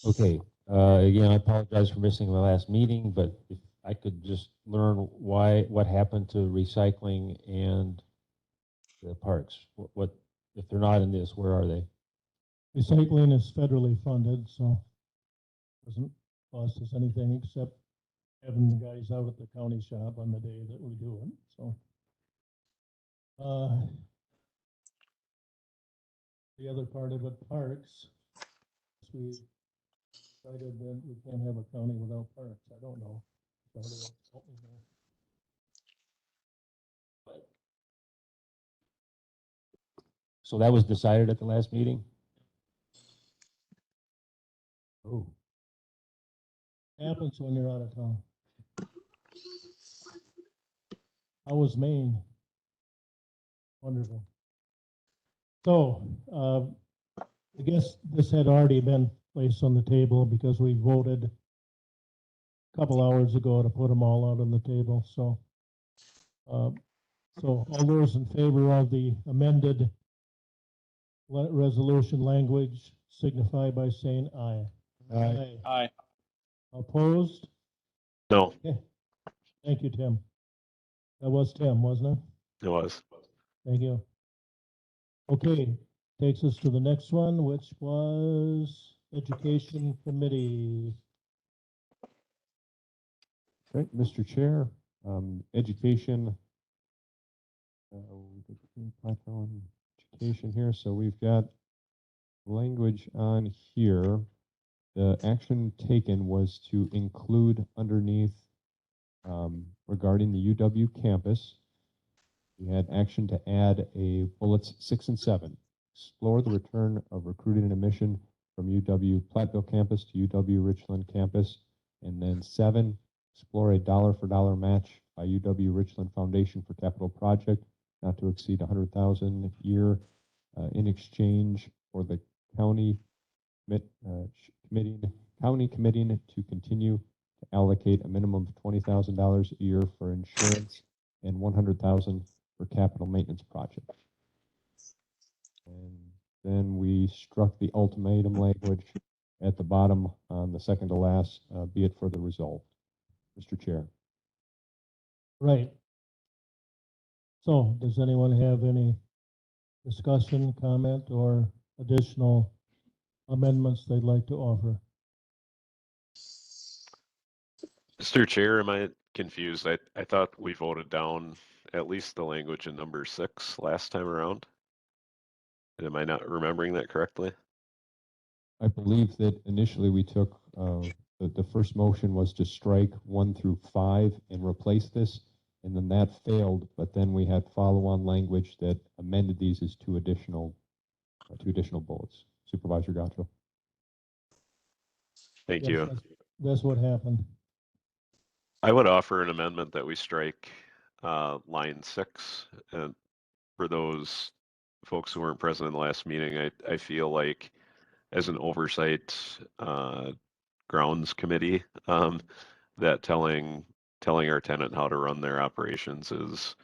Okay, again, I apologize for missing the last meeting, but if I could just learn what happened to recycling and the parks? What, if they're not in this, where are they? Recycling is federally funded, so doesn't cost us anything except having the guys out at the county shop on the day that we do it, so. The other part of it, parks, we decided that we can't have a county without parks. I don't know. Somebody else help me there. So that was decided at the last meeting? Oh, Happens when you're out of town. How was Maine? Wonderful. So, I guess this had already been placed on the table because we voted a couple hours ago to put them all out on the table, so. So all those in favor of the amended resolution language signify by saying aye. Aye. Aye. Opposed? No, Okay. Thank you, Tim. That was Tim, wasn't it? it was. Thank you. Okay, takes us to the next one, which was Education Committee. Okay, Mr. Chair, education, education here. So we've got language on here. The action taken was to include underneath regarding the UW campus. We had action to add a bullets 6 and 7. explore the return of recruiting and admission from UW Platteville campus to UW Richland campus. And then 7, explore a dollar-for-dollar match by UW Richland Foundation for capital project not to exceed $100,000 a year in exchange for the county committing to continue to allocate a minimum of $20,000 a year for insurance and $100,000 for capital maintenance project. And then we struck the ultimatum language at the bottom on the second to last, be it further resolved. Mr. Chair. Right. So does anyone have any discussion, comment, or additional amendments they'd like to offer? Mr. Chair, am I confused? I thought we voted down at least the language in number 6 last time around. Am I not remembering that correctly? I believe that initially we took, the first motion was to strike 1 through 5 and replace this, and then that failed, but then we had follow-on language that amended these as two additional bullets. Supervisor Gacho. Thank Yes, you. That's what happened. I would offer an amendment that we strike line 6. And for those folks who weren't present in the last meeting, I feel like as an oversight grounds committee, that telling our tenant how to run their operations is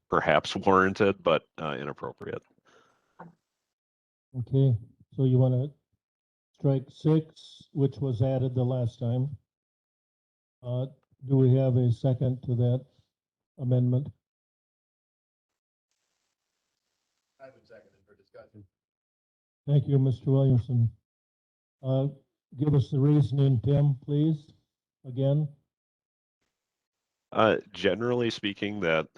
perhaps warranted, but inappropriate. Okay, so you want to strike 6, which was added the last time. Do we have a second to that amendment? I would second it for discussion. Thank you, Mr. Williamson. Give us the reasoning, Tim, please, again. Generally speaking, that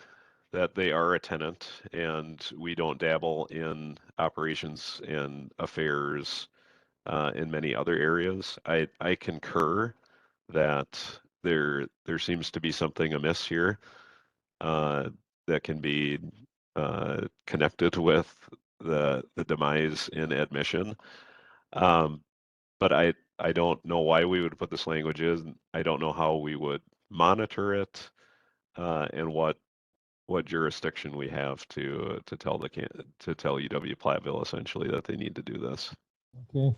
they are a tenant and we don't dabble in operations and affairs in many other areas. I concur that there seems to be something amiss here that can be connected with the demise in admission. But I don't know why we would put this language in. I don't know how we would monitor it, and what jurisdiction we have to tell UW Platteville essentially that they need to do this. Okay.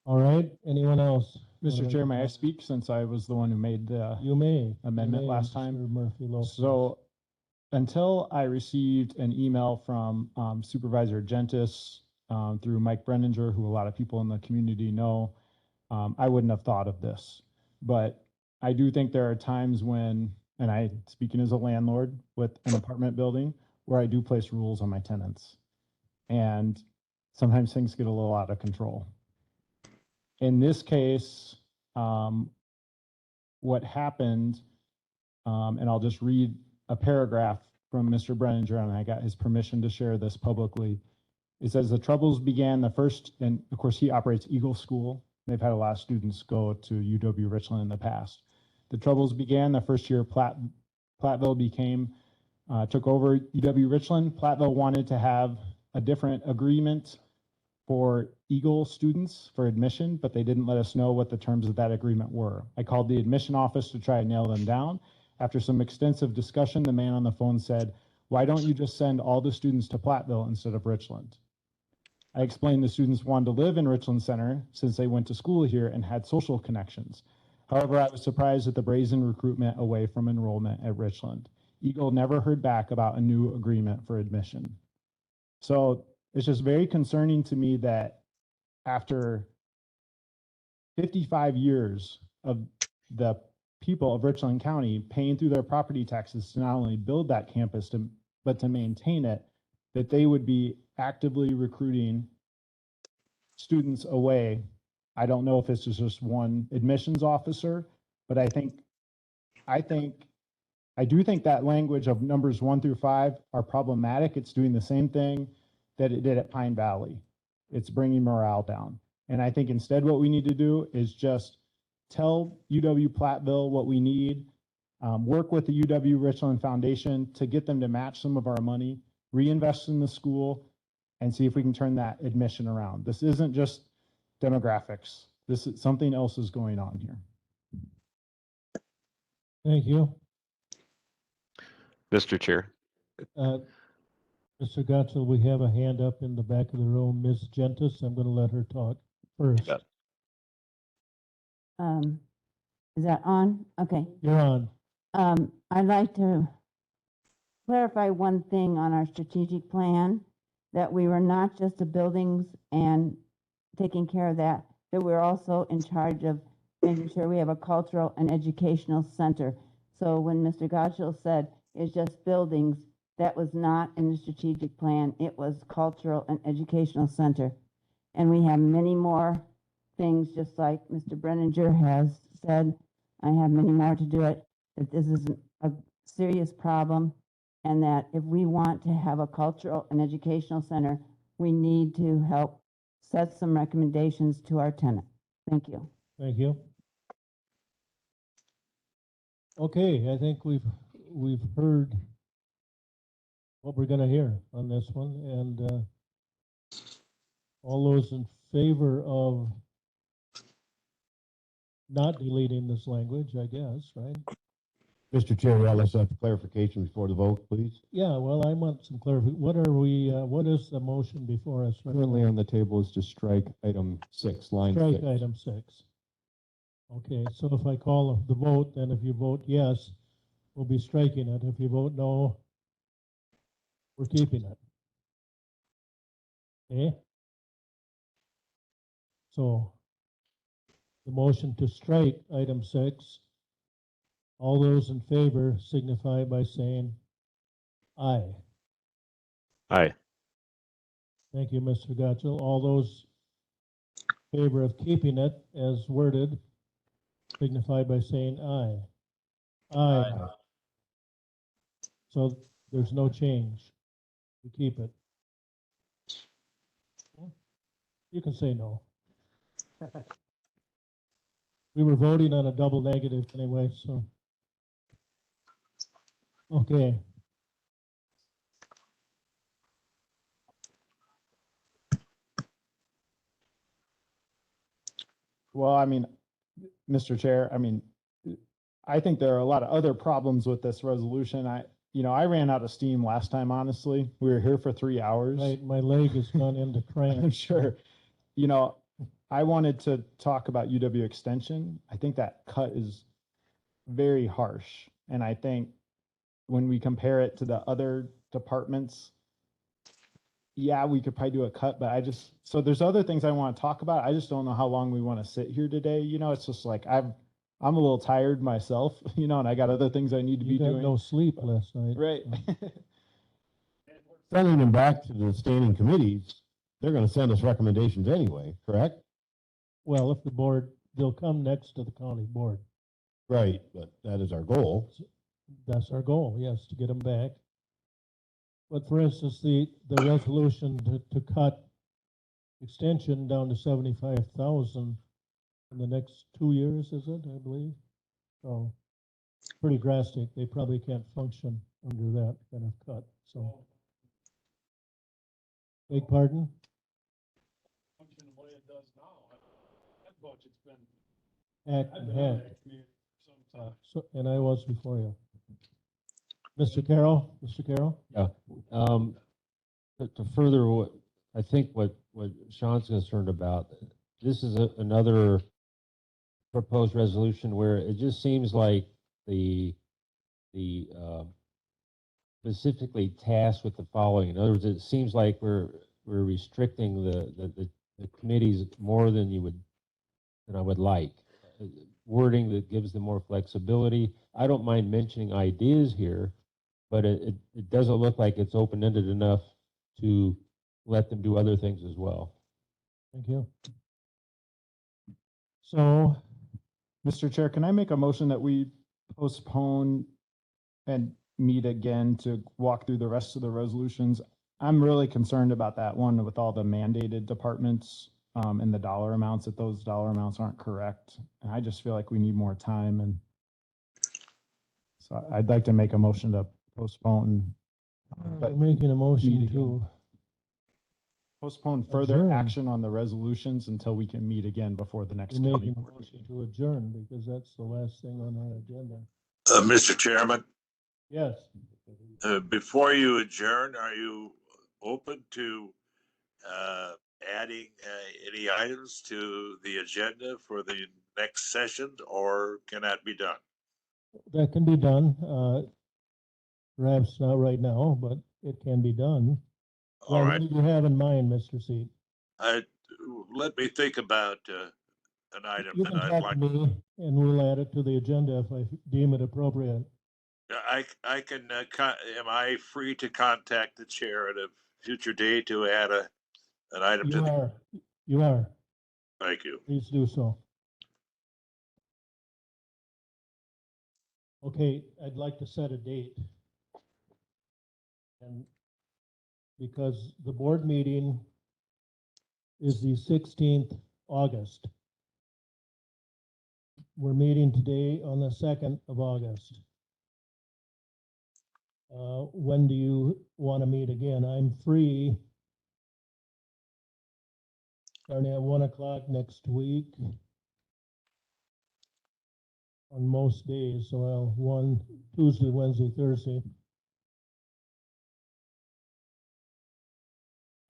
All right. Anyone else? Mr. Chair, may I speak since I was the one who made the amendment last time? Mr. Murphy-Lopez. So until I received an email from Supervisor Gentis through Mike Brenninger, who a lot of people in the community know, I wouldn't have thought of this. But I do think there are times when, and I, speaking as a landlord with an apartment building, where I do place rules on my tenants. And sometimes things get a little out of control. In this case, what happened, and I'll just read a paragraph from Mr. Brenninger, and I got his permission to share this publicly. It says the troubles began the first, and of course he operates Eagle School. They've had a lot of students go to UW Richland in the past. The troubles began the first year Platteville took over UW Richland. Platteville wanted to have a different agreement for Eagle students for admission, but they didn't let us know what the terms of that agreement were. I called the admission office to try and nail them down. After some extensive discussion, the man on the phone said, "Why don't you just send all the students to Platteville instead of Richland?" I explained the students wanted to live in Richland Center since they went to school here and had social connections. However, I was surprised at the brazen recruitment away from enrollment at Richland. Eagle never heard back about a new agreement for admission. So it's just very concerning to me that after 55 years of the people of Richland County paying through their property taxes to not only build that campus, but to maintain it, that they would be actively recruiting students away. I don't know if it's just one admissions officer, but I do think that language of numbers 1 through 5 are problematic. It's doing the same thing that it did at Pine Valley. It's bringing morale down. And I think instead what we need to do is just tell UW Platteville what we need, work with the UW Richland Foundation to get them to match some of our money, reinvest in the school, and see if we can turn that admission around. This isn't just demographics. This is something else is going on here. Thank you. Mr. Chair. Mr. Gottsel, we have a hand up in the back of the room. Ms. Gentis, I'm going to let her talk first. Yeah. Is that on? Okay. You're on. I'd like to clarify one thing on our strategic plan, that we were not just the buildings and taking care of that, that we're also in charge of making sure we have a cultural and educational center. So when Mr. Gottsel said it's just buildings, that was not in the strategic plan. It was cultural and educational center. And we have many more things, just like Mr. Brenninger has said. I have many more to do it, that this is a serious problem, and that if we want to have a cultural and educational center, we need to help set some recommendations to our tenant. Thank you. Thank you. Okay, I think we've heard what we're going to hear on this one, and all those in favor of not deleting this language, I guess, right? Mr. Chair, let's have clarification before the vote, please. Yeah, well, I want some clarification. What is the motion before us? Right Currently now? on the table is to strike item 6, line Strike 6. item 6. Okay, so if I call the vote, then if you vote yes, we'll be striking it. If you vote no, we're keeping it. Okay? So the motion to strike item 6, all those in favor signify by saying aye. Aye. Thank you, Mr. Gottsel. All those in favor of keeping it as worded signify by saying aye. Aye. So there's no change. We keep it. You can say no. We were voting on a double negative anyway, so. Okay. Well, I mean, Mr. Chair, I mean, I think there are a lot of other problems with this resolution. I ran out of steam last time, honestly. We were here for 3 hours. My leg has gone into cramp. I'm sure. I wanted to talk about UW Extension. I think that cut is very harsh. And I think when we compare it to the other departments, yeah, we could probably do a cut, but so there's other things I want to talk about. I just don't know how long we want to sit here today. It's just like, I'm a little tired myself, and I got other things I need to be doing. No sleep last night. Right. Sending them back to the standing committees, they're going to send us recommendations anyway, correct? Well, if the board, they'll come next to the county board. Right, but that is our goal. That's our goal, yes, to get them back. But for instance, the resolution to cut extension down to 75,000 in the next 2 years, is it, I believe? So pretty drastic. They probably can't function under that kind of cut, so. Beg pardon? Function the way it does now. That budget's been. Act I've and been on hack. that committee for some time. And I was before you. Mr. Carroll? Yeah. To further what I think what Sean's concerned about, this is another proposed resolution where it just seems like the specifically tasked with the following. In other words, it seems like we're restricting the committees more than I would like. Wording that gives them more flexibility. I don't mind mentioning ideas here, but it doesn't look like it's open-ended enough to let them do other things as well. Thank you. So, Mr. Chair, can I make a motion that we postpone and meet again to walk through the rest of the resolutions? I'm really concerned about that one with all the mandated departments and the dollar amounts, that those dollar amounts aren't correct. And I just feel like we need more time. And so I'd like to make a motion to postpone. we're making a motion to postpone further Adjourn. action on the resolutions until we can meet again before the next You're county making a board motion meeting. to adjourn because that's the last thing on our agenda. Mr. Chairman, Yes. before you adjourn, are you open to adding any items to the agenda for the next session, or can that be done? That can be done. Perhaps not right now, but it can be done. All Well, right. what do you have in mind, Mr. Seat? Let me think about an item You that can I'd talk like. to me and we'll add it to the agenda if I deem it appropriate. I can, am I free to contact the chair at a future date to add an item to You the? are. You are. Thank you. Please do so. Okay, I'd like to set a date. And because the board meeting is the 16th August. We're meeting today on the 2nd of August. When do you want to meet again? I'm free starting at 1 o'clock next week on most days. So I'll Tuesday, Wednesday, Thursday.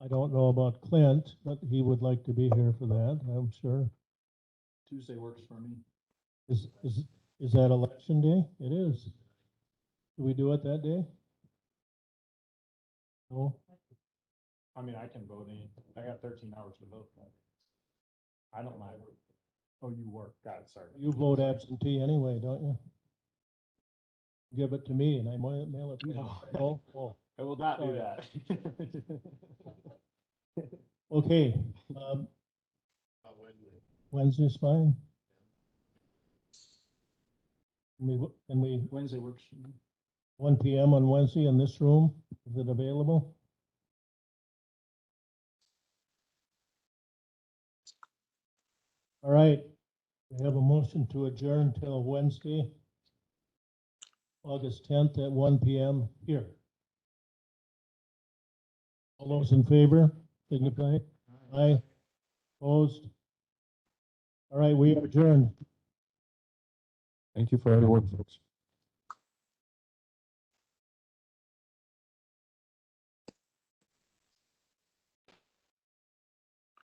I don't know about Clint, but he would like to be here for that, I'm sure. Tuesday works for me. Is that election day? It is. Do we do it that day? No? I mean, I can vote in. I got 13 hours to vote. I don't mind. Oh, you work. Got it. Sorry. You vote absentee anyway, don't you? Give it to me and I might mail it to you. No. Oh. I will not do Sorry. that. Okay. Wednesday's fine. Can we Wednesday works for me. 1 PM on Wednesday in this room? Is it available? All right. We have a motion to adjourn till Wednesday, August 10th at 1 PM here. All those in favor, signify. Aye. Opposed? All right, we are adjourned. Thank you for all your work, folks.